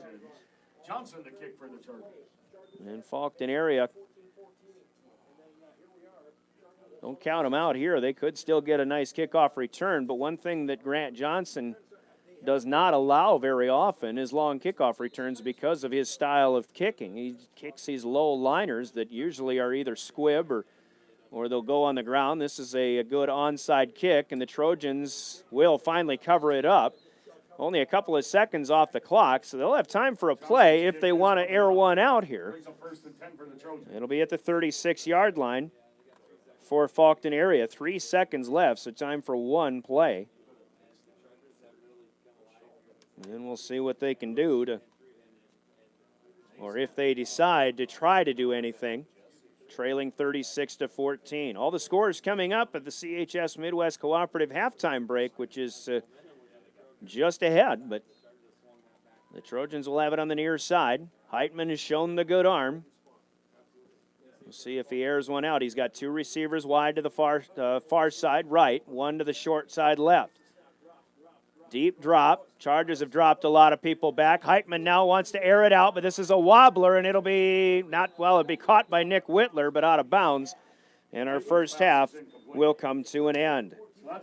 Johnson the kick for the Chargers. And Faulkton area, don't count them out here. They could still get a nice kickoff return, but one thing that Grant Johnson does not allow very often is long kickoff returns because of his style of kicking. He kicks these low liners that usually are either squib or they'll go on the ground. This is a good onside kick, and the Trojans will finally cover it up. Only a couple of seconds off the clock, so they'll have time for a play if they want to air one out here. It'll be at the 36-yard line for Faulkton area. 3 seconds left, so time for one play. And then we'll see what they can do or if they decide to try to do anything. Trailing 36-14. All the scores coming up at the CHS Midwest Cooperative halftime break, which is just ahead, but the Trojans will have it on the near side. Heitman has shown the good arm. We'll see if he airs one out. He's got 2 receivers wide to the far side right, 1 to the short side left. Deep drop. Chargers have dropped a lot of people back. Heitman now wants to air it out, but this is a wobbler, and it'll be it'll be caught by Nick Whitler, but out of bounds. And our first half will come to an end.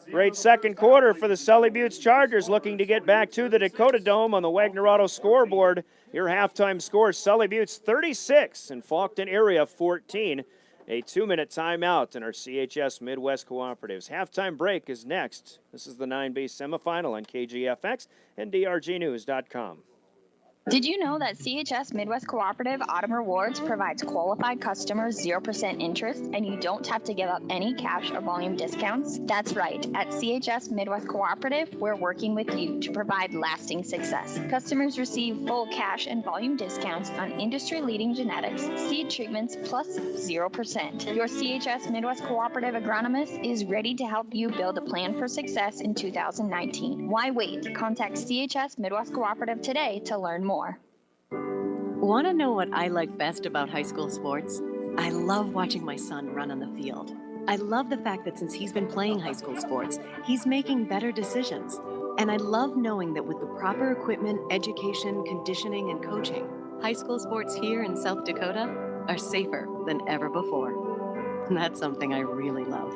Great second quarter for the Sully Buttes Chargers, looking to get back to the Dakota Dome on the Wagner Auto scoreboard. Your halftime score, Sully Buttes 36 and Faulkton area 14. A 2-minute timeout in our CHS Midwest Cooperatives. Halftime break is next. This is the 9B semifinal on KGFX and drgnews.com. Did you know that CHS Midwest Cooperative Autumn Rewards provides qualified customers 0% interest and you don't have to give up any cash or volume discounts? That's right. At CHS Midwest Cooperative, we're working with you to provide lasting success. Customers receive full cash and volume discounts on industry-leading genetics, seed treatments, plus 0%. Your CHS Midwest Cooperative agronomist is ready to help you build a plan for success in 2019. Why wait? Contact CHS Midwest Cooperative today to learn more. Want to know what I like best about high school sports? I love watching my son run on the field. I love the fact that since he's been playing high school sports, he's making better decisions. And I love knowing that with the proper equipment, education, conditioning, and coaching, high school sports here in South Dakota are safer than ever before. And that's something I really love.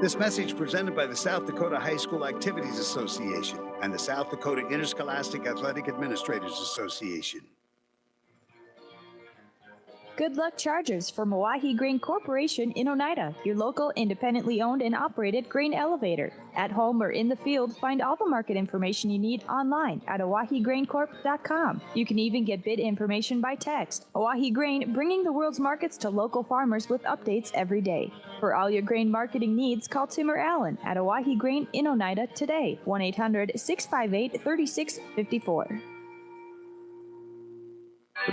This message presented by the South Dakota High School Activities Association and the South Dakota Interscholastic Athletic Administrators Association. Good luck, Chargers, from Oahe Grain Corporation in Oneida, your local independently owned and operated grain elevator. At home or in the field, find all the market information you need online at oahegraincorp.com. You can even get bid information by text. Oahe Grain, bringing the world's markets to local farmers with updates every day. For all your grain marketing needs, call Tim or Allen at Oahe Grain in Oneida today, 1-800-658-3654.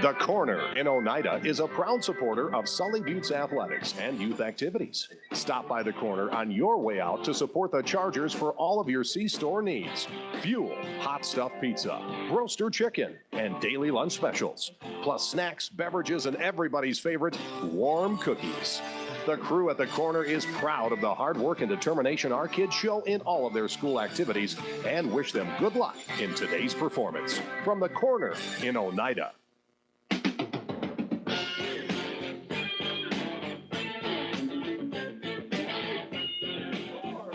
The Corner in Oneida is a proud supporter of Sully Buttes Athletics and youth activities. Stop by the Corner on your way out to support the Chargers for all of your C-store needs. Fuel, hot stuffed pizza, roaster chicken, and daily lunch specials. Plus snacks, beverages, and everybody's favorite, warm cookies. The crew at the Corner is proud of the hard work and determination our kids show in all of their school activities and wish them good luck in today's performance. From the Corner in Oneida.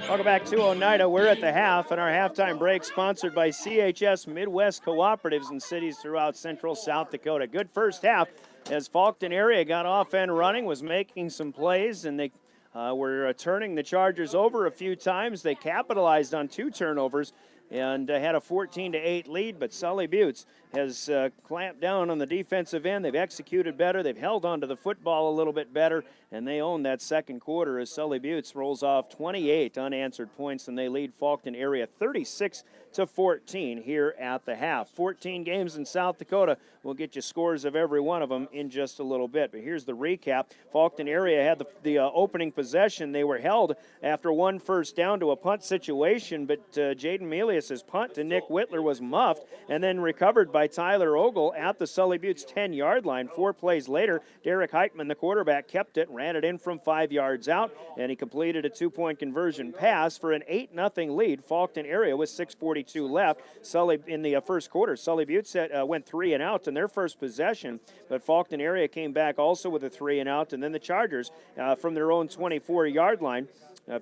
Welcome back to Oneida. We're at the half, and our halftime break sponsored by CHS Midwest Cooperatives in cities throughout central South Dakota. Good first half as Faulkton area got off and running, was making some plays, and they were turning the Chargers over a few times. They capitalized on 2 turnovers and had a 14-8 lead, but Sully Buttes has clamped down on the defensive end. They've executed better. They've held on to the football a little bit better, and they own that second quarter as Sully Buttes rolls off 28 unanswered points, and they lead Faulkton area 36-14 here at the half. 14 games in South Dakota. We'll get you scores of every one of them in just a little bit, but here's the recap. Faulkton area had the opening possession. They were held after 1 first down to a punt situation, but Jaden Melius's punt to Nick Whitler was muffed and then recovered by Tyler Ogle at the Sully Buttes 10-yard line. 4 plays later, Derek Heitman, the quarterback, kept it, ran it in from 5 yards out, and he completed a 2-point conversion pass for an 8-0 lead. Faulkton area with 6:42 left. Sully in the first quarter, Sully Buttes went 3 and out in their first possession, but Faulkton area came back also with a 3 and out, and then the Chargers from their own 24-yard line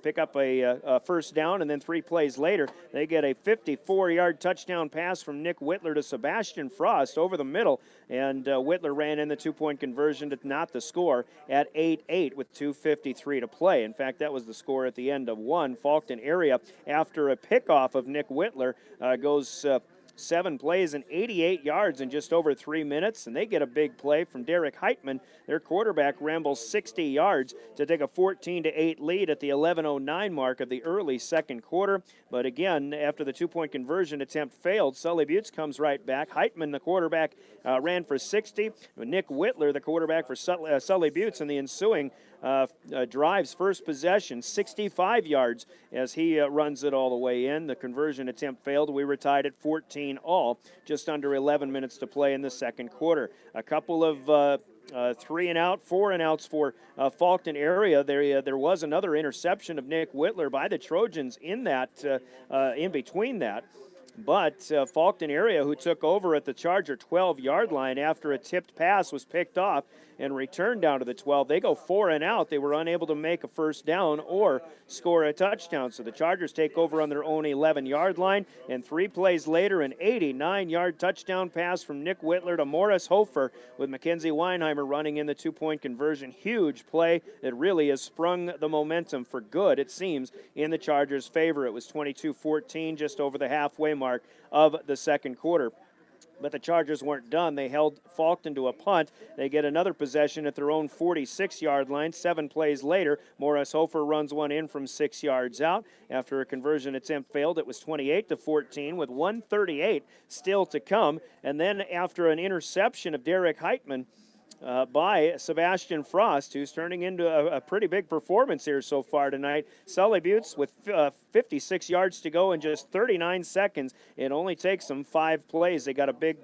pick up a first down, and then 3 plays later, they get a 54-yard touchdown pass from Nick Whitler to Sebastian Frost over the middle, and Whitler ran in the 2-point conversion to not the score at 8-8 with 2:53 to play. In fact, that was the score at the end of 1. Faulkton area, after a pickoff of Nick Whitler, goes 7 plays and 88 yards in just over 3 minutes, and they get a big play from Derek Heitman. Their quarterback rambles 60 yards to take a 14-8 lead at the 11:09 mark of the early second quarter. But again, after the 2-point conversion attempt failed, Sully Buttes comes right back. Heitman, the quarterback, ran for 60. Nick Whitler, the quarterback for Sully Buttes, in the ensuing drive's first possession, 65 yards as he runs it all the way in. The conversion attempt failed. We were tied at 14 all, just under 11 minutes to play in the second quarter. A couple of 3 and out, 4 and outs for Faulkton area. There was another interception of Nick Whitler by the Trojans in that, in between that. But Faulkton area, who took over at the Charger 12-yard line after a tipped pass was picked off and returned down to the 12, they go 4 and out. They were unable to make a first down or score a touchdown. So the Chargers take over on their own 11-yard line, and 3 plays later, an 89-yard touchdown pass from Nick Whitler to Morris Hofer with Mackenzie Weinheimer running in the 2-point conversion. Huge play that really has sprung the momentum for good, it seems, in the Chargers' favor. It was 22-14, just over the halfway mark of the second quarter. But the Chargers weren't done. They held Faulkton to a punt. They get another possession at their own 46-yard line. 7 plays later, Morris Hofer runs one in from 6 yards out. After a conversion attempt failed, it was 28-14 with 1:38 still to come. And then after an interception of Derek Heitman by Sebastian Frost, who's turning into a pretty big performance here so far tonight. Sully Buttes with 56 yards to go in just 39 seconds. It only takes them 5 plays. They got a big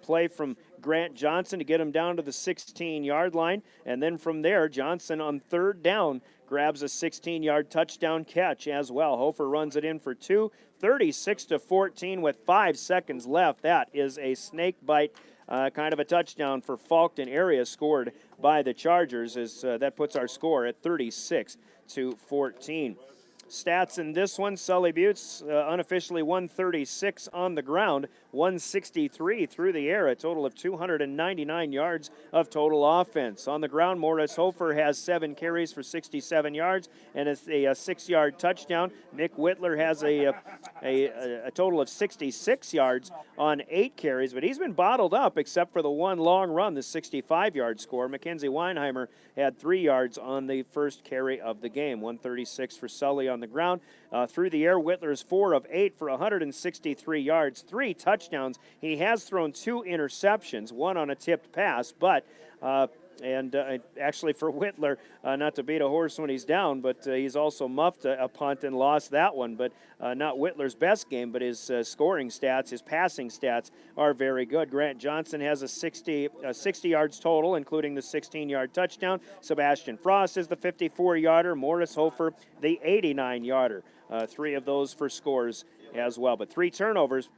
play from Grant Johnson to get him down to the 16-yard line. And then from there, Johnson on 3rd down grabs a 16-yard touchdown catch as well. Hofer runs it in for 2, 36-14 with 5 seconds left. That is a snake bite. Kind of a touchdown for Faulkton area scored by the Chargers, as that puts our score at 36-14. Stats in this one, Sully Buttes unofficially 136 on the ground, 163 through the air, a total of 299 yards of total offense. On the ground, Morris Hofer has 7 carries for 67 yards and a 6-yard touchdown. Nick Whitler has a total of 66 yards on 8 carries, but he's been bottled up except for the one long run, the 65-yard score. Mackenzie Weinheimer had 3 yards on the first carry of the game. 136 for Sully on the ground. Through the air, Whitler's 4 of 8 for 163 yards, 3 touchdowns. He has thrown 2 interceptions, one on a tipped pass, but actually for Whitler, not to beat a horse when he's down, but he's also muffed a punt and lost that one. But not Whitler's best game, but his scoring stats, his passing stats are very good. Grant Johnson has a 60 yards total, including the 16-yard touchdown. Sebastian Frost is the 54-yarder. Morris Hofer, the 89-yarder. 3 of those for scores as well. But 3 turnovers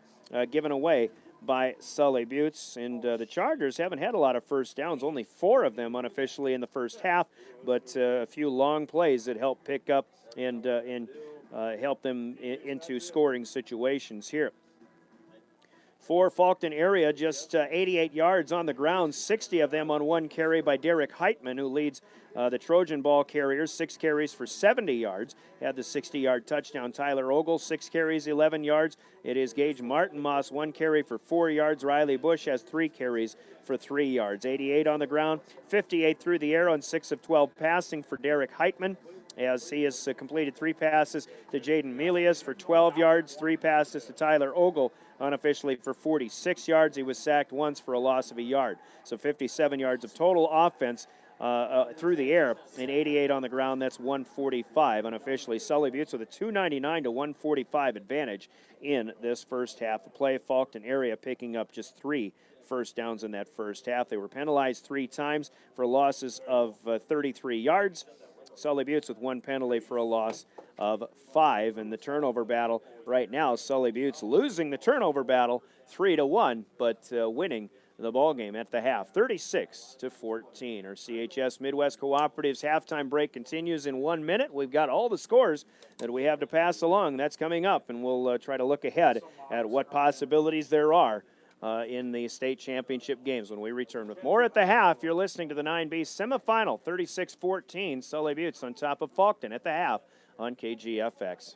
given away by Sully Buttes, and the Chargers haven't had a lot of first downs, only 4 of them unofficially in the first half, but a few long plays that help pick up and help them into scoring situations here. For Faulkton area, just 88 yards on the ground, 60 of them on 1 carry by Derek Heitman, who leads the Trojan ball carriers, 6 carries for 70 yards. Had the 60-yard touchdown. Tyler Ogle, 6 carries, 11 yards. It is Gage Martinmoss, 1 carry for 4 yards. Riley Bush has 3 carries for 3 yards. 88 on the ground, 58 through the air on 6 of 12 passing for Derek Heitman, as he has completed 3 passes to Jaden Melius for 12 yards, 3 passes to Tyler Ogle unofficially for 46 yards. He was sacked once for a loss of a yard. So 57 yards of total offense through the air, and 88 on the ground. That's 145 unofficially. Sully Buttes with a 299 to 145 advantage in this first half of play. Faulkton area picking up just 3 first downs in that first half. They were penalized 3 times for losses of 33 yards. Sully Buttes with 1 penalty for a loss of 5. In the turnover battle right now, Sully Buttes losing the turnover battle 3-1, but winning the ball game at the half, 36-14. Our CHS Midwest Cooperative's halftime break continues in 1 minute. We've got all the scores that we have to pass along. That's coming up, and we'll try to look ahead at what possibilities there are in the state championship games when we return with more at the half. You're listening to the 9B semifinal, 36-14. Sully Buttes on top of Faulkton at the half on KGFX.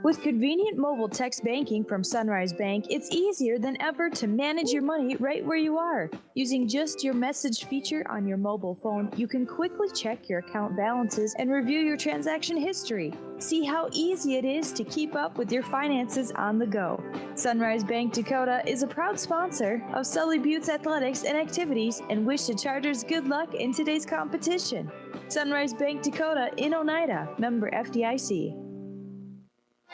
With convenient mobile text banking from Sunrise Bank, it's easier than ever to manage your money right where you are. Using just your message feature on your mobile phone, you can quickly check your account balances and review your transaction history. See how easy it is to keep up with your finances on the go. Sunrise Bank Dakota is a proud sponsor of Sully Buttes Athletics and Activities and wish the Chargers good luck in today's competition. Sunrise Bank Dakota in Oneida, member FDIC.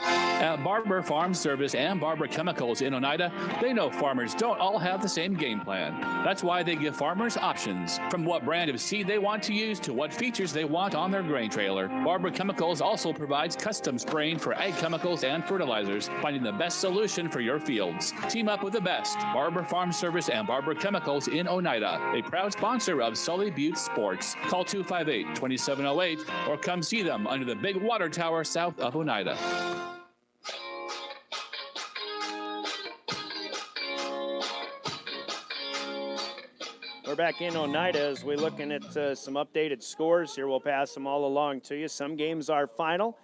At Barber Farm Service and Barber Chemicals in Oneida, they know farmers don't all have the same game plan. That's why they give farmers options, from what brand of seed they want to use to what features they want on their grain trailer. Barber Chemicals also provides custom spraying for ag chemicals and fertilizers, finding the best solution for your fields. Team up with the best. Barber Farm Service and Barber Chemicals in Oneida, a proud sponsor of Sully Butte Sports. Call 258-2708 or come see them under the big water tower south of Oneida. We're back in Oneida as we're looking at some updated scores here. We'll pass them all along to you. Some games are final.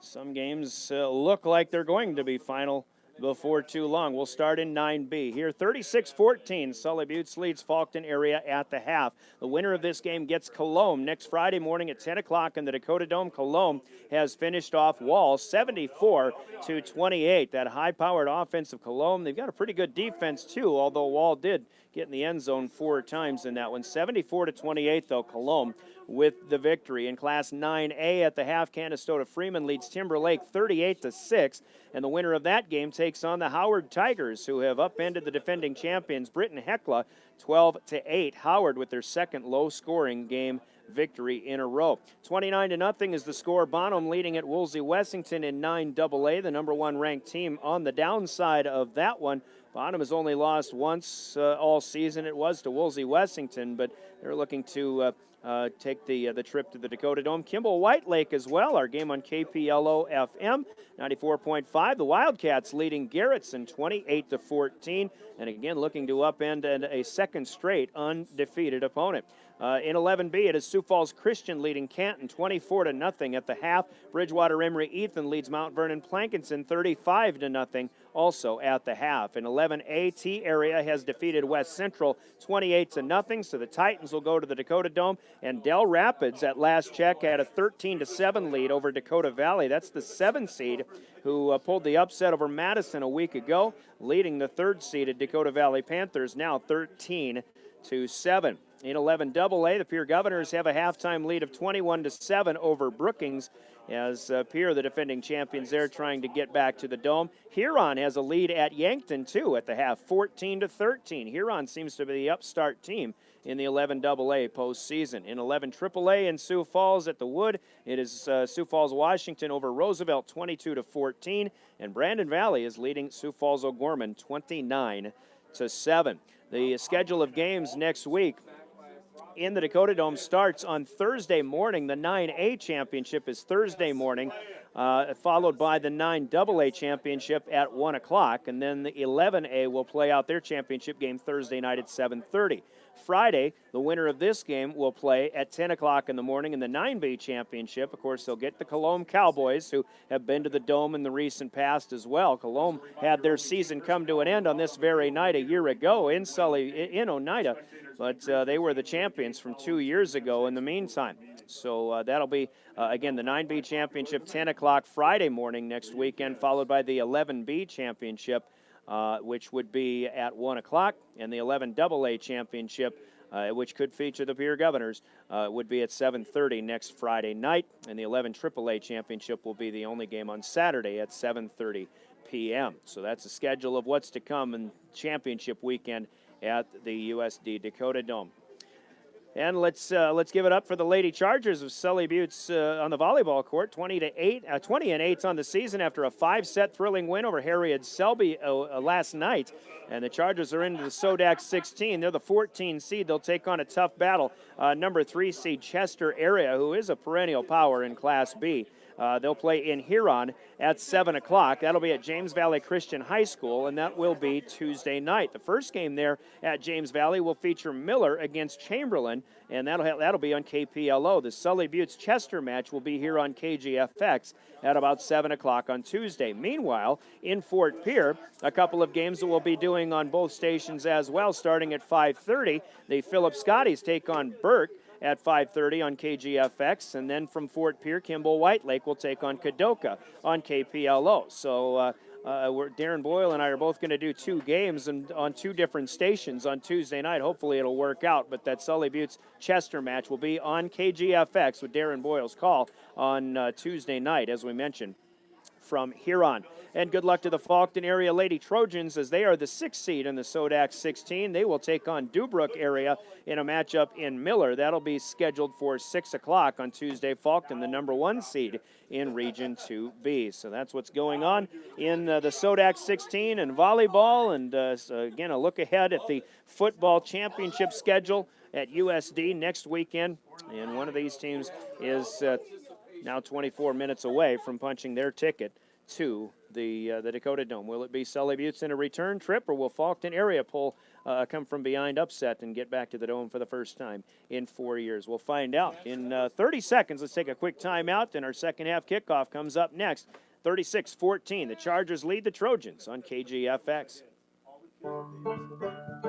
Some games look like they're going to be final before too long. We'll start in 9B here. 36-14, Sully Butte leads Faulkton area at the half. The winner of this game gets Cologne next Friday morning at 10 o'clock in the Dakota Dome. Cologne has finished off Wall 74-28. That high-powered offense of Cologne, they've got a pretty good defense too, although Wall did get in the end zone 4 times in that one. 74-28 though, Cologne with the victory. In Class 9A at the half, Canastota Freeman leads Timberlake 38-6, and the winner of that game takes on the Howard Tigers, who have upended the defending champions Britton Hecla 12-8. Howard with their second low-scoring game victory in a row. 29-0 is the score. Bonham leading at Woolsey Wessington in 9AA, the number 1 ranked team. On the downside of that one, Bonham has only lost once all season. It was to Woolsey Wessington, but they're looking to take the trip to the Dakota Dome. Kimball White Lake as well. Our game on KPLO FM 94.5. The Wildcats leading Garrettson 28-14, and again looking to upend a second straight undefeated opponent. In 11B, it is Sioux Falls Christian leading Canton 24-0 at the half. Bridgewater Emory Ethan leads Mount Vernon Plankinson 35-0 also at the half. In 11A, T area has defeated West Central 28-0, so the Titans will go to the Dakota Dome. And Del Rapids, at last check, had a 13-7 lead over Dakota Valley. That's the 7 seed who pulled the upset over Madison a week ago, leading the 3rd seeded Dakota Valley Panthers now 13-7. In 11AA, the Pierre Governors have a halftime lead of 21-7 over Brookings, as Pierre, the defending champions there, trying to get back to the Dome. Huron has a lead at Yankton, too, at the half, 14-13. Huron seems to be the upstart team in the 11AA postseason. In 11AAA in Sioux Falls at the Wood, it is Sioux Falls, Washington over Roosevelt, 22-14, and Brandon Valley is leading Sioux Falls O'Gorman 29-7. The schedule of games next week in the Dakota Dome starts on Thursday morning. The 9A championship is Thursday morning, followed by the 9AA championship at 1 o'clock, and then the 11A will play out their championship game Thursday night at 7:30. Friday, the winner of this game will play at 10 o'clock in the morning in the 9B championship. Of course, they'll get the Cologne Cowboys, who have been to the Dome in the recent past as well. Cologne had their season come to an end on this very night a year ago in Oneida, but they were the champions from 2 years ago in the meantime. So that'll be, again, the 9B championship, 10 o'clock Friday morning next weekend, followed by the 11B championship, which would be at 1 o'clock, and the 11AA championship, which could feature the Pierre Governors, would be at 7:30 next Friday night, and the 11AAA championship will be the only game on Saturday at 7:30 p.m. So that's the schedule of what's to come in championship weekend at the USD Dakota Dome. And let's give it up for the Lady Chargers of Sully Butte on the volleyball court, 20-8 on the season after a 5-set thrilling win over Harriet Selby last night. And the Chargers are into the Sodax 16. They're the 14 seed. They'll take on a tough battle, number 3 seed Chester area, who is a perennial power in Class B. They'll play in Huron at 7 o'clock. That'll be at James Valley Christian High School, and that will be Tuesday night. The first game there at James Valley will feature Miller against Chamberlain, and that'll be on KPLO. The Sully Butte's Chester match will be here on KGFX at about 7 o'clock on Tuesday. Meanwhile, in Fort Pierre, a couple of games that we'll be doing on both stations as well, starting at 5:30. The Philip Scotties take on Burke at 5:30 on KGFX, and then from Fort Pierre, Kimball White Lake will take on Kadoka on KPLO. So Darren Boyle and I are both going to do 2 games and on 2 different stations on Tuesday night. Hopefully it'll work out, but that Sully Butte's Chester match will be on KGFX with Darren Boyle's call on Tuesday night, as we mentioned. from here on. And good luck to the Faulkton area Lady Trojans as they are the 6th seed in the Sodax 16. They will take on Dubrook area in a matchup in Miller. That'll be scheduled for 6 o'clock on Tuesday. Faulkton, the number 1 seed in Region 2B. So that's what's going on in the Sodax 16 and volleyball. And so again, a look ahead at the football championship schedule at USD next weekend. And one of these teams is now 24 minutes away from punching their ticket to the Dakota Dome. Will it be Sully Buttes in a return trip, or will Faulkton area come from behind upset and get back to the Dome for the first time in 4 years? We'll find out in 30 seconds. Let's take a quick timeout, and our second half kickoff comes up next. 36-14, the Chargers lead the Trojans on KGFX.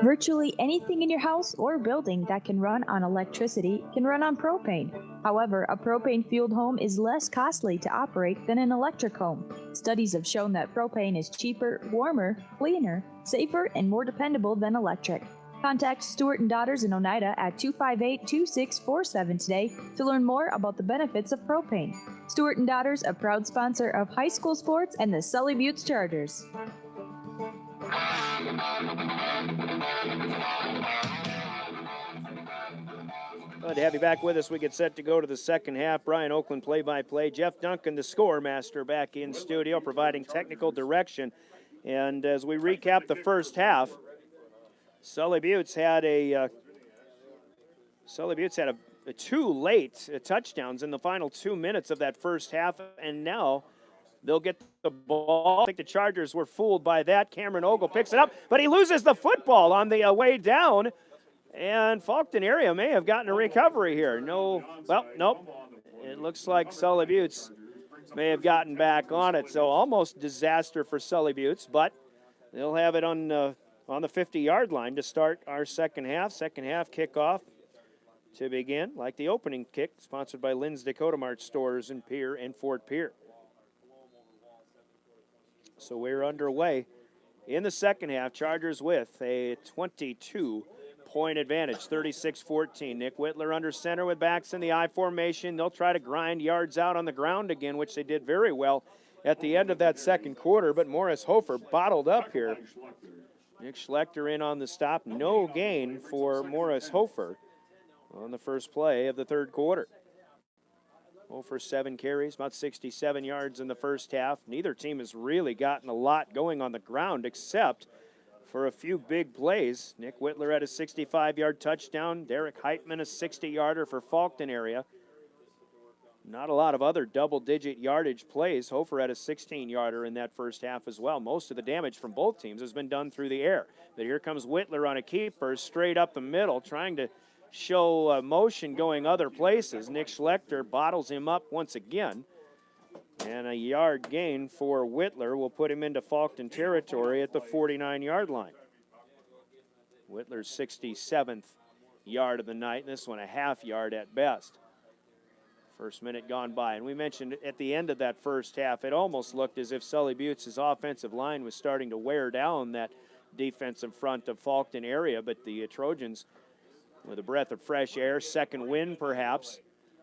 Virtually anything in your house or building that can run on electricity can run on propane. However, a propane-fueled home is less costly to operate than an electric home. Studies have shown that propane is cheaper, warmer, cleaner, safer, and more dependable than electric. Contact Stewart & Daughters in Oneida at 258-2647 today to learn more about the benefits of propane. Stewart & Daughters, a proud sponsor of high school sports and the Sully Buttes Chargers. Glad to have you back with us. We get set to go to the second half. Brian Oakland play-by-play. Jeff Duncan, the score master, back in studio, providing technical direction. And as we recap the first half, Sully Buttes had two late touchdowns in the final 2 minutes of that first half, and now they'll get the ball. I think the Chargers were fooled by that. Cameron Ogle picks it up, but he loses the football on the way down. And Faulkton area may have gotten a recovery here. Nope. It looks like Sully Buttes may have gotten back on it. So almost disaster for Sully Buttes, but they'll have it on the 50-yard line to start our second half. Second half kickoff to begin, like the opening kick, sponsored by Lynn's Dakota Mart stores in Pierre and Fort Pierre. So we're underway in the second half. Chargers with a 22-point advantage, 36-14. Nick Whitler under center with backs in the I formation. They'll try to grind yards out on the ground again, which they did very well at the end of that second quarter, but Morris Hofer bottled up here. Nick Schlechter in on the stop. No gain for Morris Hofer on the first play of the third quarter. Hofer 7 carries, about 67 yards in the first half. Neither team has really gotten a lot going on the ground except for a few big plays. Nick Whitler had a 65-yard touchdown. Derek Heitman a 60-yarder for Faulkton area. Not a lot of other double-digit yardage plays. Hofer had a 16-yarder in that first half as well. Most of the damage from both teams has been done through the air. But here comes Whitler on a keeper, straight up the middle, trying to show motion going other places. Nick Schlechter bottles him up once again. And a yard gain for Whitler will put him into Faulkton territory at the 49-yard line. Whitler's 67th yard of the night, and this one a half yard at best. First minute gone by. And we mentioned at the end of that first half, it almost looked as if Sully Buttes' offensive line was starting to wear down that defensive front of Faulkton area, but the Trojans, with a breath of fresh air, second win perhaps,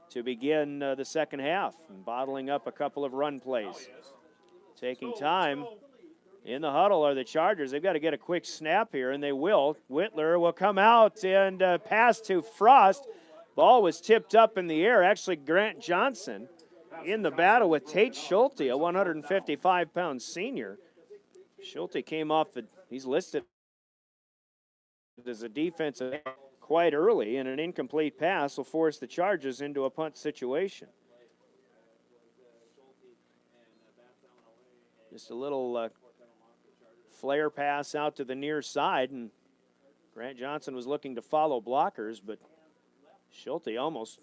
to begin the second half, and bottling up a couple of run plays. Taking time in the huddle are the Chargers. They've got to get a quick snap here, and they will. Whitler will come out and pass to Frost. Ball was tipped up in the air. Actually, Grant Johnson in the battle with Tate Schulte, a 155-pound senior. Schulte came off he's listed as a defensive end quite early, and an incomplete pass will force the Chargers into a punt situation. Just a little flare pass out to the near side, and Grant Johnson was looking to follow blockers, but Schulte almost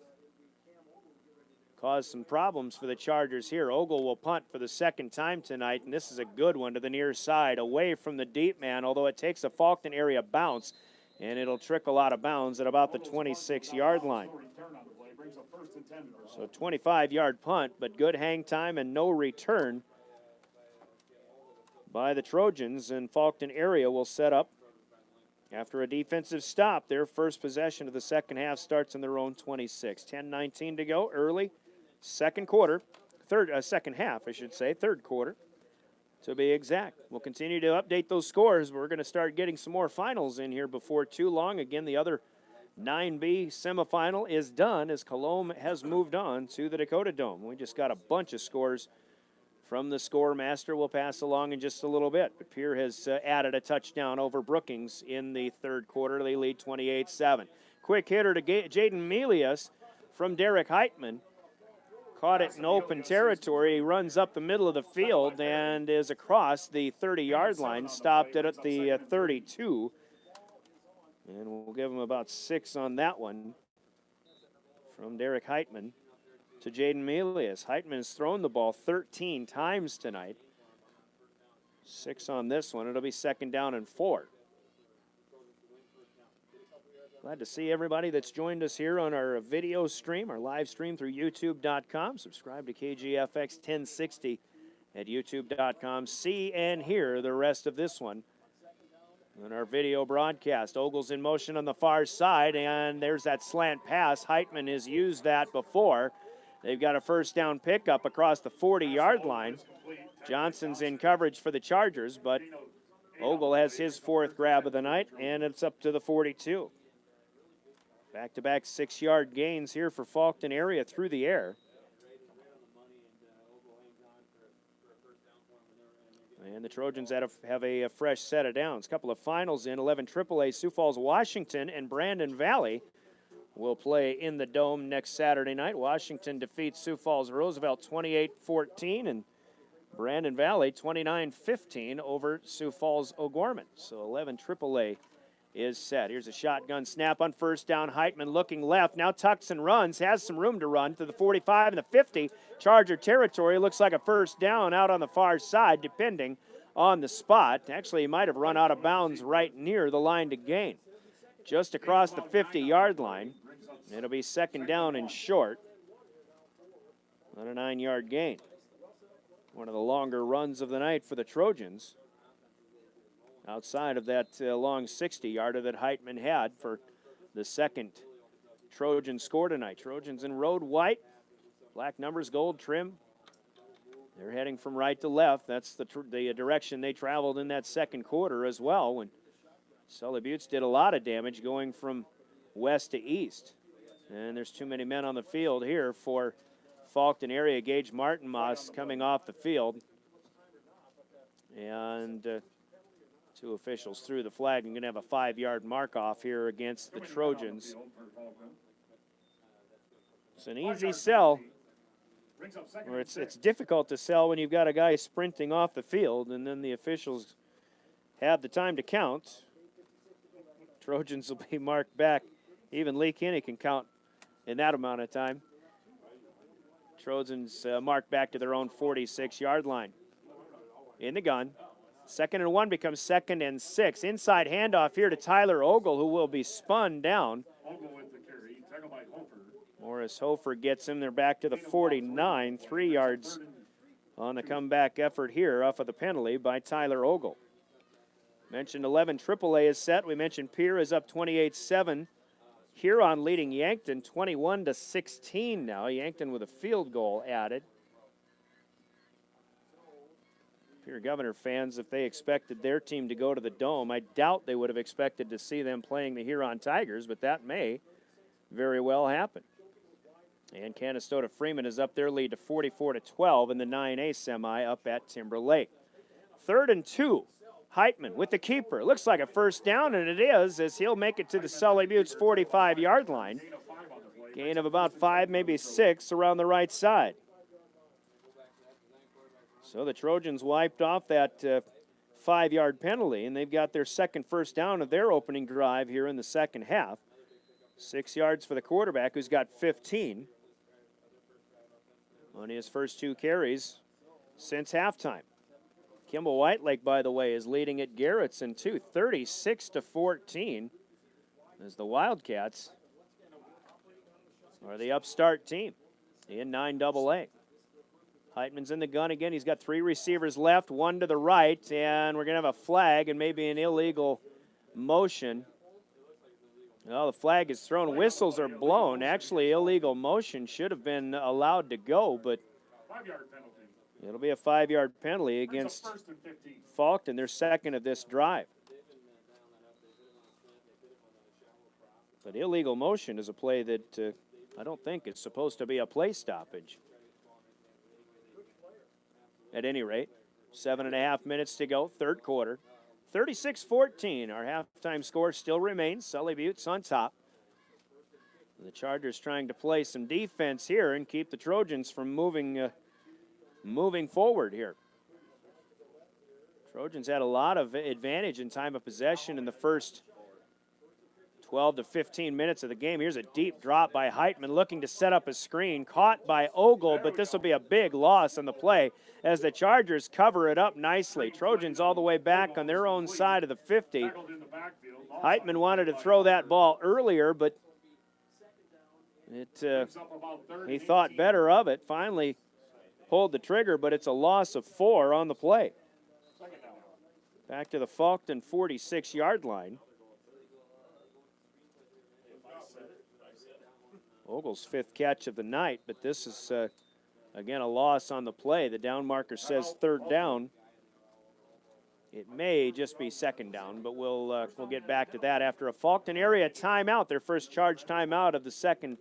caused some problems for the Chargers here. Ogle will punt for the second time tonight, and this is a good one to the near side, away from the deep man, although it takes a Faulkton area bounce, and it'll trickle out of bounds at about the 26-yard line. So 25-yard punt, but good hang time and no return by the Trojans, and Faulkton area will set up after a defensive stop. Their first possession of the second half starts in their own 26. 10:19 to go, early second quarter, second half, I should say, third quarter to be exact. We'll continue to update those scores. We're going to start getting some more finals in here before too long. Again, the other 9B semifinal is done as Cologne has moved on to the Dakota Dome. We just got a bunch of scores from the score master. We'll pass along in just a little bit. But Pierre has added a touchdown over Brookings in the third quarter. They lead 28-7. Quick hitter to Jaden Melius from Derek Heitman. Caught it in open territory. He runs up the middle of the field and is across the 30-yard line. Stopped it at the 32. And we'll give him about 6 on that one from Derek Heitman to Jaden Melius. Heitman has thrown the ball 13 times tonight. 6 on this one. It'll be 2nd down and 4. Glad to see everybody that's joined us here on our video stream, our live stream through youtube.com. Subscribe to KGFX 1060 at youtube.com. See and hear the rest of this one on our video broadcast. Ogle's in motion on the far side, and there's that slant pass. Heitman has used that before. They've got a first down pickup across the 40-yard line. Johnson's in coverage for the Chargers, but Ogle has his 4th grab of the night, and it's up to the 42. Back-to-back 6-yard gains here for Faulkton area through the air. And the Trojans have a fresh set of downs. A couple of finals in 11 AAA. Sioux Falls, Washington, and Brandon Valley will play in the Dome next Saturday night. Washington defeats Sioux Falls Roosevelt 28-14, and Brandon Valley 29-15 over Sioux Falls O'Gorman. So 11 AAA is set. Here's a shotgun snap on first down. Heitman looking left, now tucks and runs, has some room to run to the 45 and the 50. Charger territory. Looks like a first down out on the far side, depending on the spot. Actually, he might have run out of bounds right near the line to gain. Just across the 50-yard line. It'll be 2nd down and short on a 9-yard gain. One of the longer runs of the night for the Trojans, outside of that long 60-yarder that Heitman had for the second Trojan score tonight. Trojans in road white, black numbers, gold trim. They're heading from right to left. That's the direction they traveled in that second quarter as well, when Sully Buttes did a lot of damage going from west to east. And there's too many men on the field here for Faulkton area. Gage Martinmas coming off the field. And 2 officials threw the flag. I'm going to have a 5-yard mark off here against the Trojans. It's an easy sell. Or it's difficult to sell when you've got a guy sprinting off the field and then the officials have the time to count. Trojans will be marked back. Even Lee Kinney can count in that amount of time. Trojans marked back to their own 46-yard line. In the gun. 2nd and 1 becomes 2nd and 6. Inside handoff here to Tyler Ogle, who will be spun down. Morris Hofer gets him. They're back to the 49, 3 yards on the comeback effort here off of the penalty by Tyler Ogle. Mentioned 11 AAA is set. We mentioned Pierre is up 28-7. Huron leading Yankton 21-16 now. Yankton with a field goal added. Pierre Governor fans, if they expected their team to go to the Dome, I doubt they would have expected to see them playing the Huron Tigers, but that may very well happen. And Canastota Freeman is up their lead to 44-12 in the 9A semi up at Timber Lake. 3rd and 2. Heitman with the keeper. Looks like a first down, and it is, as he'll make it to the Sully Buttes 45-yard line. Gain of about 5, maybe 6 around the right side. So the Trojans wiped off that 5-yard penalty, and they've got their second first down of their opening drive here in the second half. 6 yards for the quarterback, who's got 15 on his first 2 carries since halftime. Kimball Whitelake, by the way, is leading at Garrettson, too, 36-14, as the Wildcats are the upstart team in 9AA. Heitman's in the gun again. He's got 3 receivers left, 1 to the right, and we're going to have a flag and maybe an illegal motion. Well, the flag is thrown. Whistles are blown. Actually, illegal motion should have been allowed to go, but 5-yard penalty. It'll be a 5-yard penalty against Faulkton, their second of this drive. But illegal motion is a play that I don't think is supposed to be a play stoppage. At any rate, 7.5 minutes to go, third quarter. 36-14, our halftime score still remains. Sully Buttes on top. The Chargers trying to play some defense here and keep the Trojans from moving forward here. Trojans had a lot of advantage in time of possession in the first 12 to 15 minutes of the game. Here's a deep drop by Heitman looking to set up a screen. Caught by Ogle, but this will be a big loss on the play as the Chargers cover it up nicely. Trojans all the way back on their own side of the 50. Heitman wanted to throw that ball earlier, but he thought better of it. Finally pulled the trigger, but it's a loss of 4 on the play. Back to the Faulkton 46-yard line. Ogle's 5th catch of the night, but this is, again, a loss on the play. The down marker says third down. It may just be second down, but we'll get back to that after a Faulkton area timeout, their first charge timeout of the second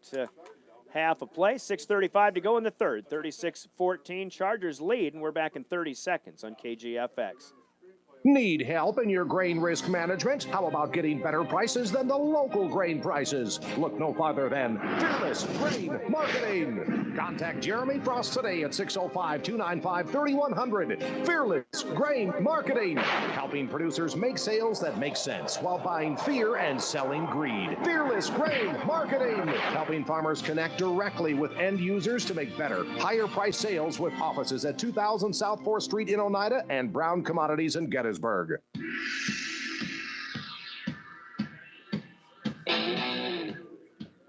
half of play. 6:35 to go in the third. 36-14, Chargers lead, and we're back in 30 seconds on KGFX. Need help in your grain risk management? How about getting better prices than the local grain prices? Look no farther than Fearless Grain Marketing. Contact Jeremy Frost today at 605-295-3100. Fearless Grain Marketing, helping producers make sales that make sense while buying fear and selling greed. Fearless Grain Marketing, helping farmers connect directly with end users to make better, higher price sales with offices at 2000 South 4th Street in Oneida and Brown Commodities in Gettysburg.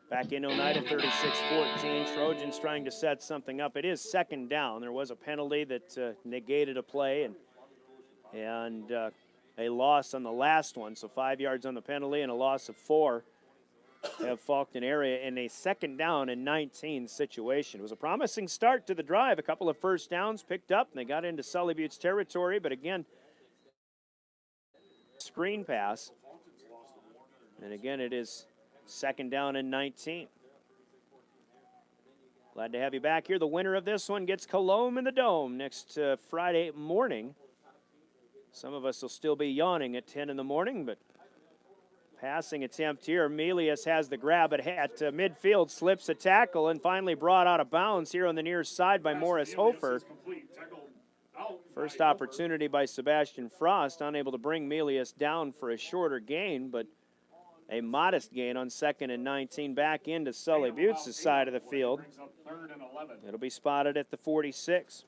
Back in Oneida, 36-14. Trojans trying to set something up. It is second down. There was a penalty that negated a play and a loss on the last one. So 5 yards on the penalty and a loss of 4 have Faulkton area in a second down and 19 situation. It was a promising start to the drive. A couple of first downs picked up, and they got into Sully Buttes territory. But again, screen pass. And again, it is second down and 19. Glad to have you back here. The winner of this one gets Cologne in the Dome next Friday morning. Some of us will still be yawning at 10 in the morning, but passing attempt here. Melius has the grab at midfield, slips a tackle, and finally brought out of bounds here on the near side by Morris Hofer. First opportunity by Sebastian Frost, unable to bring Melius down for a shorter gain, but a modest gain on 2nd and 19 back into Sully Buttes' side of the field. It'll be spotted at the 46.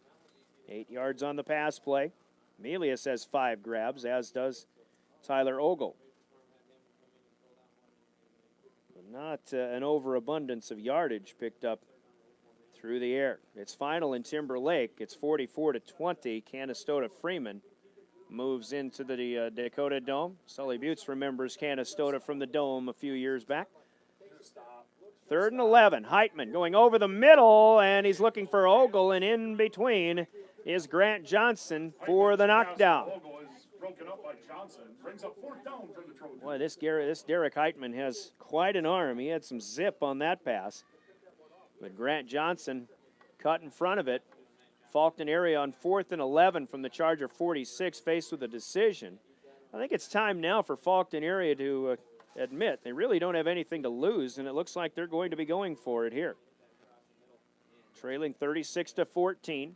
8 yards on the pass play. Melius has 5 grabs, as does Tyler Ogle. But not an overabundance of yardage picked up through the air. It's final in Timber Lake. It's 44-20. Canastota Freeman moves into the Dakota Dome. Sully Buttes remembers Canastota from the Dome a few years back. 3rd and 11. Heitman going over the middle, and he's looking for Ogle, and in between is Grant Johnson for the knockdown. Boy, this Derek Heitman has quite an arm. He had some zip on that pass. But Grant Johnson cut in front of it. Faulkton area on 4th and 11 from the Charger 46, faced with a decision. I think it's time now for Faulkton area to admit they really don't have anything to lose, and it looks like they're going to be going for it here. Trailing 36-14.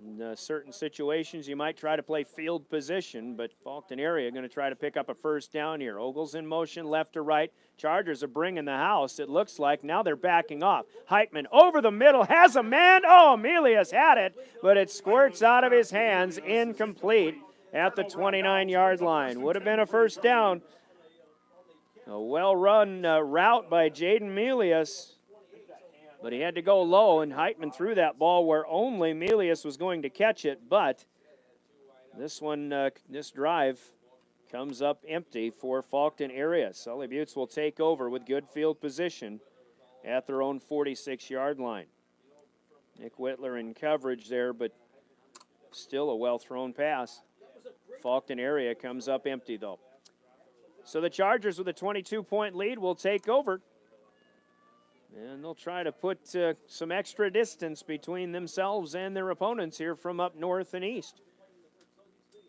In certain situations, you might try to play field position, but Faulkton area going to try to pick up a first down here. Ogle's in motion, left to right. Chargers are bringing the house, it looks like. Now they're backing off. Heitman over the middle, has a man. Oh, Melius had it, but it squirts out of his hands, incomplete at the 29-yard line. Would have been a first down. A well-run route by Jaden Melius. But he had to go low, and Heitman threw that ball where only Melius was going to catch it. But this one, this drive comes up empty for Faulkton area. Sully Buttes will take over with good field position at their own 46-yard line. Nick Whitler in coverage there, but still a well-thrown pass. Faulkton area comes up empty, though. So the Chargers with a 22-point lead will take over. And they'll try to put some extra distance between themselves and their opponents here from up north and east.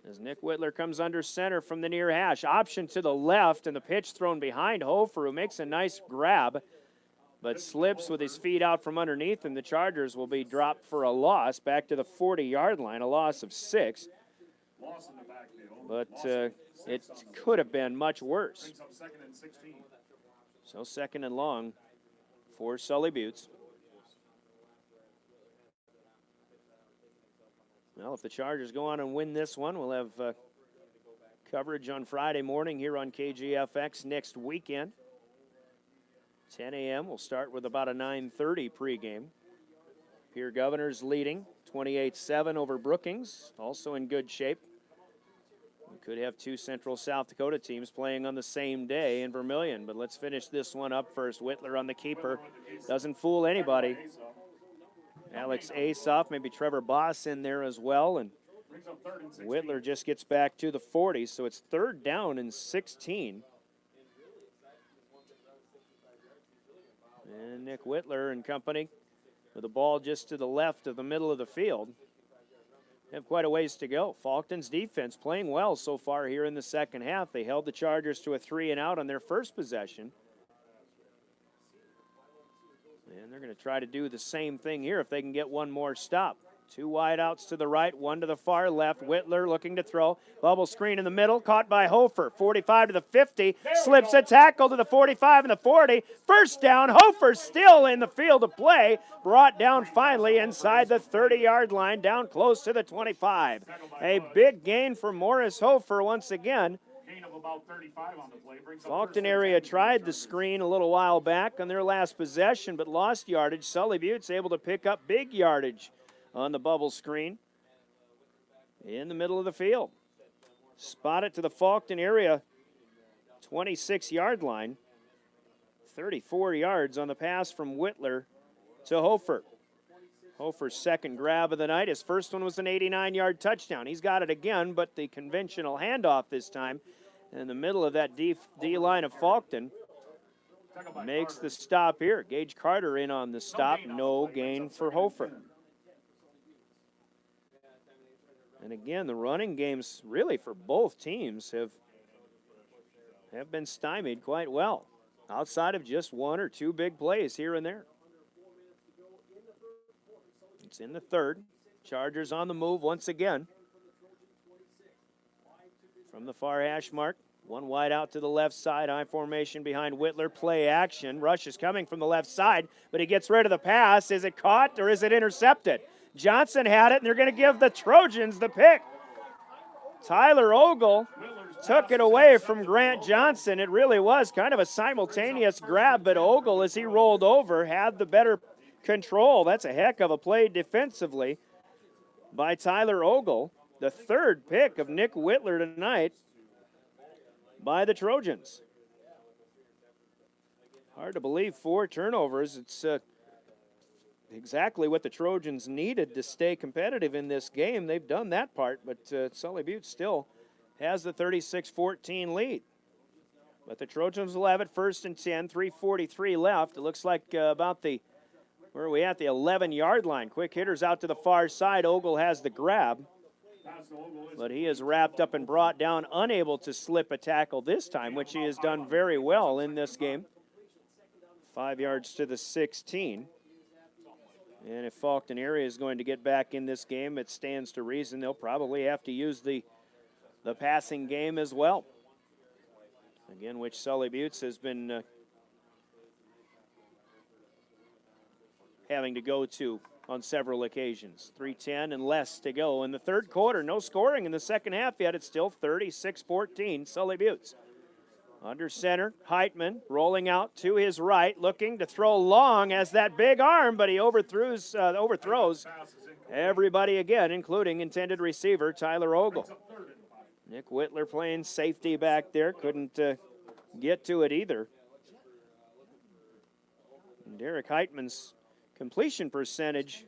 As Nick Whitler comes under center from the near hash. Option to the left, and the pitch thrown behind Hofer, who makes a nice grab, but slips with his feet out from underneath, and the Chargers will be dropped for a loss back to the 40-yard line, a loss of 6. But it could have been much worse. So second and long for Sully Buttes. Well, if the Chargers go on and win this one, we'll have coverage on Friday morning here on KGFX next weekend. 10 a.m. We'll start with about a 9:30 pregame. Pierre Governors leading 28-7 over Brookings, also in good shape. We could have two Central South Dakota teams playing on the same day in Vermilion, but let's finish this one up first. Whitler on the keeper. Doesn't fool anybody. Alex Asoff, maybe Trevor Boss in there as well, and Whitler just gets back to the 40, so it's 3rd down and 16. And Nick Whitler and company with the ball just to the left of the middle of the field. Have quite a ways to go. Faulkton's defense playing well so far here in the second half. They held the Chargers to a 3-and-out on their first possession. And they're going to try to do the same thing here if they can get one more stop. 2 wideouts to the right, 1 to the far left. Whitler looking to throw. Bubble screen in the middle, caught by Hofer. 45 to the 50, slips a tackle to the 45 and the 40. First down, Hofer still in the field of play. Brought down finally inside the 30-yard line, down close to the 25. A big gain for Morris Hofer once again. Faulkton area tried the screen a little while back on their last possession, but lost yardage. Sully Buttes able to pick up big yardage on the bubble screen in the middle of the field. Spot it to the Faulkton area 26-yard line. 34 yards on the pass from Whitler to Hofer. Hofer's second grab of the night. His first one was an 89-yard touchdown. He's got it again, but the conventional handoff this time in the middle of that D line of Faulkton makes the stop here. Gage Carter in on the stop. No gain for Hofer. And again, the running games really for both teams have been stymied quite well, outside of just 1 or 2 big plays here and there. It's in the 3rd. Chargers on the move once again. From the far hash mark, 1 wide out to the left side, I formation behind Whitler, play action. Rush is coming from the left side, but he gets rid of the pass. Is it caught or is it intercepted? Johnson had it, and they're going to give the Trojans the pick. Tyler Ogle took it away from Grant Johnson. It really was kind of a simultaneous grab, but Ogle, as he rolled over, had the better control. That's a heck of a play defensively by Tyler Ogle. The 3rd pick of Nick Whitler tonight by the Trojans. Hard to believe 4 turnovers. It's exactly what the Trojans needed to stay competitive in this game. They've done that part, but Sully Buttes still has the 36-14 lead. But the Trojans will have it 1st and 10, 3:43 left. It looks like about the, where are we at, the 11-yard line. Quick hitters out to the far side. Ogle has the grab, but he is wrapped up and brought down, unable to slip a tackle this time, which he has done very well in this game. 5 yards to the 16. And if Faulkton area is going to get back in this game, it stands to reason they'll probably have to use the passing game as well. Again, which Sully Buttes has been having to go to on several occasions. 3:10 and less to go in the 3rd quarter. No scoring in the second half yet. It's still 36-14, Sully Buttes. Under center, Heitman rolling out to his right, looking to throw long as that big arm, but he overthrows everybody again, including intended receiver Tyler Ogle. Nick Whitler playing safety back there, couldn't get to it either. Derek Heitman's completion percentage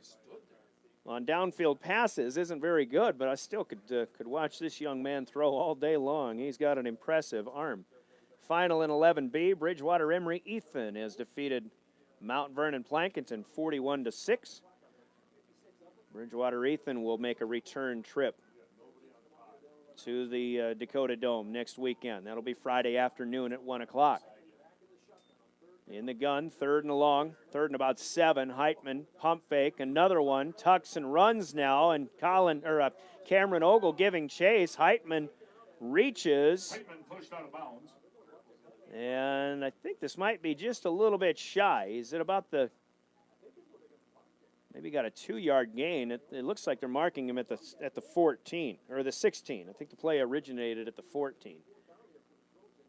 on downfield passes isn't very good, but I still could watch this young man throw all day long. He's got an impressive arm. Final in 11B, Bridgewater Emory Ethan has defeated Mount Vernon Plankinton 41-6. Bridgewater Ethan will make a return trip to the Dakota Dome next weekend. That'll be Friday afternoon at 1 o'clock. In the gun, third and about 7. Heitman, pump fake, another one, tucks and runs now, and Cameron Ogle giving chase. Heitman reaches. Heitman pushed out of bounds. And I think this might be just a little bit shy. He's at about maybe got a 2-yard gain. It looks like they're marking him at the 14 or the 16. I think the play originated at the 14.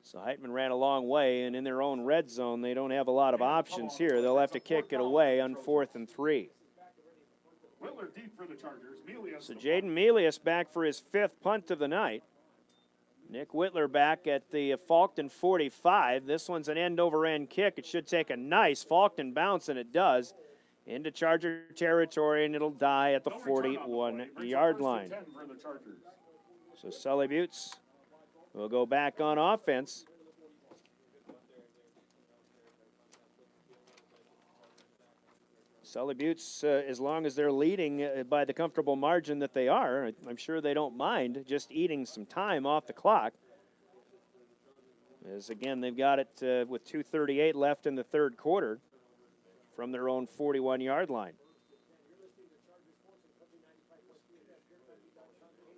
So Heitman ran a long way, and in their own red zone, they don't have a lot of options here. They'll have to kick it away on 4th and 3. Whitler deep for the Chargers. Melius. So Jaden Melius back for his 5th punt of the night. Nick Whitler back at the Faulkton 45. This one's an end-over-end kick. It should take a nice Faulkton bounce, and it does, into Charger territory, and it'll die at the 41-yard line. So Sully Buttes will go back on offense. Sully Buttes, as long as they're leading by the comfortable margin that they are, I'm sure they don't mind just eating some time off the clock. As again, they've got it with 2:38 left in the third quarter from their own 41-yard line.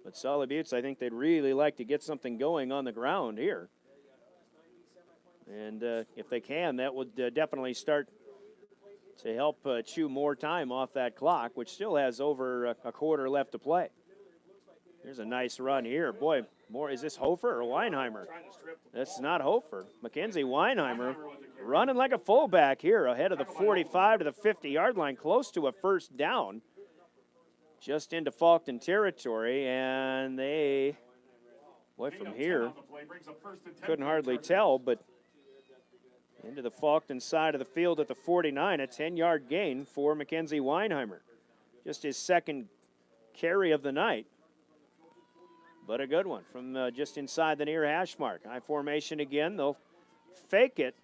But Sully Buttes, I think they'd really like to get something going on the ground here. And if they can, that would definitely start to help chew more time off that clock, which still has over a quarter left to play. There's a nice run here. Boy, is this Hofer or Weinheimer? That's not Hofer. Mackenzie Weinheimer running like a fullback here ahead of the 45 to the 50-yard line, close to a first down, just into Faulkton territory. And from here, couldn't hardly tell, but into the Faulkton side of the field at the 49, a 10-yard gain for Mackenzie Weinheimer. Just his second carry of the night, but a good one from just inside the near hash mark. High formation again. They'll fake it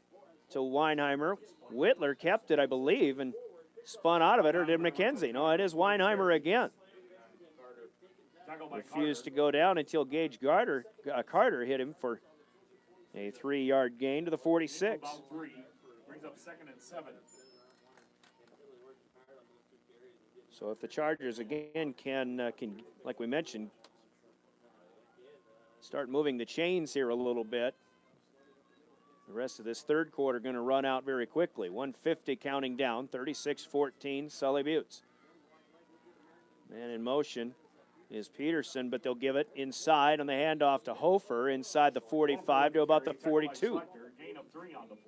to Weinheimer. Whitler kept it, I believe, and spun out of it, or did Mackenzie? No, it is Weinheimer again. Refused to go down until Gage Carter hit him for a 3-yard gain to the 46. Brings up 2nd and 7. So if the Chargers again can, like we mentioned, start moving the chains here a little bit, the rest of this third quarter going to run out very quickly. 1:50 counting down, 36-14, Sully Buttes. Man in motion is Peterson, but they'll give it inside on the handoff to Hofer inside the 45 to about the 42.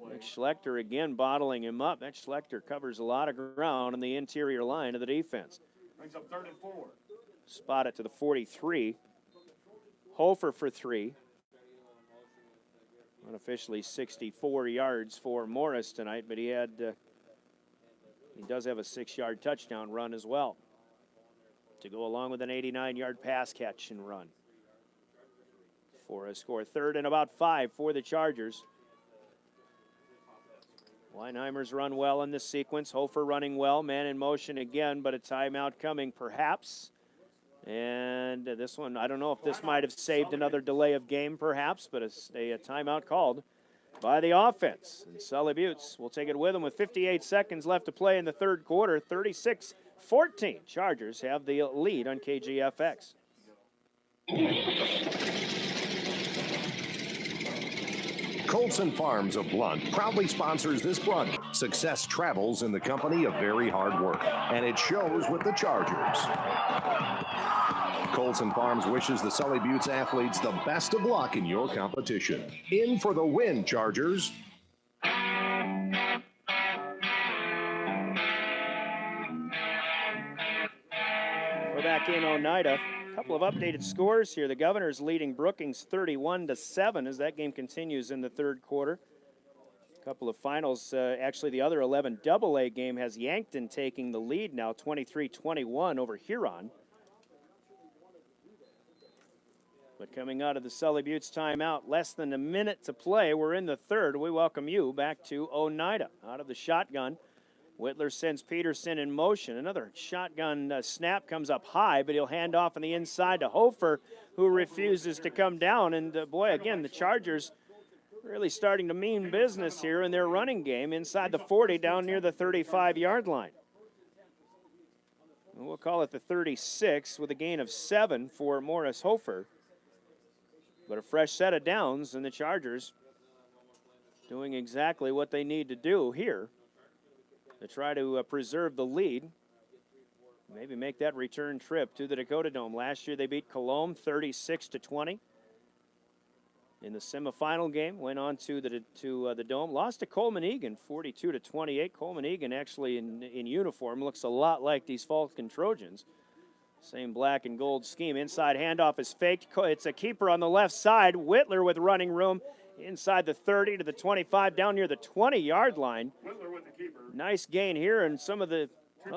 Nick Schlechter again bottling him up. That Schlechter covers a lot of ground on the interior line of the defense. Brings up 3rd and 4. Spot it to the 43. Hofer for 3. Unofficially 64 yards for Morris tonight, but he does have a 6-yard touchdown run as well to go along with an 89-yard pass catch and run for a score. 3rd and about 5 for the Chargers. Weinheimer's run well in this sequence. Hofer running well. Man in motion again, but a timeout coming perhaps. And this one, I don't know if this might have saved another delay of game perhaps, but it's a timeout called by the offense. And Sully Buttes will take it with him with 58 seconds left to play in the third quarter. 36-14. Chargers have the lead on KGFX. Colson Farms of Blunt proudly sponsors this broadcast. Success travels in the company of very hard work, and it shows with the Chargers. Colson Farms wishes the Sully Buttes athletes the best of luck in your competition. In for the win, Chargers. We're back in Oneida. A couple of updated scores here. The Governors leading Brookings 31-7 as that game continues in the third quarter. Couple of finals. Actually, the other 11 AA game has Yankton taking the lead now, 23-21 over Huron. But coming out of the Sully Buttes timeout, less than a minute to play. We're in the third. We welcome you back to Oneida. Out of the shotgun, Whitler sends Peterson in motion. Another shotgun snap comes up high, but he'll hand off on the inside to Hofer, who refuses to come down. And boy, again, the Chargers really starting to mean business here in their running game inside the 40 down near the 35-yard line. We'll call it the 36 with a gain of 7 for Morris Hofer. But a fresh set of downs, and the Chargers doing exactly what they need to do here to try to preserve the lead. Maybe make that return trip to the Dakota Dome. Last year they beat Cologne 36-20. In the semifinal game, went on to the Dome, lost to Coleman Egan 42-28. Coleman Egan actually in uniform looks a lot like these Faulkton Trojans. Same black and gold scheme. Inside handoff is faked. It's a keeper on the left side. Whitler with running room inside the 30 to the 25, down near the 20-yard line. Whitler with the keeper. Nice gain here, and some of the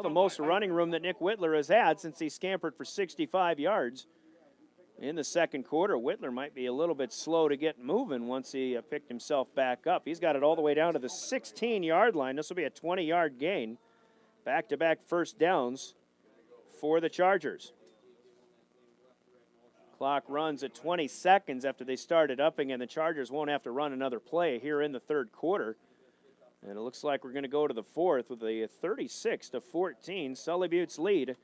most running room that Nick Whitler has had since he scampered for 65 yards in the second quarter. Whitler might be a little bit slow to get moving once he picked himself back up. He's got it all the way down to the 16-yard line. This will be a 20-yard gain. Back-to-back first downs for the Chargers. Clock runs at 20 seconds after they started upping, and the Chargers won't have to run another play here in the third quarter. And it looks like we're going to go to the fourth with a 36-14 Sully Buttes lead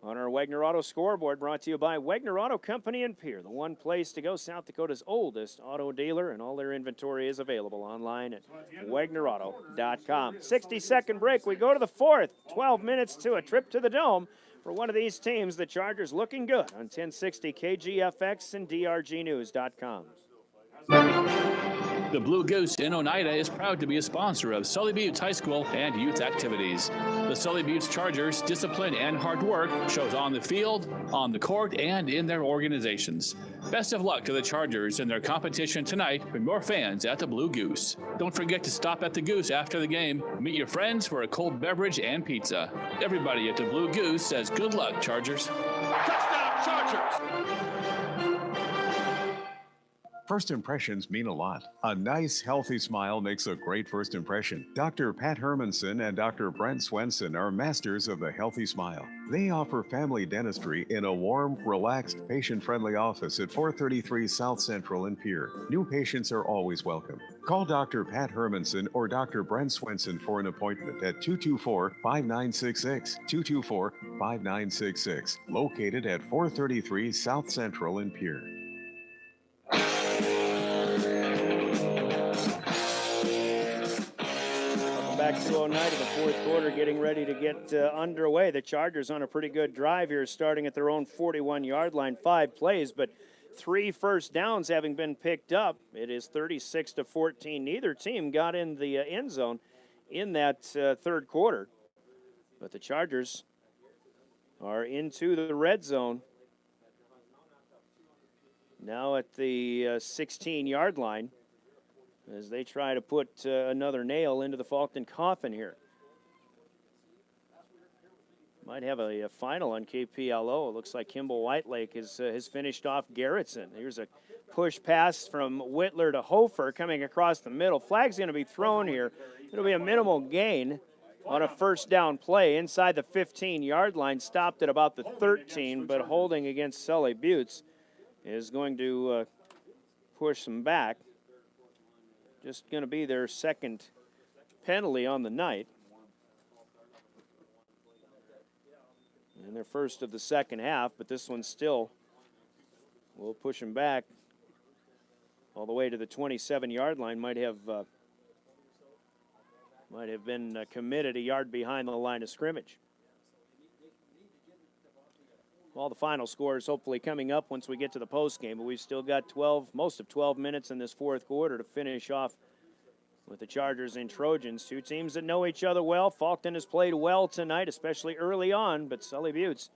on our Wagner Auto scoreboard, brought to you by Wagner Auto Company in Pierre, the one place to go, South Dakota's oldest auto dealer, and all their inventory is available online at wagnerauto.com. 60-second break. We go to the fourth. 12 minutes to a trip to the Dome for one of these teams. The Chargers looking good on 1060 KGFX and drgnews.com. The Blue Goose in Oneida is proud to be a sponsor of Sully Buttes High School and youth activities. The Sully Buttes Chargers' discipline and hard work shows on the field, on the court, and in their organizations. Best of luck to the Chargers in their competition tonight from your fans at the Blue Goose. Don't forget to stop at the Goose after the game. Meet your friends for a cold beverage and pizza. Everybody at the Blue Goose says good luck, Chargers. Touchdown, Chargers! First impressions mean a lot. A nice, healthy smile makes a great first impression. Dr. Pat Hermanson and Dr. Brent Swenson are masters of the healthy smile. They offer family dentistry in a warm, relaxed, patient-friendly office at 433 South Central in Pierre. New patients are always welcome. Call Dr. Pat Hermanson or Dr. Brent Swenson for an appointment at 224-5966, 224-5966, located at 433 South Central in Pierre. Back to Oneida, the fourth quarter getting ready to get underway. The Chargers on a pretty good drive here, starting at their own 41-yard line, 5 plays, but 3 first downs having been picked up. It is 36-14. Neither team got in the end zone in that third quarter, but the Chargers are into the red zone now at the 16-yard line, as they try to put another nail into the Faulkton coffin here. Might have a final on KPLO. It looks like Kimball Whitelake has finished off Garrettson. Here's a push pass from Whitler to Hofer coming across the middle. Flag's going to be thrown here. It'll be a minimal gain on a first down play inside the 15-yard line. Stopped at about the 13, but holding against Sully Buttes is going to push them back. Just going to be their second penalty on the night. And their first of the second half, but this one still will push them back all the way to the 27-yard line. Might have been committed a yard behind the line of scrimmage. All the final scores hopefully coming up once we get to the postgame, but we've still got most of 12 minutes in this fourth quarter to finish off with the Chargers and Trojans, two teams that know each other well. Faulkton has played well tonight, especially early on, but Sully Buttes'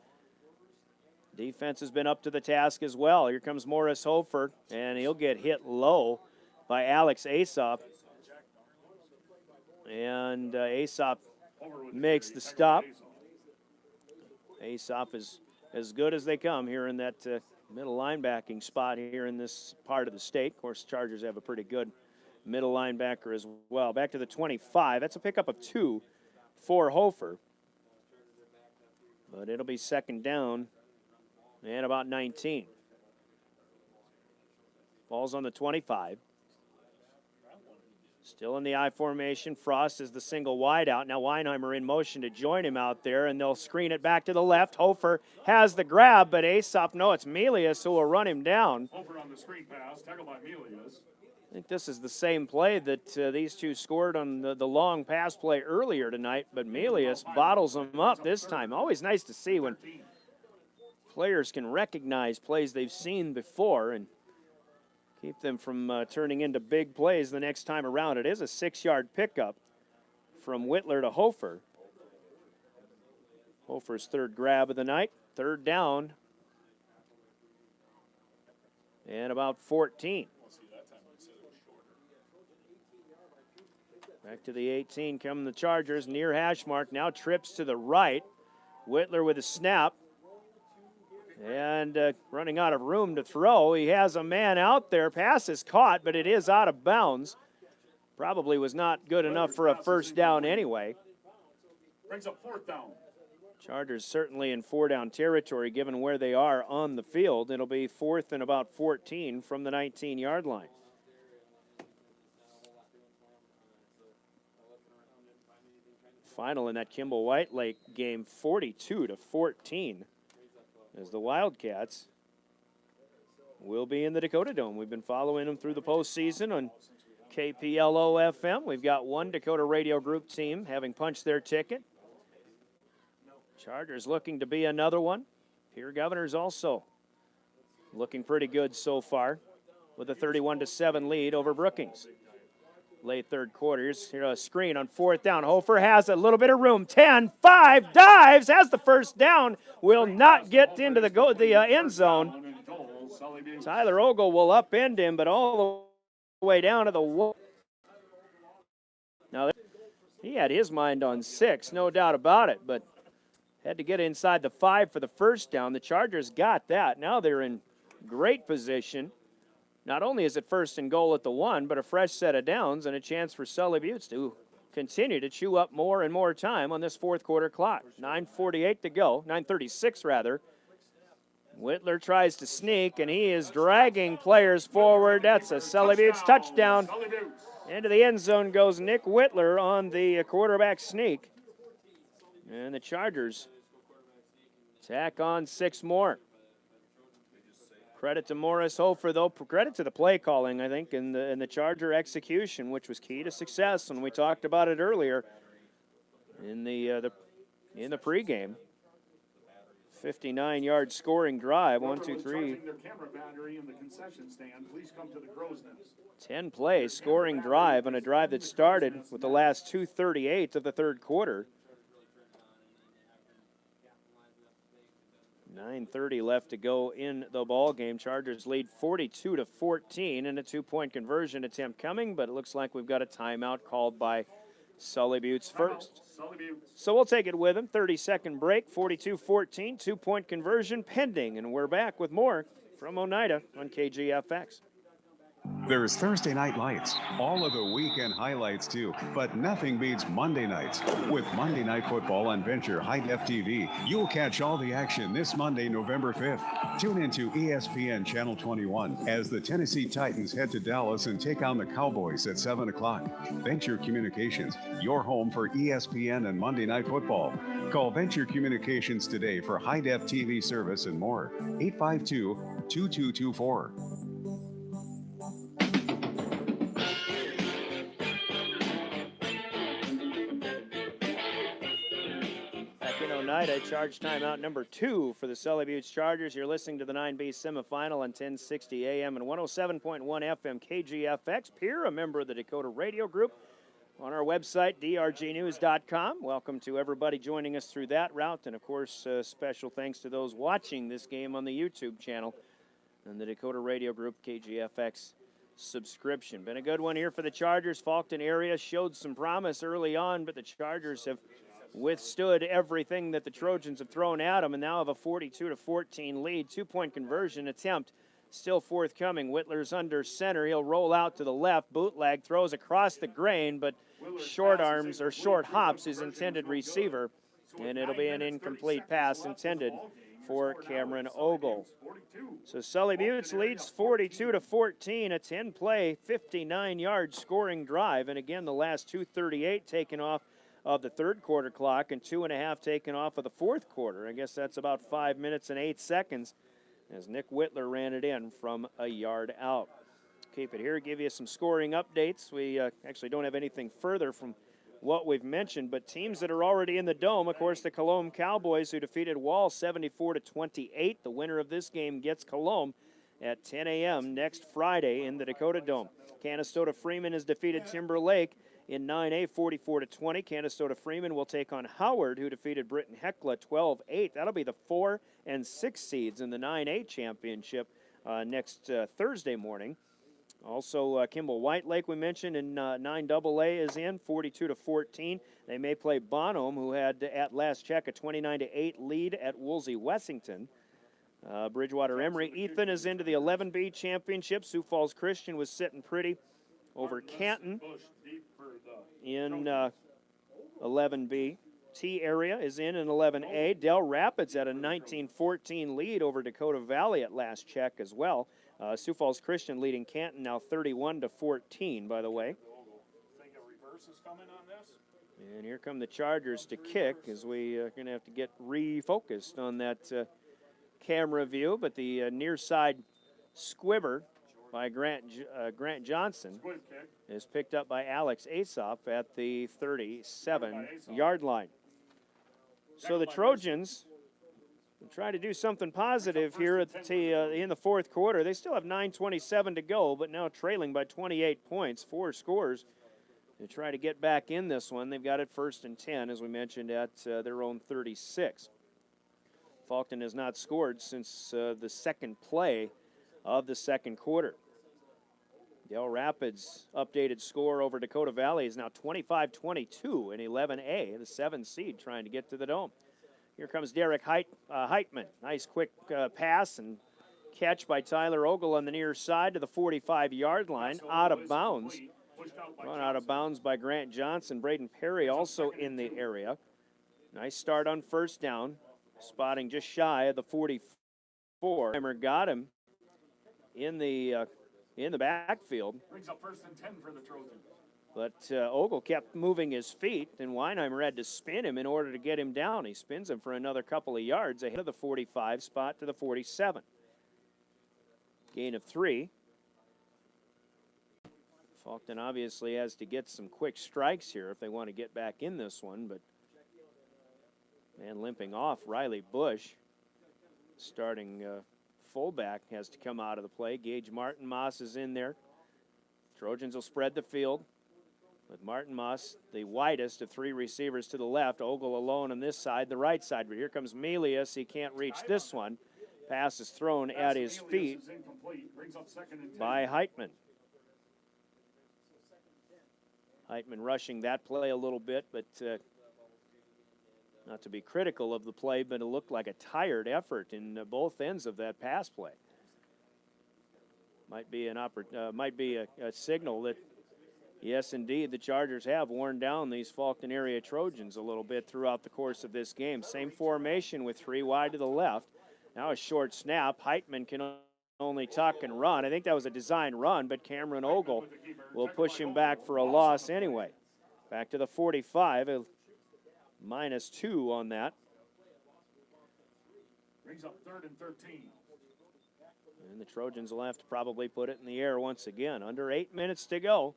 defense has been up to the task as well. Here comes Morris Hofer, and he'll get hit low by Alex Asoff. And Aesop makes the stop. Aesop is as good as they come here in that middle linebacking spot here in this part of the state. Of course, Chargers have a pretty good middle linebacker as well. Back to the 25. That's a pickup of 2 for Hofer. But it'll be second down and about 19. Ball's on the 25. Still in the I formation. Frost is the single wide out. Now Weinheimer in motion to join him out there, and they'll screen it back to the left. Hofer has the grab, but Aesop, no, it's Melius who will run him down. Hofer on the screen pass, tackled by Melius. I think this is the same play that these two scored on the long pass play earlier tonight, but Melius bottles them up this time. Always nice to see when players can recognize plays they've seen before and keep them from turning into big plays the next time around. It is a 6-yard pickup from Whitler to Hofer. Hofer's third grab of the night. Third down. And about 14. Back to the 18 come the Chargers. Near hash mark. Now trips to the right. Whitler with a snap. And running out of room to throw. He has a man out there. Pass is caught, but it is out of bounds. Probably was not good enough for a first down anyway. Brings up fourth down. Chargers certainly in 4-down territory given where they are on the field. It'll be fourth and about 14 from the 19-yard line. Final in that Kimball White Lake game, 42-14. As the Wildcats will be in the Dakota Dome. We've been following them through the postseason on KPLO-FM. We've got one Dakota Radio Group team having punched their ticket. Chargers looking to be another one. Pierre Governors also looking pretty good so far with a 31-7 lead over Brookings. Late third quarters. Here a screen on fourth down. Hofer has a little bit of room. 10-5, dives, has the first down. Will not get into the end zone. Tyler Ogle will upend him, but all the way down to the wall. Now, he had his mind on 6, no doubt about it, but had to get inside the 5 for the first down. The Chargers got that. Now they're in great position. Not only is it first and goal at the 1, but a fresh set of downs and a chance for Sully Buttes to continue to chew up more and more time on this fourth quarter clock. 9:48 to go, 9:36 rather. Whitler tries to sneak, and he is dragging players forward. That's a Sully Buttes touchdown. Into the end zone goes Nick Whitler on the quarterback sneak. And the Chargers tack on 6 more. Credit to Morris Hofer, though. Credit to the play calling, I think, and the Charger execution, which was key to success. And we talked about it earlier in the pregame. 59-yard scoring drive. 1, 2, 3. 10 plays, scoring drive on a drive that started with the last 2:38 of the third quarter. 9:30 left to go in the ball game. Chargers lead 42-14, and a 2-point conversion attempt coming, but it looks like we've got a timeout called by Sully Buttes first. So we'll take it with him. 30-second break, 42-14, 2-point conversion pending, and we're back with more from Oneida on KGFX. There's Thursday night lights, all of the weekend highlights too, but nothing beats Monday nights. With Monday Night Football on Venture High Def TV, you'll catch all the action this Monday, November 5th. Tune into ESPN Channel 21 as the Tennessee Titans head to Dallas and take on the Cowboys at 7 o'clock. Venture Communications, your home for ESPN and Monday Night Football. Call Venture Communications today for High Def TV service and more. 852-2224. Oneida, charge timeout number 2 for the Sully Buttes Chargers. You're listening to the 9B semifinal on 1060 AM and 107.1 FM KGFX. Pierre, a member of the Dakota Radio Group, on our website, drgnews.com. Welcome to everybody joining us through that route. And, of course, special thanks to those watching this game on the YouTube channel and the Dakota Radio Group, KGFX subscription. Been a good one here for the Chargers. Faulkton area showed some promise early on, but the Chargers have withstood everything that the Trojans have thrown at them and now have a 42-14 lead. 2-point conversion attempt still forthcoming. Whittler's under center. He'll roll out to the left. Bootleg throws across the grain, but short arms or short hops his intended receiver, and it'll be an incomplete pass intended for Cameron Ogle. So Sully Buttes leads 42-14, a 10-play, 59-yard scoring drive. And again, the last 2:38 taken off of the third quarter clock and 2.5 taken off of the fourth quarter. I guess that's about 5 minutes and 8 seconds as Nick Whittler ran it in from a yard out. Keep it here, give you some scoring updates. We actually don't have anything further from what we've mentioned, but teams that are already in the Dome, of course, the Cologne Cowboys, who defeated Wall 74-28. The winner of this game gets Cologne at 10 a.m. next Friday in the Dakota Dome. Canastota Freeman has defeated Timber Lake in 9A 44-20. Canastota Freeman will take on Howard, who defeated Britton Hecla 12-8. That'll be the 4 and 6 seeds in the 9A championship next Thursday morning. Also, Kimball White Lake, we mentioned, in 9AA is in 42-14. They may play Bonham, who had, at last check, a 29-8 lead at Woolsey Wessington. Bridgewater Emory Ethan is into the 11B championship. Sioux Falls Christian was sitting pretty over Canton in 11B. T area is in 11A. Del Rapids had a 19-14 lead over Dakota Valley at last check as well. Sioux Falls Christian leading Canton now 31-14, by the way. And here come the Chargers to kick as we are going to have to get refocused on that camera view. But the near side squibber by Grant Johnson is picked up by Alex Asoff at the 37-yard line. So the Trojans will try to do something positive here at in the fourth quarter. They still have 9:27 to go, but now trailing by 28 points, 4 scores. They try to get back in this one. They've got it 1st and 10, as we mentioned, at their own 36. Faulkton has not scored since the second play of the second quarter. Del Rapids' updated score over Dakota Valley is now 25-22 in 11A, the 7 seed, trying to get to the Dome. Here comes Derek Heitman. Nice quick pass and catch by Tyler Ogle on the near side to the 45-yard line, out of bounds. Run out of bounds by Grant Johnson. Braden Perry also in the area. Nice start on first down, spotting just shy of the 44. Weimer got him in the backfield. Brings up 1st and 10 for the Trojans. But Ogle kept moving his feet, and Weinheimer had to spin him in order to get him down. He spins him for another couple of yards ahead of the 45 spot to the 47. Gain of 3. Faulkton obviously has to get some quick strikes here if they want to get back in this one, but man limping off, Riley Bush, starting fullback, has to come out of the play. Gage Martin Moss is in there. Trojans will spread the field with Martin Moss, the widest of 3 receivers to the left. Ogle alone on this side, the right side. But here comes Melius. He can't reach this one. Pass is thrown at his feet by Heitman. Heitman rushing that play a little bit, but not to be critical of the play, but it looked like a tired effort in both ends of that pass play. Might be a signal that, yes, indeed, the Chargers have worn down these Faulkton area Trojans a little bit throughout the course of this game. Same formation with 3 wide to the left. Now a short snap. Heitman can only tuck and run. I think that was a design run, but Cameron Ogle will push him back for a loss anyway. Back to the 45, a -2 on that. Brings up 3rd and 13. And the Trojans will have to probably put it in the air once again. Under 8 minutes to go.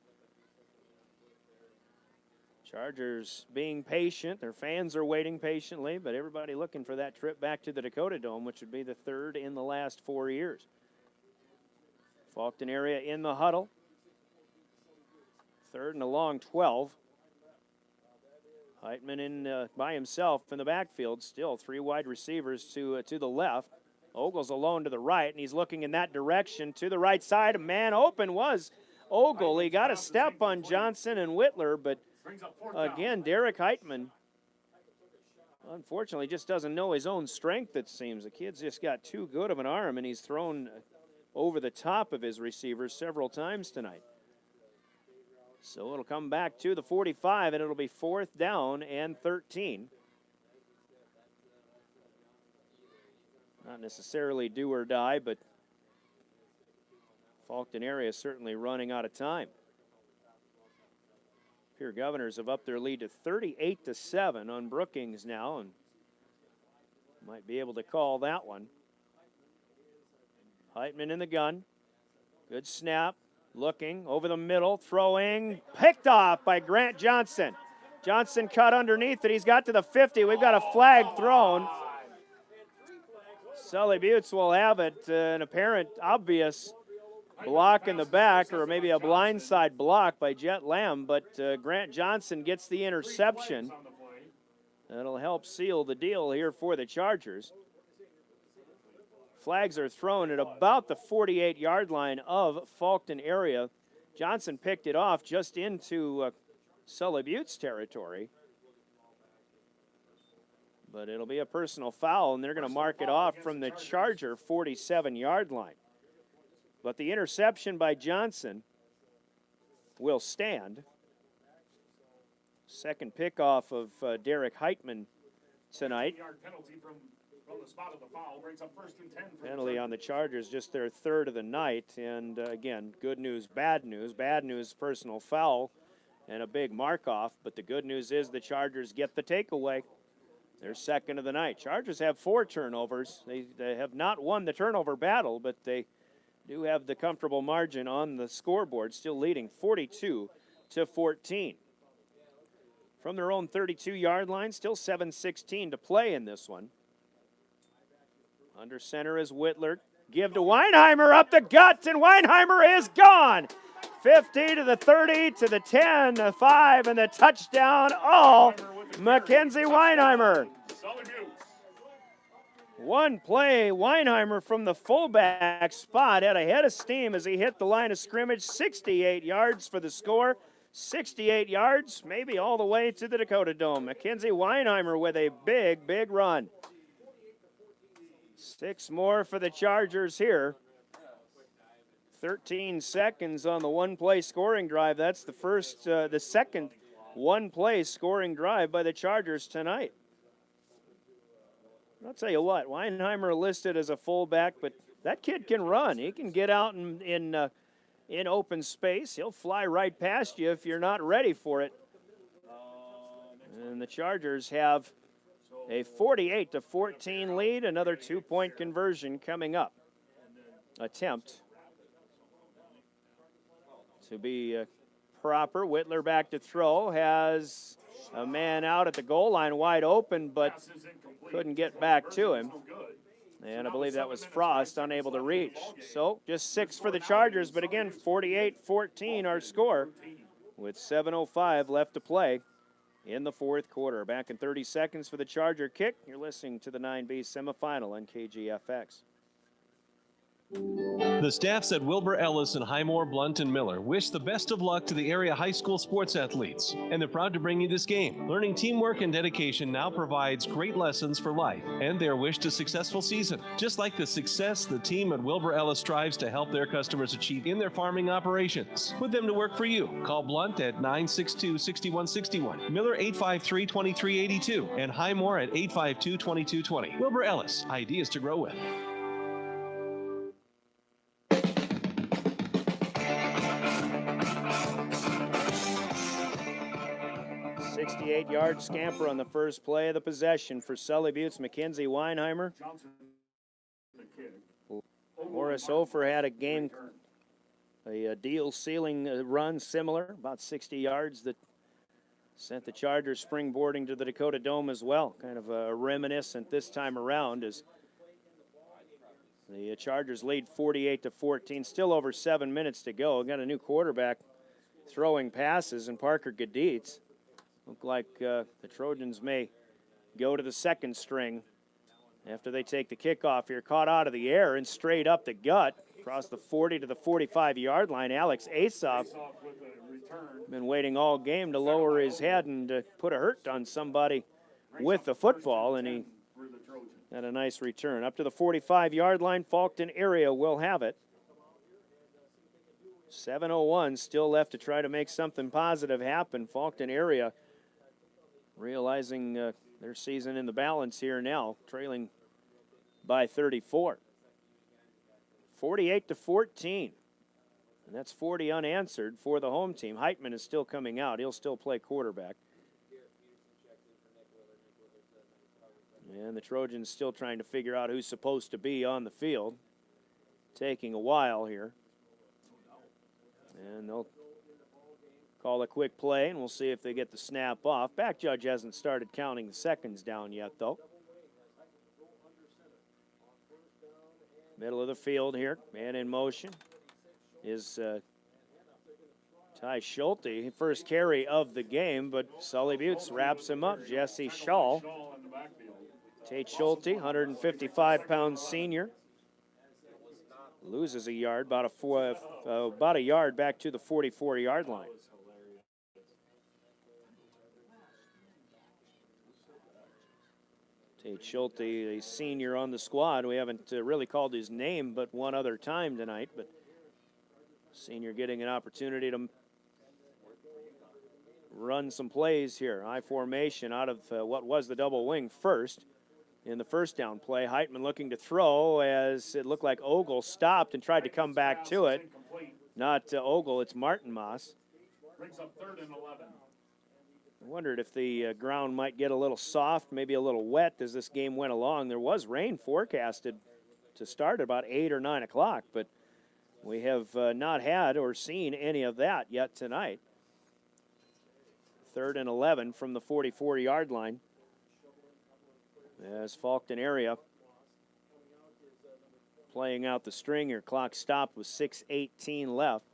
Chargers being patient. Their fans are waiting patiently, but everybody looking for that trip back to the Dakota Dome, which would be the 3rd in the last 4 years. Faulkton area in the huddle. 3rd and a long 12. Heitman in by himself in the backfield. Still 3 wide receivers to the left. Ogle's alone to the right, and he's looking in that direction to the right side. A man open was Ogle. He got a step on Johnson and Whitler, but again, Derek Heitman, unfortunately, just doesn't know his own strength, it seems. The kid's just got too good of an arm, and he's thrown over the top of his receivers several times tonight. So it'll come back to the 45, and it'll be 4th down and 13. Not necessarily do or die, but Faulkton area is certainly running out of time. Pure Governors have upped their lead to 38-7 on Brookings now, and might be able to call that one. Heitman in the gun. Good snap. Looking over the middle, throwing, picked off by Grant Johnson. Johnson cut underneath it. He's got to the 50. We've got a flag thrown. Sully Buttes will have it. An apparent, obvious block in the back, or maybe a blindside block by Jet Lamb, but Grant Johnson gets the interception. That'll help seal the deal here for the Chargers. Flags are thrown at about the 48-yard line of Faulkton area. Johnson picked it off just into Sully Buttes territory. But it'll be a personal foul, and they're going to mark it off from the Charger 47-yard line. But the interception by Johnson will stand. Second pickoff of Derek Heitman tonight. From the spot of the foul, brings up 1st and 10. Penalty on the Chargers, just their 3rd of the night. And again, good news, bad news. Bad news, personal foul and a big mark-off. But the good news is the Chargers get the takeaway. They're 2nd of the night. Chargers have 4 turnovers. They have not won the turnover battle, but they do have the comfortable margin on the scoreboard, still leading 42-14. From their own 32-yard line, still 7:16 to play in this one. Under center is Whitler. Give to Weinheimer up the gut, and Weinheimer is gone. 50 to the 30 to the 10, the 5, and the touchdown. All Mackenzie Weinheimer. One play, Weinheimer from the fullback spot had a head of steam as he hit the line of scrimmage. 68 yards for the score. 68 yards, maybe all the way to the Dakota Dome. Mackenzie Weinheimer with a big, big run. 6 more for the Chargers here. 13 seconds on the one-play scoring drive. That's the second one-play scoring drive by the Chargers tonight. I'll tell you what, Weinheimer listed as a fullback, but that kid can run. He can get out in open space. He'll fly right past you if you're not ready for it. And the Chargers have a 48-14 lead, another 2-point conversion coming up. Attempt to be proper. Whitler back to throw, has a man out at the goal line wide open, but couldn't get back to him. And I believe that was Frost, unable to reach. So just 6 for the Chargers, but again, 48-14 our score with 7:05 left to play in the 4th quarter. Back in 30 seconds for the Charger kick. You're listening to the 9B semifinal on KGFX. The staffs at Wilbur Ellis and Highmore, Blunt, and Miller wish the best of luck to the area high school sports athletes, and they're proud to bring you this game. Learning teamwork and dedication now provides great lessons for life and their wish to successful season. Just like the success the team at Wilbur Ellis strives to help their customers achieve in their farming operations. Put them to work for you. Call Blunt at 962-6161, Miller 853-2382, and Highmore at 852-2220. Wilbur Ellis, ideas to grow with. 68-yard scamper on the first play of the possession for Sully Buttes. Mackenzie Weinheimer. Morris Ofer had a deal-sealing run similar, about 60 yards, that sent the Chargers springboarding to the Dakota Dome as well. Kind of a reminiscent this time around as the Chargers lead 48-14. Still over 7 minutes to go. Got a new quarterback throwing passes in Parker Gaditz. Look like the Trojans may go to the second string After they take the kickoff here, caught out of the air and straight up the gut, across the 40 to the 45-yard line. Alex Asoff been waiting all game to lower his head and to put a hurt on somebody with the football, and he had a nice return. Up to the 45-yard line, Faulkton area will have it. 7:01 still left to try to make something positive happen. Faulkton area realizing their season in the balance here now, trailing by 34. 48-14. And that's 40 unanswered for the home team. Heitman is still coming out. He'll still play quarterback. And the Trojans still trying to figure out who's supposed to be on the field. Taking a while here. And they'll call a quick play, and we'll see if they get the snap off. Back judge hasn't started counting the seconds down yet, though. Middle of the field here, man in motion is Ty Schulte, first carry of the game, but Sully Buttes wraps him up. Jesse Shaw. Tate Schulte, 155-pound senior, loses a yard, about a yard back to the 44-yard line. Tate Schulte, a senior on the squad. We haven't really called his name but one other time tonight, but senior getting an opportunity to run some plays here. High formation out of what was the double wing first. In the first down play, Heitman looking to throw as it looked like Ogle stopped and tried to come back to it. Not Ogle, it's Martin Moss. Brings up 3rd and 11. I wondered if the ground might get a little soft, maybe a little wet as this game went along. There was rain forecasted to start at about 8 or 9 o'clock, but we have not had or seen any of that yet tonight. 3rd and 11 from the 44-yard line. As Faulkton area playing out the string here. Clock stopped with 6:18 left.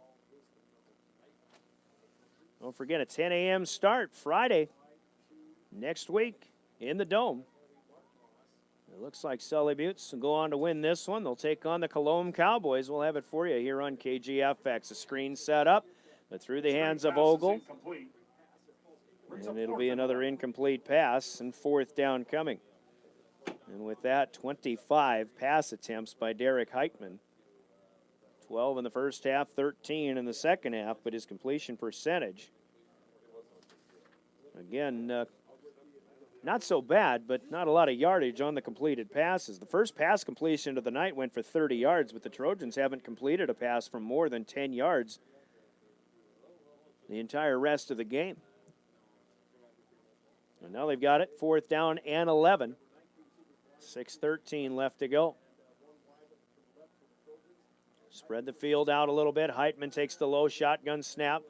Don't forget a 10 a.m. start Friday next week in the Dome. It looks like Sully Buttes will go on to win this one. They'll take on the Cologne Cowboys. We'll have it for you here on KGFX. A screen set up, but through the hands of Ogle. And it'll be another incomplete pass and 4th down coming. And with that, 25 pass attempts by Derek Heitman. 12 in the first half, 13 in the second half, but his completion percentage, again, not so bad, but not a lot of yardage on the completed passes. The first pass completion of the night went for 30 yards, but the Trojans haven't completed a pass from more than 10 yards the entire rest of the game. And now they've got it, 4th down and 11. 6:13 left to go. Spread the field out a little bit. Heitman takes the low shotgun snap.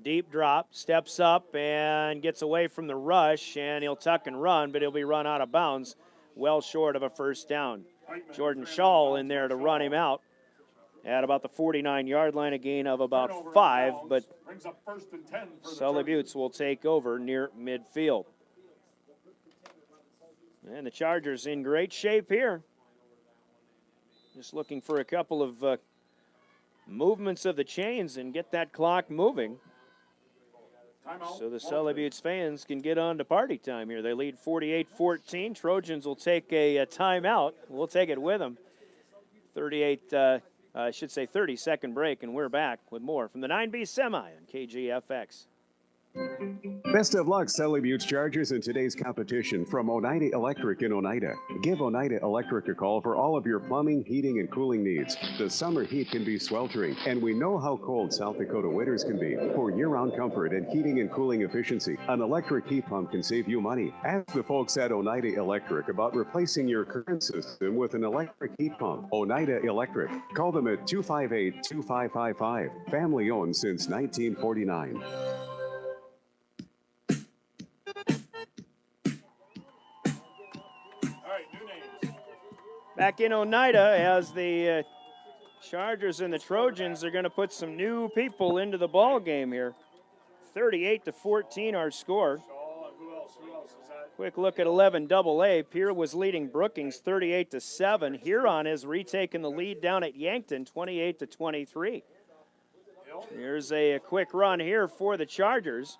Deep drop, steps up and gets away from the rush, and he'll tuck and run, but he'll be run out of bounds well short of a 1st down. Jordan Shaw in there to run him out at about the 49-yard line, a gain of about 5, but Sully Buttes will take over near midfield. And the Chargers in great shape here. Just looking for a couple of movements of the chains and get that clock moving. So the Sully Buttes fans can get on to party time here. They lead 48-14. Trojans will take a timeout. We'll take it with them. 30-second break, and we're back with more from the 9B Semi on KGFX. Best of luck, Sully Buttes Chargers, in today's competition from Oneida Electric in Oneida. Give Oneida Electric a call for all of your plumbing, heating, and cooling needs. The summer heat can be sweltering, and we know how cold South Dakota winters can be. For year-round comfort and heating and cooling efficiency, an electric heat pump can save you money. Ask the folks at Oneida Electric about replacing your current system with an electric heat pump. Oneida Electric. Call them at 258-2555. Family owned since 1949. Back in Oneida as the Chargers and the Trojans are going to put some new people into the ball game here. 38-14 our score. Who else? Is that Quick look at 11 AA. Pierre was leading Brookings 38-7. Huron has retaken the lead down at Yankton 28-23. Here's a quick run here for the Chargers.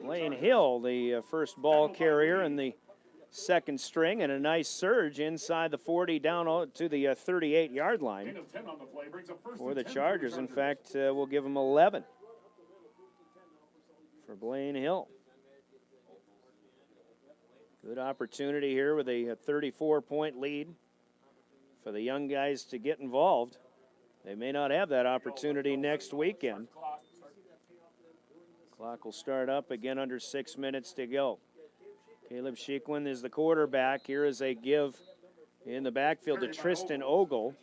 Lane Hill, the first ball carrier in the second string, and a nice surge inside the 40 down to the 38-yard line for the Chargers. In fact, we'll give them 11 for Blaine Hill. Good opportunity here with a 34-point lead for the young guys to get involved. They may not have that opportunity next weekend. Clock will start up again, under 6 minutes to go. Caleb Sheequin is the quarterback. Here is a give in the backfield to Tristan Ogle.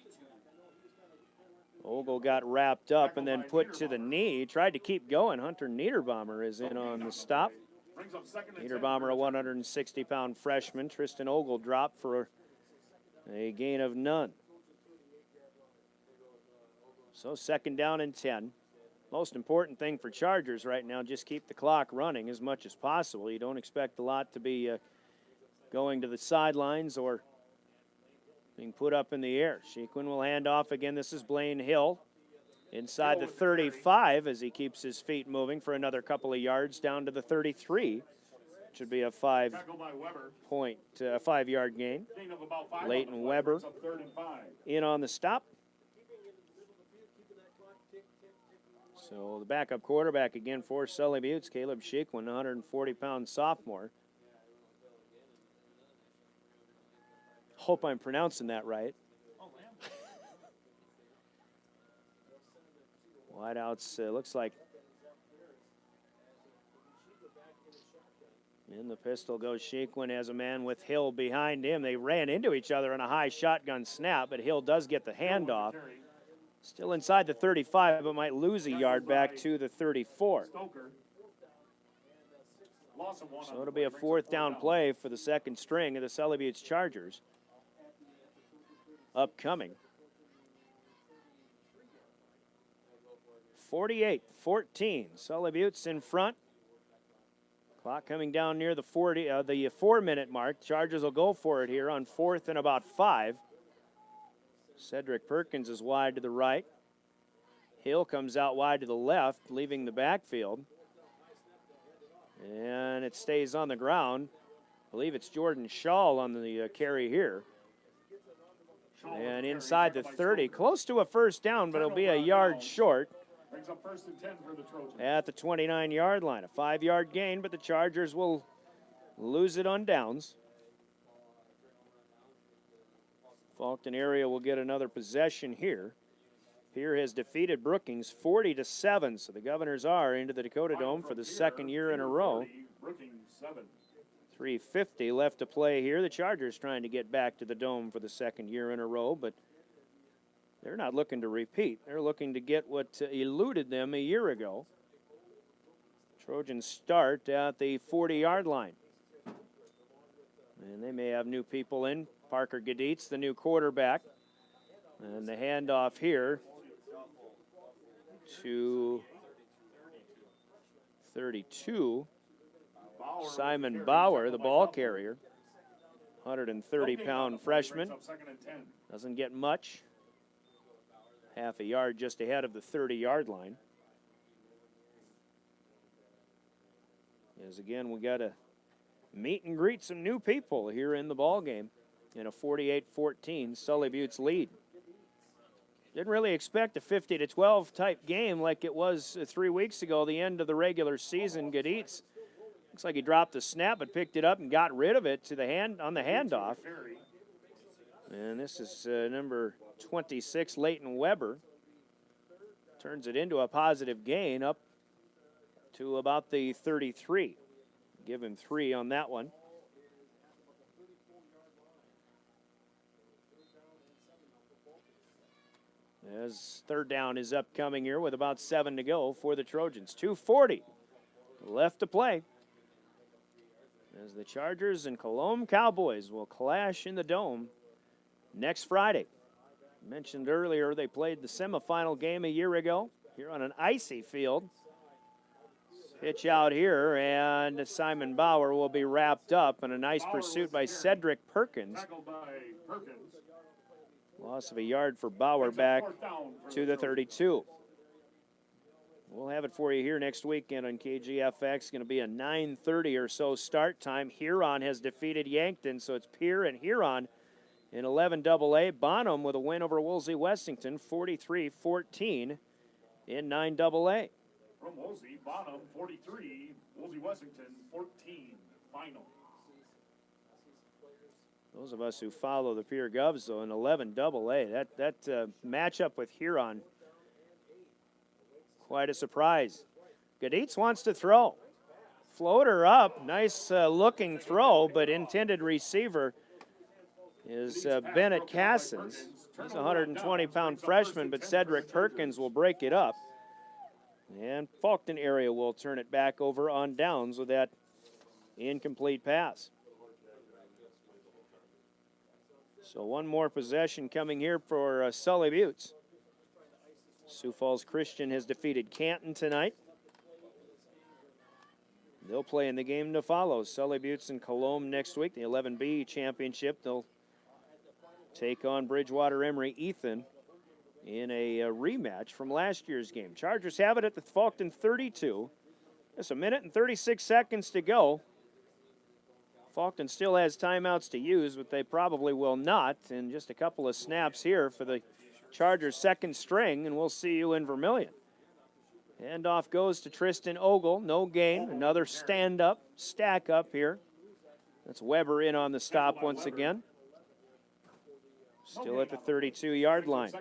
Ogle got wrapped up and then put to the knee. Tried to keep going. Hunter Niederbaumer is in on the stop. Niederbaumer, a 160-pound freshman. Tristan Ogle dropped for a gain of none. So second down and 10. Most important thing for Chargers right now, just keep the clock running as much as possible. You don't expect a lot to be going to the sidelines or being put up in the air. Sheequin will hand off again. This is Blaine Hill inside the 35 as he keeps his feet moving for another couple of yards down to the 33. Should be a 5-yard gain. Leighton Weber in on the stop. So the backup quarterback again for Sully Buttes, Caleb Sheequin, 140-pound sophomore. Hope I'm pronouncing that right. Wideouts, looks like in the pistol goes Sheequin as a man with Hill behind him. They ran into each other in a high shotgun snap, but Hill does get the handoff. Still inside the 35, but might lose a yard back to the 34. So it'll be a fourth down play for the second string of the Sully Buttes Chargers. Upcoming. 48-14. Sully Buttes in front. Clock coming down near the 4-minute mark. Chargers will go for it here on fourth and about 5. Cedric Perkins is wide to the right. Hill comes out wide to the left, leaving the backfield. And it stays on the ground. I believe it's Jordan Shaw on the carry here. And inside the 30, close to a first down, but it'll be a yard short at the 29-yard line. A 5-yard gain, but the Chargers will lose it on downs. Faulkton area will get another possession here. Pierre has defeated Brookings 40-7, so the Governors are into the Dakota Dome for the second year in a row. 3:50 left to play here. The Chargers trying to get back to the Dome for the second year in a row, but they're not looking to repeat. They're looking to get what eluded them a year ago. Trojans start at the 40-yard line. And they may have new people in. Parker Gaditz, the new quarterback. And the handoff here to 32. Simon Bauer, the ball carrier. 130-pound freshman. Doesn't get much. Half a yard just ahead of the 30-yard line. As again, we got to meet and greet some new people here in the ball game in a 48-14 Sully Buttes lead. Didn't really expect a 50-12 type game like it was 3 weeks ago, the end of the regular season. Gaditz looks like he dropped the snap but picked it up and got rid of it to the on the handoff. And this is number 26, Leighton Weber. Turns it into a positive gain up to about the 33. Give him 3 on that one. As third down is upcoming here with about 7 to go for the Trojans. 2:40 left to play. As the Chargers and Cologne Cowboys will clash in the Dome next Friday. Mentioned earlier they played the semifinal game a year ago here on an icy field. Pitch out here, and Simon Bauer will be wrapped up, and a nice pursuit by Cedric Perkins. Tackled by Perkins. Loss of a yard for Bauer back to the 32. We'll have it for you here next weekend on KGFX. Going to be a 9:30 or so start time. Huron has defeated Yankton, so it's Pierre and Huron in 11AA. Bonham with a win over Woolsey Wessington, 43-14 in 9AA. From Woolsey, Bonham 43, Woolsey Wessington 14. Final. Those of us who follow the Pierre Govs, though, in 11AA, that matchup with Huron, quite a surprise. Gaditz wants to throw. Floater up, nice looking throw, but intended receiver is Bennett Cassins. He's a 120-pound freshman, but Cedric Perkins will break it up. And Faulkton area will turn it back over on downs with that incomplete pass. So one more possession coming here for Sully Buttes. Sioux Falls Christian has defeated Canton tonight. They'll play in the game to follow. Sully Buttes and Colombe next week, the 11B championship. They'll take on Bridgewater Emory Ethan in a rematch from last year's game. Chargers have it at the Faulkton 32. Just a minute and 36 seconds to go. Faulkton still has timeouts to use, but they probably will not. And just a couple of snaps here for the Chargers' second string, and we'll see you in Vermilion. Handoff goes to Tristan Ogle. No gain. Another stand-up, stack up here. That's Weber in on the stop once again. Still at the 32-yard line.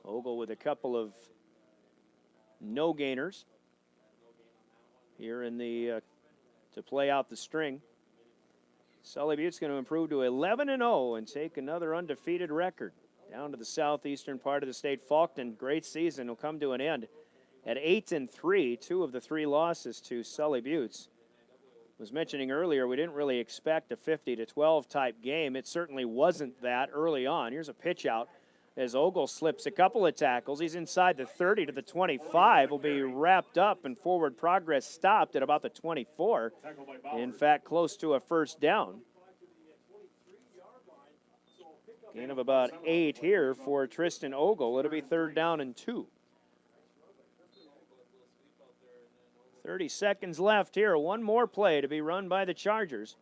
Ogle with a couple of no gainers here in the to play out the string. Sully Butte's going to improve to 11-0 and take another undefeated record down to the southeastern part of the state. Faulkton, great season, will come to an end at 8-3. Two of the three losses to Sully Butte's. Was mentioning earlier, we didn't really expect a 50-12 type game. It certainly wasn't that early on. Here's a pitch out as Ogle slips a couple of tackles. He's inside the 30 to the 25. Will be wrapped up and forward progress stopped at about the 24. In fact, close to a first down. Gain of about 8 here for Tristan Ogle. It'll be 3rd down and 2. 30 seconds left here. One more play to be run by the Chargers.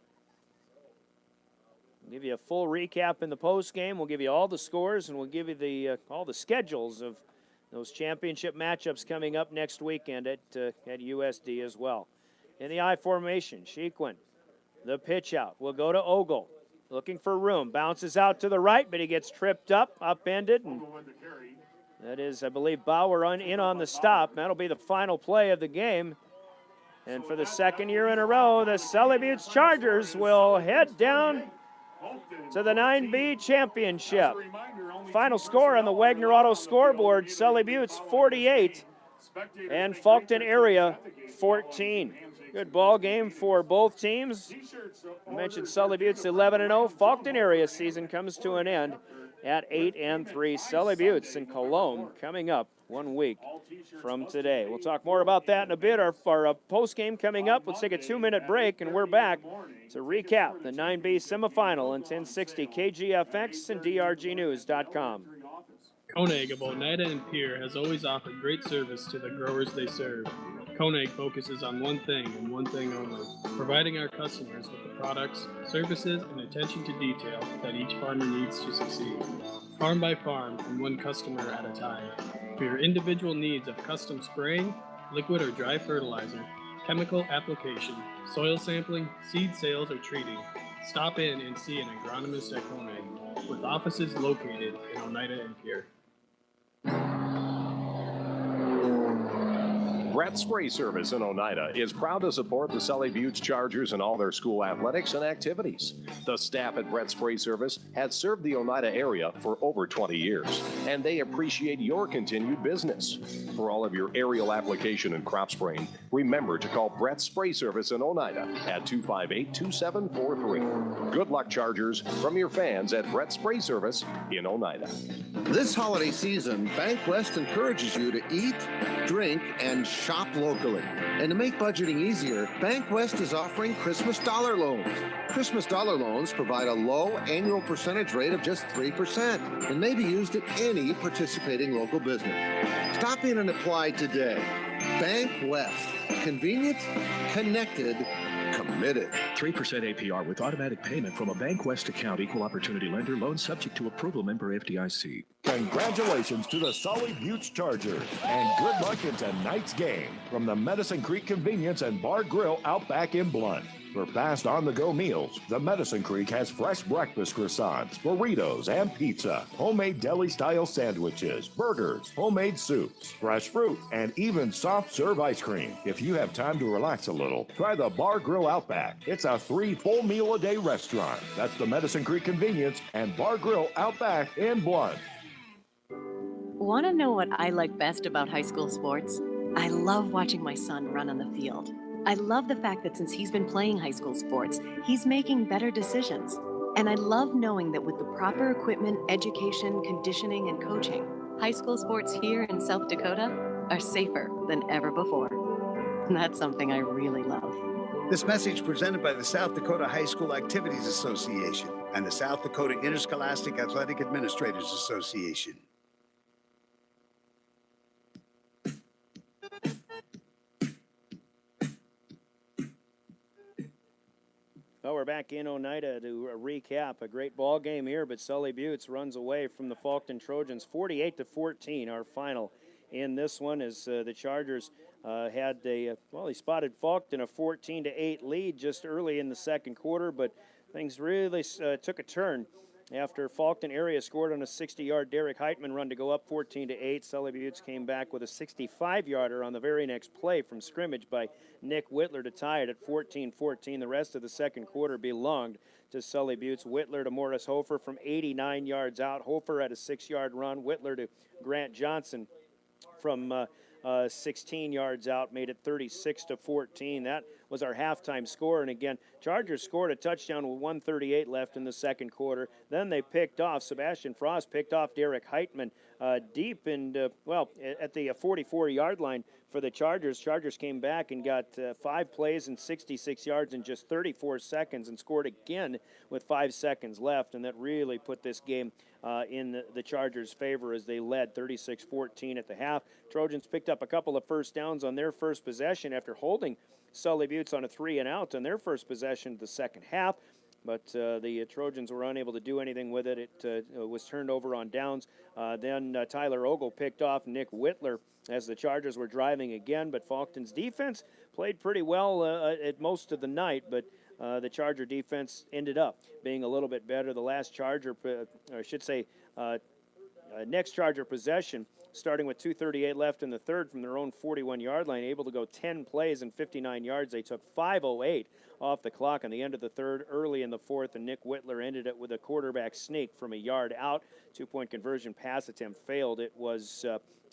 We'll give you a full recap in the post game. We'll give you all the scores, and we'll give you the all the schedules of those championship matchups coming up next weekend at USD as well. In the I formation, Shequin, the pitch out will go to Ogle. Looking for room. Bounces out to the right, but he gets tripped up, upended. And that is, I believe, Bauer in on the stop. That'll be the final play of the game. And for the second year in a row, the Sully Buttes Chargers will head down to the 9B championship. Final score on the Wagner Auto scoreboard, Sully Buttes 48 and Faulkton area 14. Good ball game for both teams. I mentioned Sully Buttes 11-0. Faulkton area season comes to an end at 8-3. Sully Buttes and Colombe coming up 1 week from today. We'll talk more about that in a bit. Our post game coming up. Let's take a 2-minute break, and we're back to recap the 9B semifinal on 1060 KGFX and DRGnews.com. Koenig of Oneida and Pierre has always offered great service to the growers they serve. Koenig focuses on one thing and one thing only, providing our customers with the products, services, and attention to detail that each farmer needs to succeed. Farm by farm and one customer at a time. For your individual needs of custom spraying, liquid or dry fertilizer, chemical application, soil sampling, seed sales, or treating, stop in and see an agronomist at Koenig, with offices located in Oneida and Pierre. Brett Spray Service in Oneida is proud to support the Sully Buttes Chargers in all their school athletics and activities. The staff at Brett Spray Service has served the Oneida area for over 20 years, and they appreciate your continued business. For all of your aerial application and crop spraying, remember to call Brett Spray Service in Oneida at 258-2743. Good luck, Chargers, from your fans at Brett Spray Service in Oneida. This holiday season, Bank West encourages you to eat, drink, and shop locally. And to make budgeting easier, Bank West is offering Christmas dollar loans. Christmas dollar loans provide a low annual percentage rate of just 3% and may be used at any participating local business. Stop in and apply today. Bank West. Convenient, connected, committed. 3% APR with automatic payment from a Bank West account. Equal opportunity lender. Loan subject to approval. Member FDIC. Congratulations to the Sully Buttes Chargers, and good luck in tonight's game from the Medicine Creek Convenience and Bar Grill out back in Blunt. For fast on-the-go meals, the Medicine Creek has fresh breakfast croissants, burritos, and pizza, homemade deli-style sandwiches, burgers, homemade soups, fresh fruit, and even soft-serve ice cream. If you have time to relax a little, try the Bar Grill Outback. It's a 3 full meal a day restaurant. That's the Medicine Creek Convenience and Bar Grill Outback in Blunt. Want to know what I like best about high school sports? I love watching my son run on the field. I love the fact that since he's been playing high school sports, he's making better decisions. And I love knowing that with the proper equipment, education, conditioning, and coaching, high school sports here in South Dakota are safer than ever before. And that's something I really love. This message presented by the South Dakota High School Activities Association and the South Dakota Interscholastic Athletic Administrators Association. Well, we're back in Oneida to recap a great ball game here, but Sully Buttes runs away from the Faulkton Trojans 48-14, our final in this one, as the Chargers had he spotted Faulkton a 14-8 lead just early in the second quarter, but things really took a turn after Faulkton area scored on a 60-yard Derek Heitman run to go up 14-8. Sully Buttes came back with a 65-yarder on the very next play from scrimmage by Nick Whitler to tie it at 14-14. The rest of the second quarter belonged to Sully Buttes. Whitler to Morris Hofer from 89 yards out. Hofer had a 6-yard run. Whitler to Grant Johnson from 16 yards out, made it 36-14. That was our halftime score. And again, Chargers scored a touchdown with 1:38 left in the second quarter. Then they picked off, Sebastian Frost picked off Derek Heitman deep and, at the 44-yard line for the Chargers. Chargers came back and got 5 plays and 66 yards in just 34 seconds and scored again with 5 seconds left. And that really put this game in the Chargers' favor as they led 36-14 at the half. Trojans picked up a couple of first downs on their first possession after holding Sully Buttes on a 3-and-out on their first possession of the second half. But the Trojans were unable to do anything with it. It was turned over on downs. Then Tyler Ogle picked off Nick Whitler as the Chargers were driving again. But Faulkton's defense played pretty well at most of the night. But the Charger defense ended up being a little bit better. The last Charger, next Charger possession, starting with 2:38 left in the third from their own 41-yard line, able to go 10 plays and 59 yards. They took 5:08 off the clock on the end of the third, early in the fourth, and Nick Whitler ended it with a quarterback sneak from a yard out. 2-point conversion pass attempt failed. It was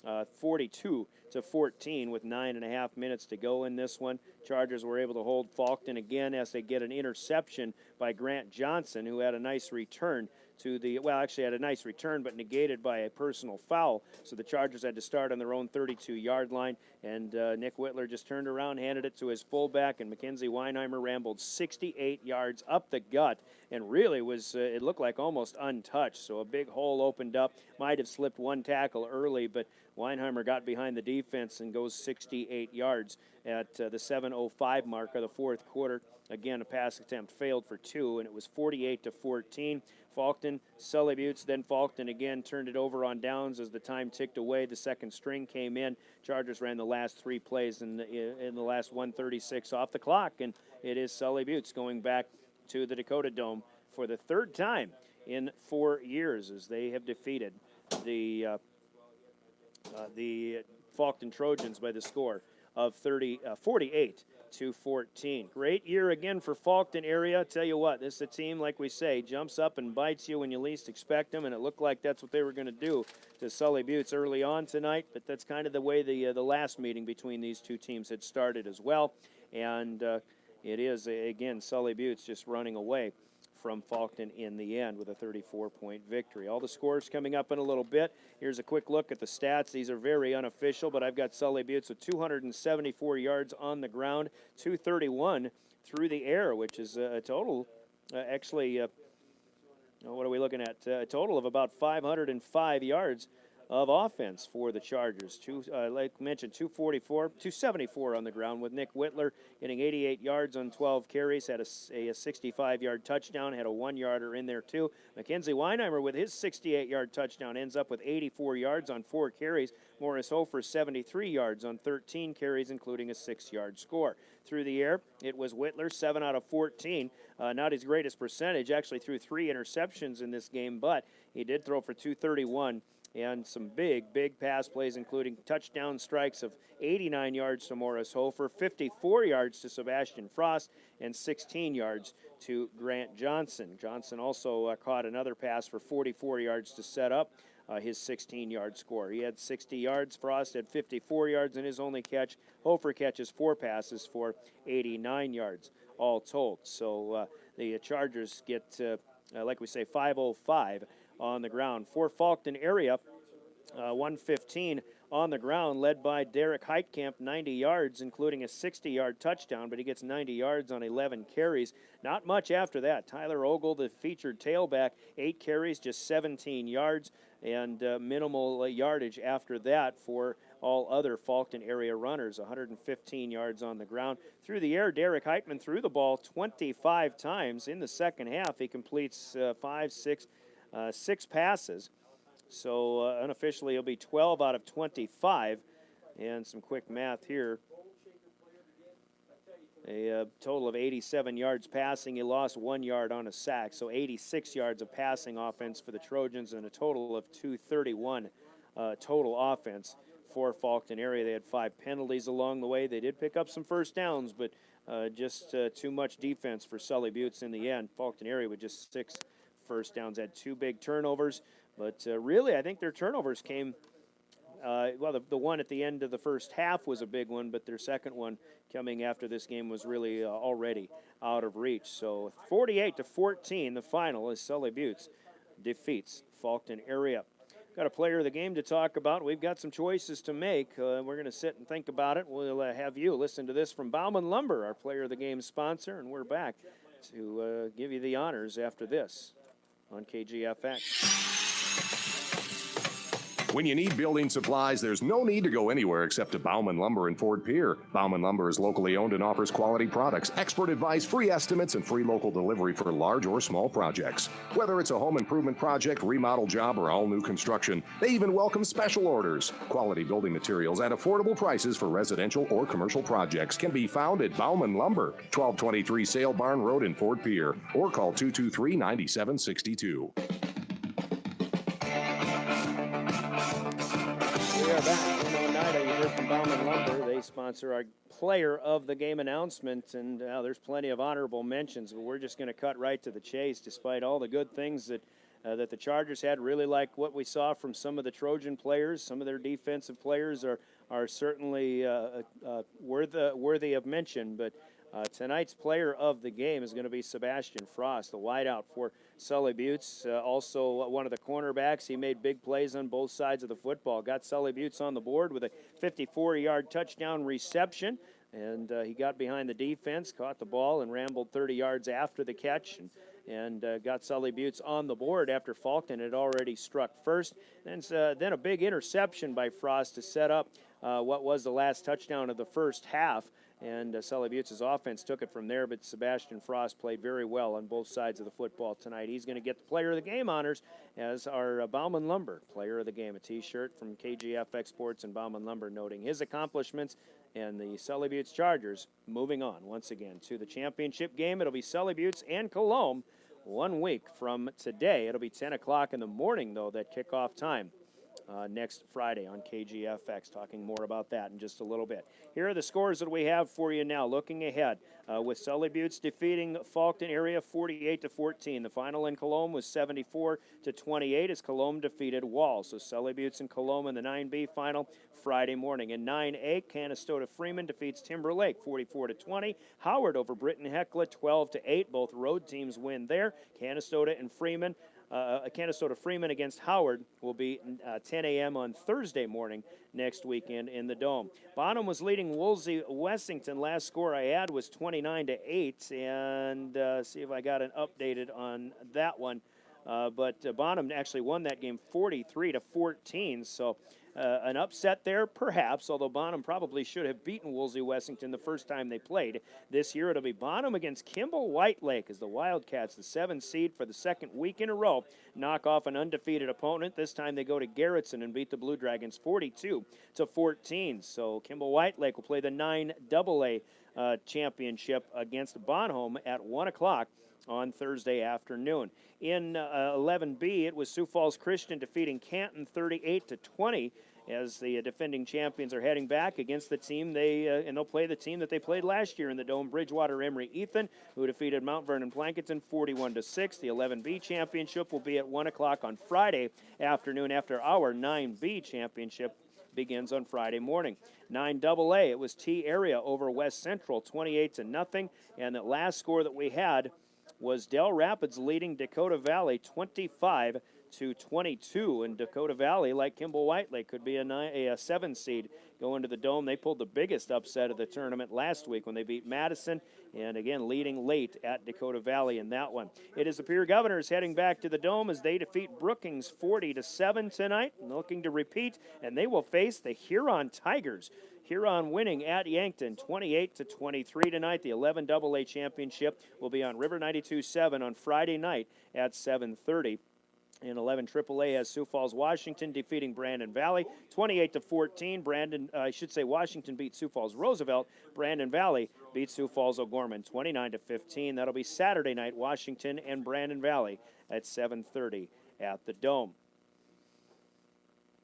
42-14 with 9.5 minutes to go in this one. Chargers were able to hold Faulkton again as they get an interception by Grant Johnson, who had a nice return had a nice return, but negated by a personal foul. So the Chargers had to start on their own 32-yard line, and Nick Whitler just turned around, handed it to his fullback, and Mackenzie Weinheimer rambled 68 yards up the gut and really was, it looked like almost untouched. So a big hole opened up, might have slipped one tackle early, but Weinheimer got behind the defense and goes 68 yards at the 7:05 mark of the fourth quarter. Again, a pass attempt failed for 2, and it was 48-14. Faulkton, Sully Buttes, then Faulkton again turned it over on downs as the time ticked away. The second string came in. Chargers ran the last 3 plays in the last 1:36 off the clock, and it is Sully Buttes going back to the Dakota Dome for the third time in 4 years as they have defeated the Faulkton Trojans by the score of 48-14. Great year again for Faulkton area. Tell you what, this is a team, like we say, jumps up and bites you when you least expect them, and it looked like that's what they were going to do to Sully Buttes early on tonight, but that's kind of the way the last meeting between these two teams had started as well, and it is, again, Sully Buttes just running away from Faulkton in the end with a 34-point victory. All the scores coming up in a little bit. Here's a quick look at the stats. These are very unofficial, but I've got Sully Buttes with 274 yards on the ground, 231 through the air, which is a total, what are we looking at? A total of about 505 yards of offense for the Chargers. Like mentioned, 274 on the ground with Nick Whitler getting 88 yards on 12 carries, had a 65-yard touchdown, had a 1-yarder in there too. Mackenzie Weinheimer with his 68-yard touchdown ends up with 84 yards on 4 carries. Morris Hofer 73 yards on 13 carries, including a 6-yard score. Through the air, it was Whitler, 7 out of 14. Not his greatest percentage, actually threw 3 interceptions in this game, but he did throw for 231. And some big pass plays, including touchdown strikes of 89 yards to Morris Hofer, 54 yards to Sebastian Frost, and 16 yards to Grant Johnson. Johnson also caught another pass for 44 yards to set up his 16-yard score. He had 60 yards. Frost had 54 yards in his only catch. Hofer catches 4 passes for 89 yards, all told. So the Chargers get, like we say, 505 on the ground. For Faulkton area, 115 on the ground, led by Derek Heitkamp, 90 yards, including a 60-yard touchdown, but he gets 90 yards on 11 carries. Not much after that. Tyler Ogle, the featured tailback, 8 carries, just 17 yards, and minimal yardage after that for all other Faulkton area runners, 115 yards on the ground. Through the air, Derek Heitman threw the ball 25 times. In the second half, he completes 6 passes. So unofficially, it'll be 12 out of 25. And some quick math here. A total of 87 yards passing. He lost 1 yard on a sack. So 86 yards of passing offense for the Trojans and a total of 231 total offense for Faulkton area. They had 5 penalties along the way. They did pick up some first downs, but just too much defense for Sully Buttes in the end. Faulkton area with just 6 first downs, had 2 big turnovers, but really I think their turnovers came, the one at the end of the first half was a big one, but their second one coming after this game was really already out of reach. So 48-14, the final as Sully Buttes defeats Faulkton area. Got a player of the game to talk about. We've got some choices to make. We're going to sit and think about it. We'll have you listen to this from Bauman Lumber, our player of the game sponsor, and we're back to give you the honors after this on KGFX. When you need building supplies, there's no need to go anywhere except to Bauman Lumber in Fort Pierre. Bauman Lumber is locally owned and offers quality products, expert advice, free estimates, and free local delivery for large or small projects. Whether it's a home improvement project, remodel job, or all new construction, they even welcome special orders. Quality building materials at affordable prices for residential or commercial projects can be found at Bauman Lumber, 1223 Sale Barn Road in Fort Pierre, or call 223-9762. We are back in Oneida. You heard from Bauman Lumber. They sponsor our player of the game announcement, and there's plenty of honorable mentions, but we're just going to cut right to the chase. Despite all the good things that the Chargers had, really like what we saw from some of the Trojan players. Some of their defensive players are certainly worthy of mention, but tonight's player of the game is going to be Sebastian Frost, the wideout for Sully Buttes. Also one of the cornerbacks. He made big plays on both sides of the football. Got Sully Buttes on the board with a 54-yard touchdown reception. And he got behind the defense, caught the ball, and rambled 30 yards after the catch. And got Sully Buttes on the board after Faulkton had already struck first. Then a big interception by Frost to set up what was the last touchdown of the first half. And Sully Buttes' offense took it from there, but Sebastian Frost played very well on both sides of the football tonight. He's going to get the player of the game honors as our Bauman Lumber player of the game, a T-shirt from KGFX Sports and Bauman Lumber noting his accomplishments, and the Sully Buttes Chargers moving on once again to the championship game. It'll be Sully Buttes and Colomb 1 week from today. It'll be 10 o'clock in the morning, though, that kickoff time next Friday on KGFX. Talking more about that in just a little bit. Here are the scores that we have for you now. Looking ahead, with Sully Buttes defeating Faulkton area 48-14. The final in Colombe was 74-28 as Colombe defeated Wall. So Sully Buttes and Colombe in the 9B final Friday morning. In 9A, Canastota Freeman defeats Timber Lake 44-20. Howard over Britton Hecla 12-8. Both road teams win there. Canastota and Freeman. Canastota Freeman against Howard will be 10 a.m. on Thursday morning next weekend in the Dome. Bonham was leading Woolsey Wessington. Last score I had was 29-8, and see if I got an updated on that one. But Bonham actually won that game 43-14, so an upset there, perhaps, although Bonham probably should have beaten Woolsey Wessington the first time they played. This year it'll be Bonham against Kimball White Lake as the Wildcats, the 7th seed for the second week in a row, knock off an undefeated opponent. This time they go to Garrettson and beat the Blue Dragons 42-14. So Kimball White Lake will play the 9AA championship against Bonham at 1 o'clock on Thursday afternoon. In 11B, it was Sioux Falls Christian defeating Canton 38-20 as the defending champions are heading back against the team and they'll play the team that they played last year in the Dome, Bridgewater Emery Ethan, who defeated Mount Vernon Plankinton 41-6. The 11B championship will be at 1 o'clock on Friday afternoon after our 9B championship begins on Friday morning. 9AA, it was T area over West Central 28-0, and the last score that we had was Del Rapids leading Dakota Valley 25-22, and Dakota Valley, like Kimball White Lake, could be a 7 seed going to the Dome. They pulled the biggest upset of the tournament last week when they beat Madison, and again leading late at Dakota Valley in that one. It is the Superior Governors heading back to the Dome as they defeat Brookings 40-7 tonight, looking to repeat, and they will face the Huron Tigers. Huron winning at Yankton 28-23 tonight. The 11AA championship will be on River 92.7 on Friday night at 7:30. In 11 AAA has Sioux Falls, Washington defeating Brandon Valley 28-14. Washington beat Sioux Falls Roosevelt. Brandon Valley beat Sioux Falls O'Gorman 29-15. That'll be Saturday night, Washington and Brandon Valley at 7:30 at the Dome.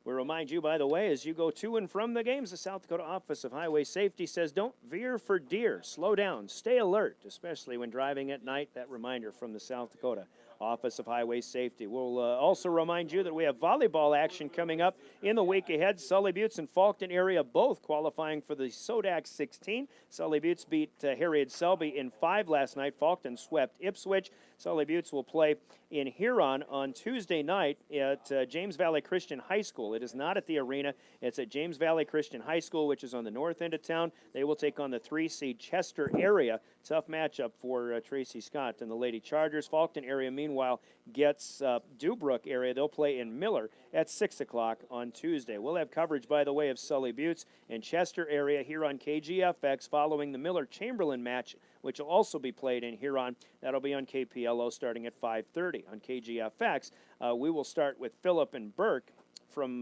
We remind you, by the way, as you go to and from the games, the South Dakota Office of Highway Safety says don't veer for deer. Slow down, stay alert, especially when driving at night. That reminder from the South Dakota Office of Highway Safety. We'll also remind you that we have volleyball action coming up in the week ahead. Sully Buttes and Faulkton area both qualifying for the Sodac 16. Sully Buttes beat Harriet Selby in 5 last night. Faulkton swept Ipswich. Sully Buttes will play in Huron on Tuesday night at James Valley Christian High School. It is not at the arena. It's at James Valley Christian High School, which is on the north end of town. They will take on the 3-seed Chester area. Tough matchup for Tracy Scott and the Lady Chargers. Faulkton area, meanwhile, gets Dubrook area. They'll play in Miller at 6 o'clock on Tuesday. We'll have coverage, by the way, of Sully Buttes and Chester area here on KGFX following the Miller-Chamberlain match, which will also be played in Huron. That'll be on KPLO starting at 5:30. On KGFX, we will start with Phillip and Burke from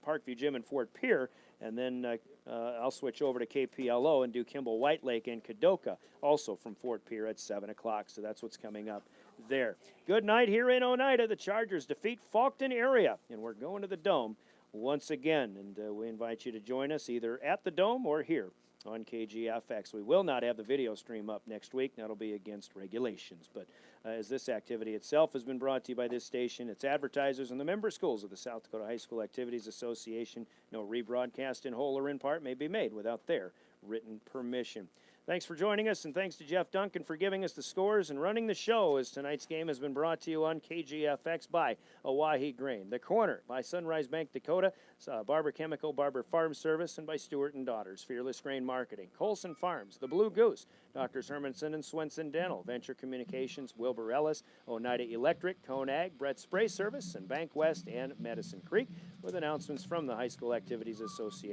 Parkview Gym in Fort Pierre, and then I'll switch over to KPLO and do Kimball White Lake and Kadoka, also from Fort Pierre at 7 o'clock. So that's what's coming up there. Good night here in Oneida. The Chargers defeat Faulkton area, and we're going to the Dome once again. And we invite you to join us either at the Dome or here on KGFX. We will not have the video stream up next week. That'll be against regulations. But as this activity itself has been brought to you by this station, its advertisers, and the member schools of the South Dakota High School Activities Association, no rebroadcast in whole or in part may be made without their written permission. Thanks for joining us, and thanks to Jeff Duncan for giving us the scores and running the show, as tonight's game has been brought to you on KGFX by Owyhee Grain, The Corner by Sunrise Bank Dakota, Barber Chemical, Barber Farm Service, and by Stewart & Daughters, Fearless Grain Marketing, Colson Farms, The Blue Goose, Drs. Hermanson and Swenson Dental, Venture Communications, Wilbur Ellis, Oneida Electric, Cone Ag, Brett Spray Service, and Bank West and Medicine Creek, with announcements from the High School Activities Association.